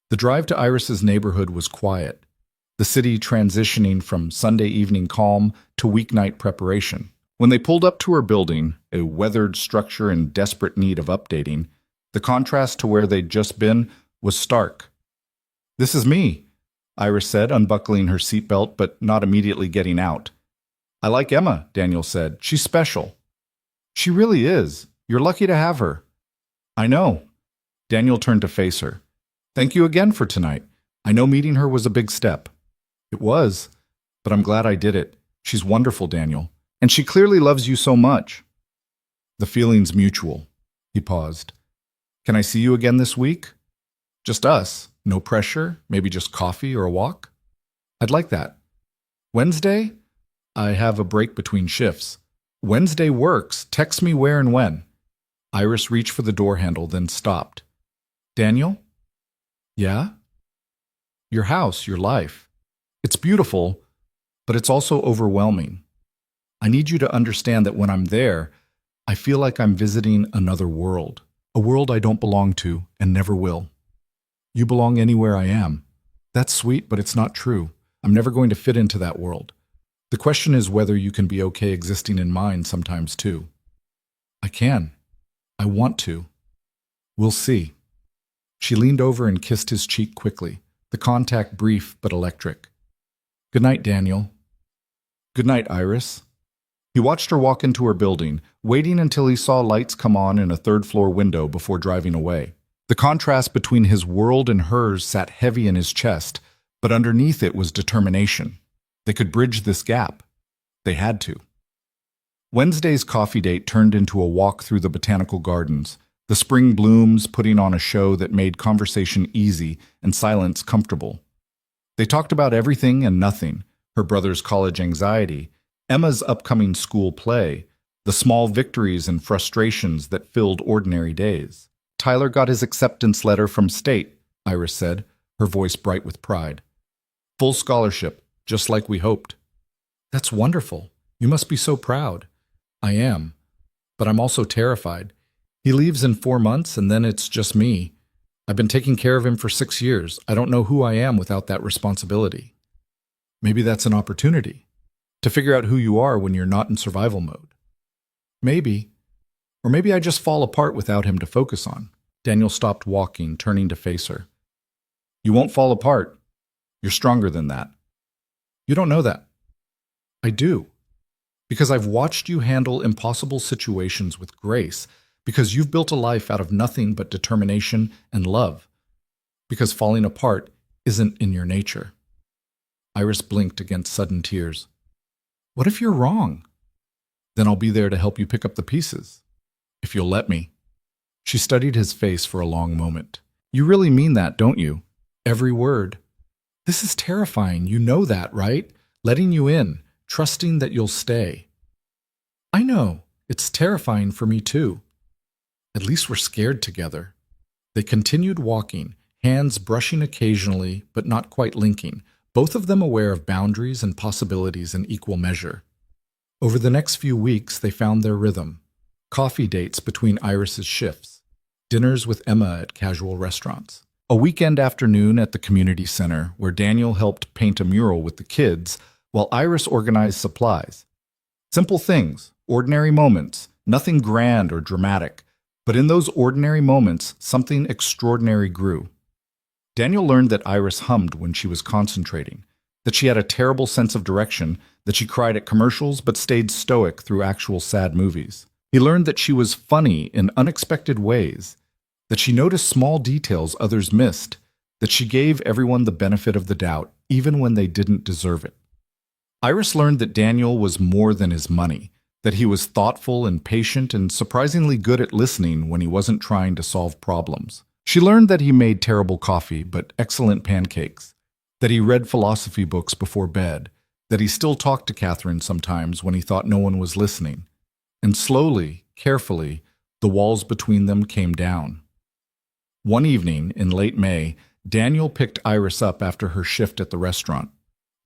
The drive to Iris's neighborhood was quiet, the city transitioning from Sunday evening calm to weeknight preparation. When they pulled up to her building, a weathered structure in desperate need of updating, the contrast to where they'd just been was stark. "This is me," Iris said, unbuckling her seatbelt but not immediately getting out. "I like Emma," Daniel said. "She's special." "She really is. You're lucky to have her." "I know." Daniel turned to face her. "Thank you again for tonight. I know meeting her was a big step." "It was, but I'm glad I did it. She's wonderful, Daniel. And she clearly loves you so much." "The feeling's mutual." He paused. "Can I see you again this week? Just us. No pressure. Maybe just coffee or a walk?" "I'd like that." "Wednesday?" "I have a break between shifts." "Wednesday works. Text me where and when." Iris reached for the door handle, then stopped. "Daniel?" "Yeah?" "Your house, your life. It's beautiful, but it's also overwhelming. I need you to understand that when I'm there, I feel like I'm visiting another world, a world I don't belong to and never will. You belong anywhere I am. That's sweet, but it's not true. I'm never going to fit into that world. The question is whether you can be okay existing in mine sometimes too." "I can. I want to. We'll see." She leaned over and kissed his cheek quickly, the contact brief but electric. "Good night, Daniel." "Good night, Iris." He watched her walk into her building, waiting until he saw lights come on in a third-floor window before driving away. The contrast between his world and hers sat heavy in his chest, but underneath it was determination. They could bridge this gap. They had to. Wednesday's coffee date turned into a walk through the botanical gardens, the spring blooms putting on a show that made conversation easy and silence comfortable. They talked about everything and nothing, her brother's college anxiety, Emma's upcoming school play, the small victories and frustrations that filled ordinary days. "Tyler got his acceptance letter from state," Iris said, her voice bright with pride. "Full scholarship, just like we hoped." "That's wonderful. You must be so proud." "I am, but I'm also terrified. He leaves in 4 months, and then it's just me. I've been taking care of him for 6 years. I don't know who I am without that responsibility." "Maybe that's an opportunity, to figure out who you are when you're not in survival mode." "Maybe. Or maybe I just fall apart without him to focus on." Daniel stopped walking, turning to face her. "You won't fall apart. You're stronger than that." "You don't know that." "I do. Because I've watched you handle impossible situations with grace, because you've built a life out of nothing but determination and love, because falling apart isn't in your nature." Iris blinked against sudden tears. "What if you're wrong?" "Then I'll be there to help you pick up the pieces, if you'll let me." She studied his face for a long moment. "You really mean that, don't you? Every word." "This is terrifying. You know that, right? Letting you in, trusting that you'll stay." "I know. It's terrifying for me too." "At least we're scared together." They continued walking, hands brushing occasionally, but not quite linking, both of them aware of boundaries and possibilities in equal measure. Over the next few weeks, they found their rhythm. Coffee dates between Iris's shifts, dinners with Emma at casual restaurants, a weekend afternoon at the community center where Daniel helped paint a mural with the kids while Iris organized supplies. Simple things, ordinary moments, nothing grand or dramatic, But in those ordinary moments, something extraordinary grew. Daniel learned that Iris hummed when she was concentrating, that she had a terrible sense of direction, that she cried at commercials but stayed stoic through actual sad movies. He learned that she was funny in unexpected ways, that she noticed small details others missed, that she gave everyone the benefit of the doubt, even when they didn't deserve it. Iris learned that Daniel was more than his money, that he was thoughtful and patient and surprisingly good at listening when he wasn't trying to solve problems. She learned that he made terrible coffee but excellent pancakes, that he read philosophy books before bed, that he still talked to Catherine sometimes when he thought no one was listening. And slowly, carefully, the walls between them came down. One evening, in late May, Daniel picked Iris up after her shift at the restaurant.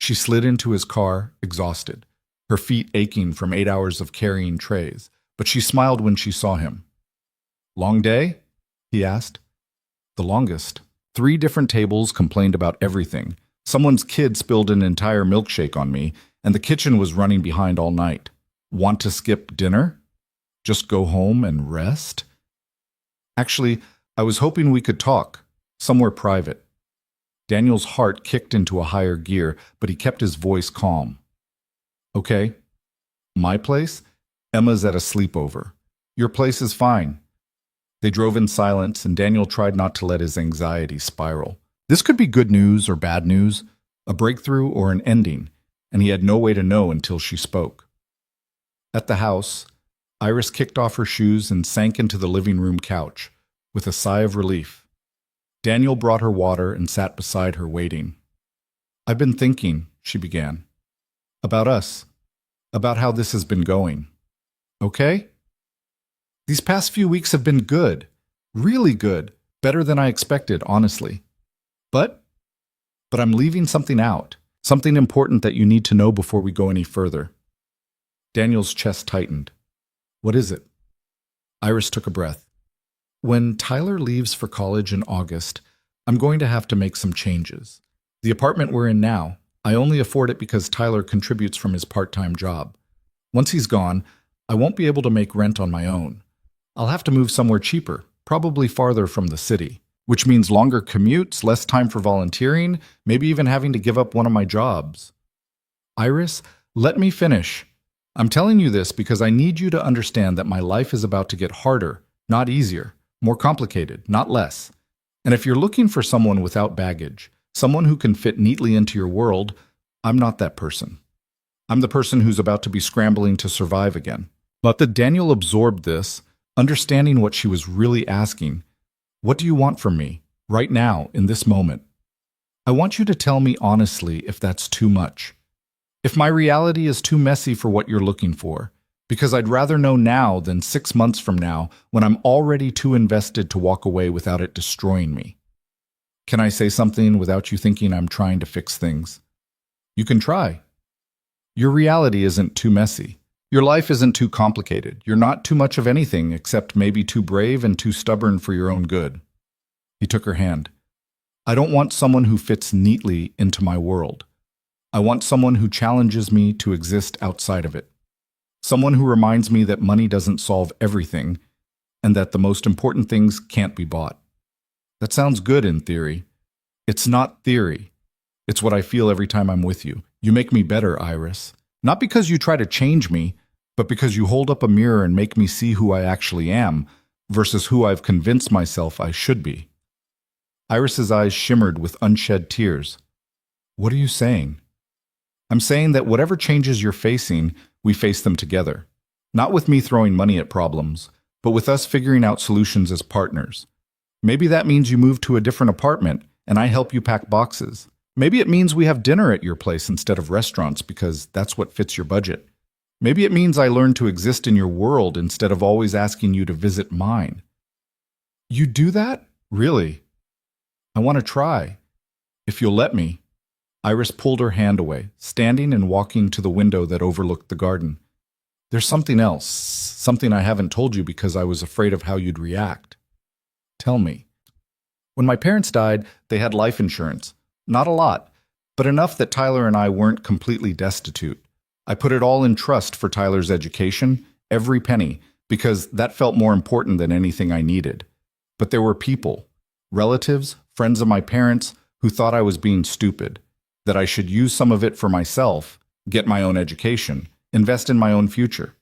She slid into his car, exhausted, her feet aching from 8 hours of carrying trays, but she smiled when she saw him. "Long day?" he asked. "The longest. 3 different tables complained about everything. Someone's kid spilled an entire milkshake on me, and the kitchen was running behind all night. Want to skip dinner? Just go home and rest?" "Actually, I was hoping we could talk, somewhere private." Daniel's heart kicked into a higher gear, but he kept his voice calm. "Okay. My place? Emma's at a sleepover. Your place is fine." They drove in silence, and Daniel tried not to let his anxiety spiral. This could be good news or bad news, a breakthrough or an ending, and he had no way to know until she spoke. At the house, Iris kicked off her shoes and sank into the living room couch, with a sigh of relief. Daniel brought her water and sat beside her, waiting. "I've been thinking," she began, "about us, about how this has been going. Okay? These past few weeks have been good, really good, better than I expected, honestly. But I'm leaving something out, something important that you need to know before we go any further." Daniel's chest tightened. "What is it?" Iris took a breath. "When Tyler leaves for college in August, I'm going to have to make some changes. The apartment we're in now, I only afford it because Tyler contributes from his part-time job. Once he's gone, I won't be able to make rent on my own. I'll have to move somewhere cheaper, probably farther from the city, which means longer commutes, less time for volunteering, maybe even having to give up one of my jobs." "Iris, let me finish. I'm telling you this because I need you to understand that my life is about to get harder, not easier, more complicated, not less. And if you're looking for someone without baggage, someone who can fit neatly into your world, I'm not that person. I'm the person who's about to be scrambling to survive again." But that Daniel absorbed this, understanding what she was really asking. "What do you want from me, right now, in this moment? I want you to tell me honestly if that's too much. If my reality is too messy for what you're looking for, because I'd rather know now than 6 months from now when I'm already too invested to walk away without it destroying me. Can I say something without you thinking I'm trying to fix things? You can try. Your reality isn't too messy. Your life isn't too complicated. You're not too much of anything except maybe too brave and too stubborn for your own good." He took her hand. "I don't want someone who fits neatly into my world. I want someone who challenges me to exist outside of it. Someone who reminds me that money doesn't solve everything and that the most important things can't be bought." That sounds good in theory. It's not theory. It's what I feel every time I'm with you. You make me better, Iris. Not because you try to change me, but because you hold up a mirror and make me see who I actually am versus who I've convinced myself I should be. Iris's eyes shimmered with unshed tears. "What are you saying?" "I'm saying that whatever changes you're facing, we face them together. Not with me throwing money at problems, but with us figuring out solutions as partners. Maybe that means you move to a different apartment and I help you pack boxes. Maybe it means we have dinner at your place instead of restaurants because that's what fits your budget. Maybe it means I learn to exist in your world instead of always asking you to visit mine." "You do that? Really?" "I want to try. If you'll let me." Iris pulled her hand away, standing and walking to the window that overlooked the garden. "There's something else, something I haven't told you because I was afraid of how you'd react." "Tell me." "When my parents died, they had life insurance. Not a lot, but enough that Tyler and I weren't completely destitute. I put it all in trust for Tyler's education, every penny, because that felt more important than anything I needed. But there were people, relatives, friends of my parents, who thought I was being stupid, that I should use some of it for myself, get my own education, invest in my own future.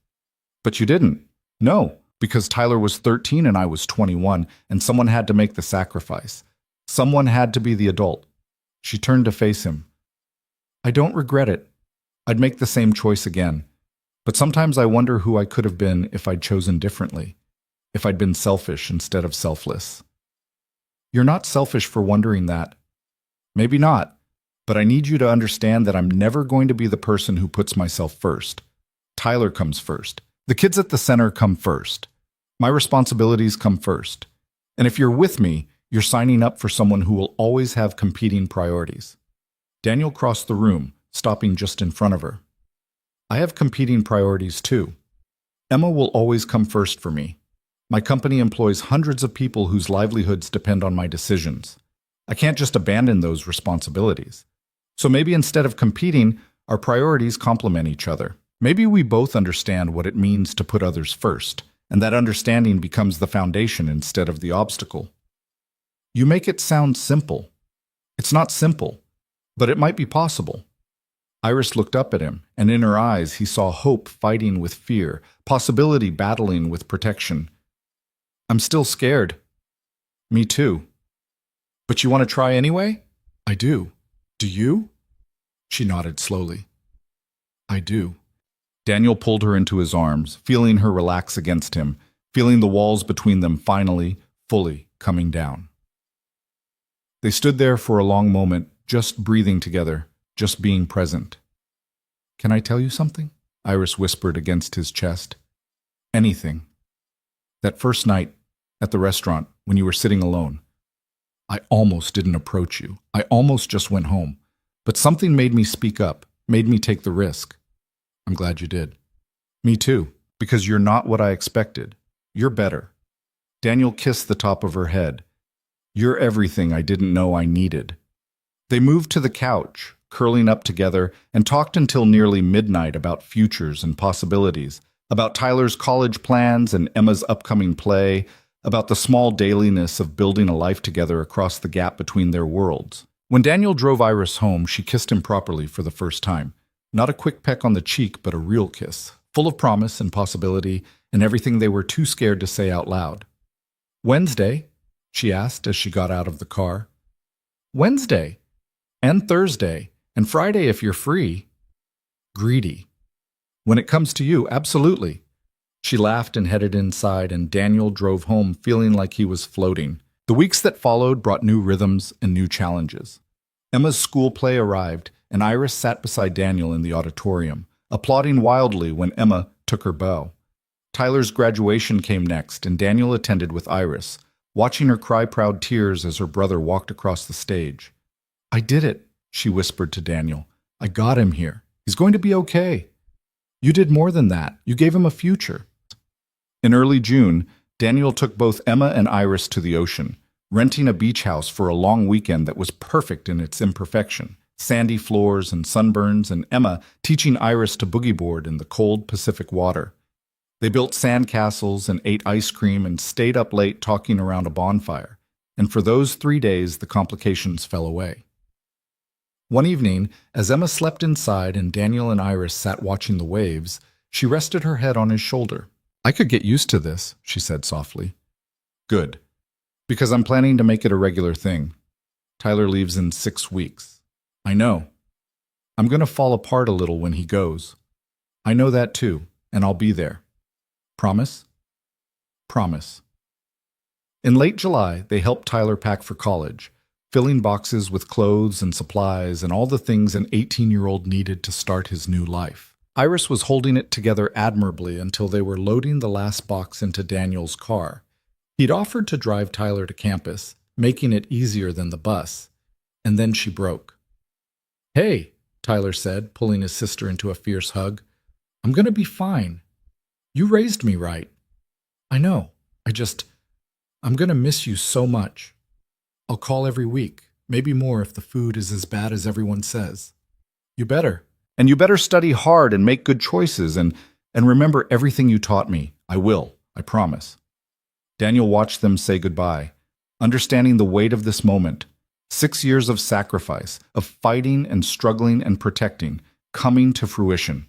But you didn't. No, because Tyler was 13 and I was 21, and someone had to make the sacrifice. Someone had to be the adult. She turned to face him. I don't regret it. I'd make the same choice again. But sometimes I wonder who I could have been if I'd chosen differently, if I'd been selfish instead of selfless. You're not selfish for wondering that. Maybe not, but I need you to understand that I'm never going to be the person who puts myself first. Tyler comes first. The kids at the center come first. My responsibilities come first. And if you're with me, you're signing up for someone who will always have competing priorities. Daniel crossed the room, stopping just in front of her. I have competing priorities too. Emma will always come first for me. My company employs hundreds of people whose livelihoods depend on my decisions. I can't just abandon those responsibilities. So maybe instead of competing, our priorities complement each other. Maybe we both understand what it means to put others first, and that understanding becomes the foundation instead of the obstacle. You make it sound simple. It's not simple, but it might be possible. Iris looked up at him, and in her eyes he saw hope fighting with fear, possibility battling with protection. I'm still scared. Me too. But you want to try anyway? I do. Do you? She nodded slowly. I do. Daniel pulled her into his arms, feeling her relax against him, feeling the walls between them finally, fully coming down. They stood there for a long moment, just breathing together, just being present. Can I tell you something? Iris whispered against his chest. Anything. That first night at the restaurant when you were sitting alone, I almost didn't approach you. I almost just went home. But something made me speak up, made me take the risk. I'm glad you did. Me too, because you're not what I expected. You're better. Daniel kissed the top of her head. You're everything I didn't know I needed. They moved to the couch, curling up together, and talked until nearly midnight about futures and possibilities, about Tyler's college plans and Emma's upcoming play, about the small dailiness of building a life together across the gap between their worlds. When Daniel drove Iris home, she kissed him properly for the first time. Not a quick peck on the cheek, but a real kiss, full of promise and possibility and everything they were too scared to say out loud. Wednesday? She asked as she got out of the car. Wednesday. And Thursday. And Friday if you're free. Greedy. When it comes to you, absolutely. She laughed and headed inside, and Daniel drove home feeling like he was floating. The weeks that followed brought new rhythms and new challenges. Emma's school play arrived, and Iris sat beside Daniel in the auditorium, applauding wildly when Emma took her bow. Tyler's graduation came next, and Daniel attended with Iris, watching her cry proud tears as her brother walked across the stage. I did it, she whispered to Daniel. I got him here. He's going to be okay. You did more than that. You gave him a future. In early June, Daniel took both Emma and Iris to the ocean, renting a beach house for a long weekend that was perfect in its imperfection. Sandy floors and sunburns, and Emma teaching Iris to boogie board in the cold Pacific water. They built sandcastles and ate ice cream and stayed up late talking around a bonfire. And for those 3 days, the complications fell away. One evening, as Emma slept inside and Daniel and Iris sat watching the waves, she rested her head on his shoulder. I could get used to this, she said softly. Good. Because I'm planning to make it a regular thing. Tyler leaves in 6 weeks. I know. I'm going to fall apart a little when he goes. I know that too, and I'll be there. Promise? Promise. In late July, they helped Tyler pack for college, filling boxes with clothes and supplies and all the things an 18-year-old needed to start his new life. Iris was holding it together admirably until they were loading the last box into Daniel's car. He'd offered to drive Tyler to campus, making it easier than the bus. And then she broke. Hey, Tyler said, pulling his sister into a fierce hug. I'm going to be fine. You raised me right. I know. I'm going to miss you so much. I'll call every week, maybe more if the food is as bad as everyone says. You better. And you better study hard and make good choices and remember everything you taught me. I will. I promise. Daniel watched them say goodbye, understanding the weight of this moment. 6 years of sacrifice, of fighting and struggling and protecting, coming to fruition.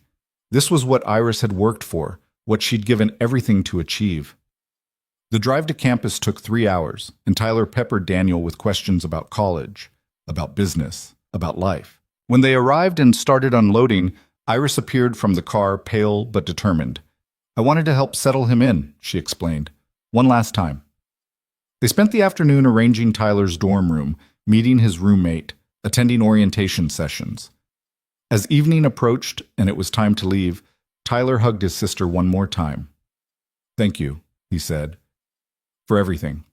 This was what Iris had worked for, what she'd given everything to achieve. The drive to campus took 3 hours, and Tyler peppered Daniel with questions about college, about business, about life. When they arrived and started unloading, Iris appeared from the car, pale but determined. I wanted to help settle him in, she explained. One last time. They spent the afternoon arranging Tyler's dorm room, meeting his roommate, attending orientation sessions. As evening approached and it was time to leave, Tyler hugged his sister one more time. Thank you, he said, for everything.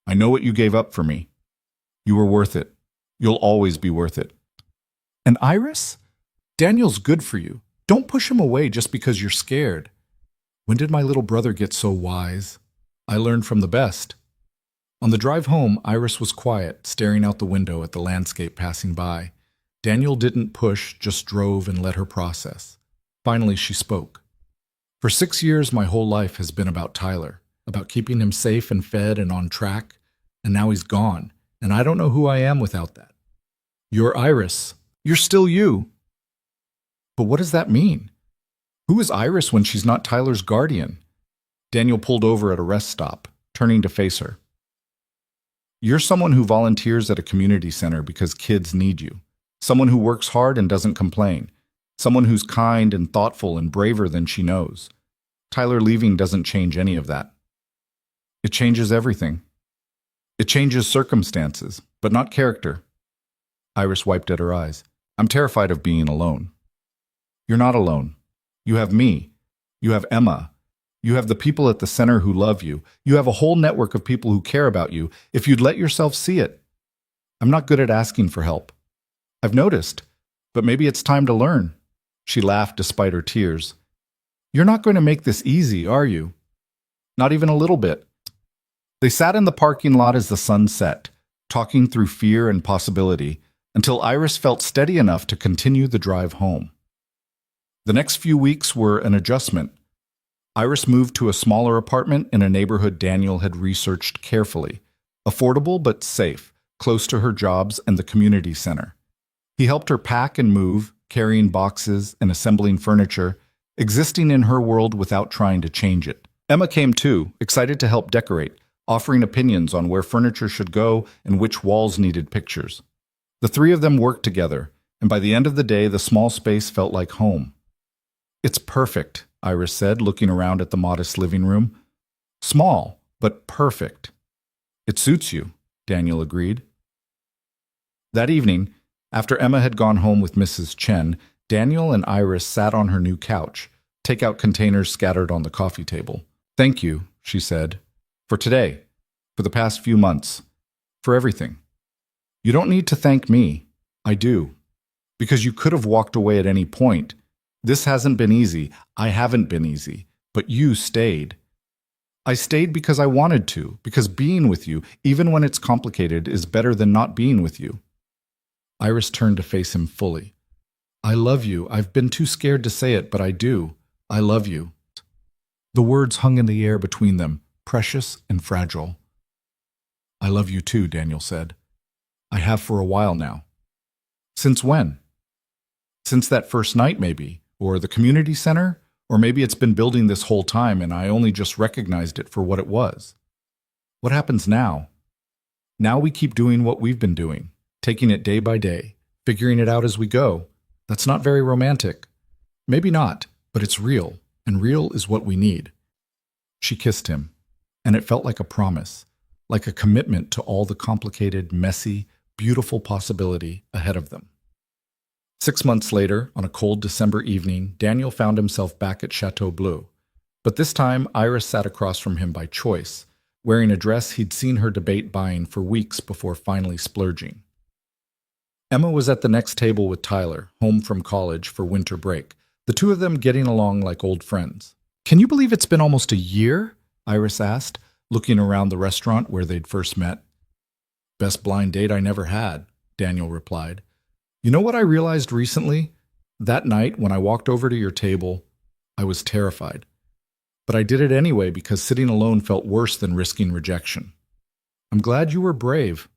I know what you gave up for me. You were worth it. You'll always be worth it. And Iris? Daniel's good for you. Don't push him away just because you're scared. When did my little brother get so wise? I learned from the best. On the drive home, Iris was quiet, staring out the window at the landscape passing by. Daniel didn't push, just drove and let her process. Finally, she spoke. For 6 years, my whole life has been about Tyler, about keeping him safe and fed and on track, and now he's gone, and I don't know who I am without that. You're Iris. You're still you. But what does that mean? Who is Iris when she's not Tyler's guardian? Daniel pulled over at a rest stop, turning to face her. You're someone who volunteers at a community center because kids need you. Someone who works hard and doesn't complain. Someone who's kind and thoughtful and braver than she knows. Tyler leaving doesn't change any of that. It changes everything. It changes circumstances, but not character. Iris wiped at her eyes. I'm terrified of being alone. You're not alone. You have me. You have Emma. You have the people at the center who love you. You have a whole network of people who care about you if you'd let yourself see it. I'm not good at asking for help. I've noticed, but maybe it's time to learn. She laughed despite her tears. You're not going to make this easy, are you? Not even a little bit. They sat in the parking lot as the sun set, talking through fear and possibility, until Iris felt steady enough to continue the drive home. The next few weeks were an adjustment. Iris moved to a smaller apartment in a neighborhood Daniel had researched carefully. Affordable but safe, close to her jobs and the community center. He helped her pack and move, carrying boxes and assembling furniture, existing in her world without trying to change it. Emma came too, excited to help decorate, offering opinions on where furniture should go and which walls needed pictures. The three of them worked together, and by the end of the day, the small space felt like home. It's perfect, Iris said, looking around at the modest living room. Small, but perfect. It suits you, Daniel agreed. That evening, after Emma had gone home with Mrs. Chen, Daniel and Iris sat on her new couch, takeout containers scattered on the coffee table. Thank you, she said, for today, for the past few months, for everything. You don't need to thank me. I do. Because you could have walked away at any point. This hasn't been easy. I haven't been easy. But you stayed. I stayed because I wanted to, because being with you, even when it's complicated, is better than not being with you. Iris turned to face him fully. I love you. I've been too scared to say it, but I do. I love you. The words hung in the air between them, precious and fragile. I love you too, Daniel said. I have for a while now. Since when? Since that first night, maybe, or the community center, or maybe it's been building this whole time and I only just recognized it for what it was. What happens now? Now we keep doing what we've been doing, taking it day by day, figuring it out as we go. That's not very romantic. Maybe not, but it's real, and real is what we need. She kissed him, and it felt like a promise, like a commitment to all the complicated, messy, beautiful possibility ahead of them. 6 months later, on a cold December evening, Daniel found himself back at Chateau Bleu. But this time, Iris sat across from him by choice, wearing a dress he'd seen her debate buying for weeks before finally splurging. Emma was at the next table with Tyler, home from college for winter break, the two of them getting along like old friends. Can you believe it's been almost a year? Iris asked, looking around the restaurant where they'd first met. Best blind date I never had, Daniel replied. You know what I realized recently? That night when I walked over to your table, I was terrified. But I did it anyway because sitting alone felt worse than risking rejection. I'm glad you were brave.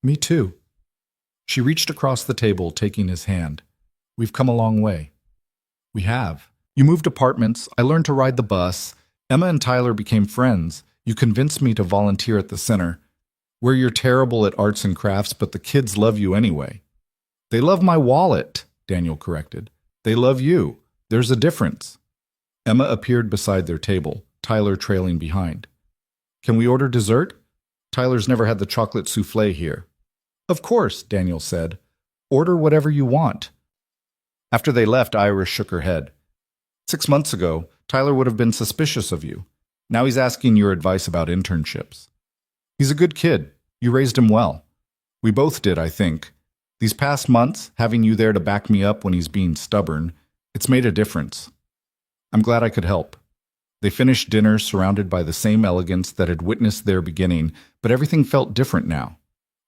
Me too. She reached across the table, taking his hand. We've come a long way. We have. You moved apartments. I learned to ride the bus. Emma and Tyler became friends. You convinced me to volunteer at the center. Where you're terrible at arts and crafts, but the kids love you anyway. They love my wallet, Daniel corrected. They love you. There's a difference. Emma appeared beside their table, Tyler trailing behind. Can we order dessert? Tyler's never had the chocolate souffle here. Of course, Daniel said. Order whatever you want. After they left, Iris shook her head. 6 months ago, Tyler would have been suspicious of you. Now he's asking your advice about internships. He's a good kid. You raised him well. We both did, I think. These past months, having you there to back me up when he's being stubborn, it's made a difference. I'm glad I could help. They finished dinner surrounded by the same elegance that had witnessed their beginning, but everything felt different now.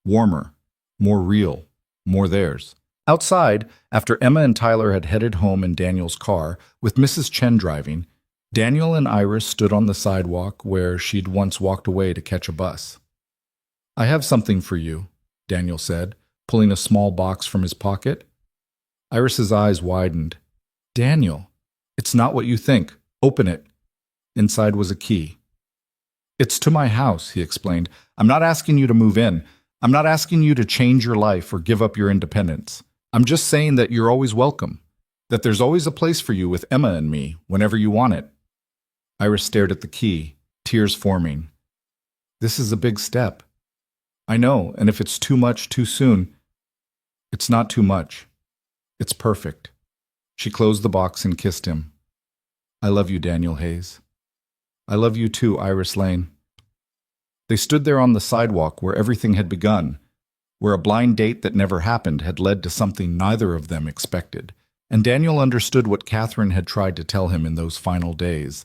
Warmer, more real, more theirs. Outside, after Emma and Tyler had headed home in Daniel's car, with Mrs. Chen driving, Daniel and Iris stood on the sidewalk where she'd once walked away to catch a bus. I have something for you, Daniel said, pulling a small box from his pocket. Iris's eyes widened. Daniel, it's not what you think. Open it. Inside was a key. It's to my house, he explained. I'm not asking you to move in. I'm not asking you to change your life or give up your independence. I'm just saying that you're always welcome, that there's always a place for you with Emma and me whenever you want it. Iris stared at the key, tears forming. This is a big step. I know, and if it's too much too soon, it's not too much. It's perfect. She closed the box and kissed him. I love you, Daniel Hayes. I love you too, Iris Lane. They stood there on the sidewalk where everything had begun, where a blind date that never happened had led to something neither of them expected, and Daniel understood what Catherine had tried to tell him in those final days,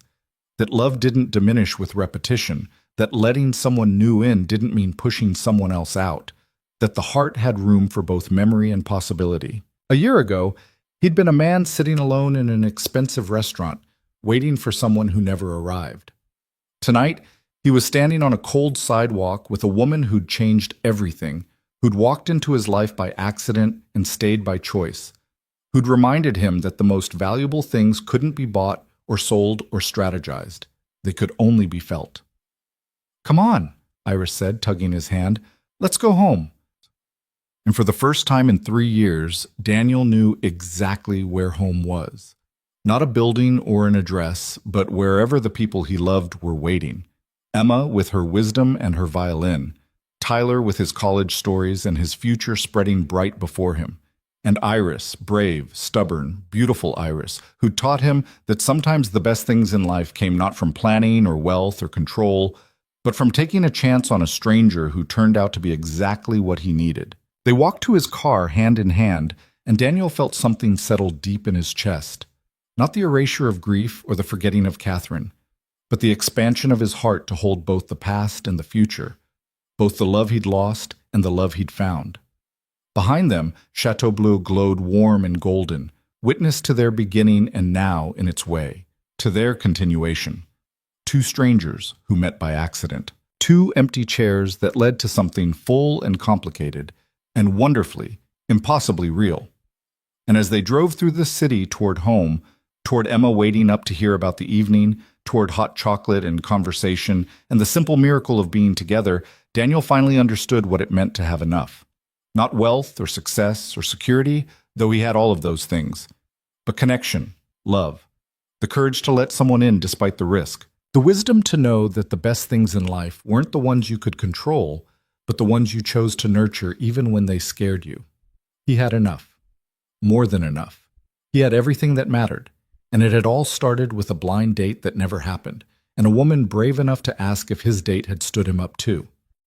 that love didn't diminish with repetition, that letting someone new in didn't mean pushing someone else out, that the heart had room for both memory and possibility. A year ago, he'd been a man sitting alone in an expensive restaurant, waiting for someone who never arrived. Tonight, he was standing on a cold sidewalk with a woman who'd changed everything, who'd walked into his life by accident and stayed by choice, who'd reminded him that the most valuable things couldn't be bought or sold or strategized. They could only be felt. Come on, Iris said, tugging his hand. Let's go home. And for the first time in 3 years, Daniel knew exactly where home was. Not a building or an address, but wherever the people he loved were waiting. Emma with her wisdom and her violin, Tyler with his college stories and his future spreading bright before him, and Iris, brave, stubborn, beautiful Iris, who taught him that sometimes the best things in life came not from planning or wealth or control, but from taking a chance on a stranger who turned out to be exactly what he needed. They walked to his car hand in hand, and Daniel felt something settle deep in his chest. Not the erasure of grief or the forgetting of Catherine, but the expansion of his heart to hold both the past and the future, both the love he'd lost and the love he'd found. Behind them, Chateau Bleu glowed warm and golden, witness to their beginning and now in its way, to their continuation. 2 strangers who met by accident, 2 empty chairs that led to something full and complicated, and wonderfully, impossibly real. And as they drove through the city toward home, toward Emma waiting up to hear about the evening, toward hot chocolate and conversation, and the simple miracle of being together, Daniel finally understood what it meant to have enough. Not wealth or success or security, though he had all of those things, but connection, love, the courage to let someone in despite the risk, the wisdom to know that the best things in life weren't the ones you could control, but the ones you chose to nurture even when they scared you. He had enough. More than enough. He had everything that mattered. And it had all started with a blind date that never happened, and a woman brave enough to ask if his date had stood him up too.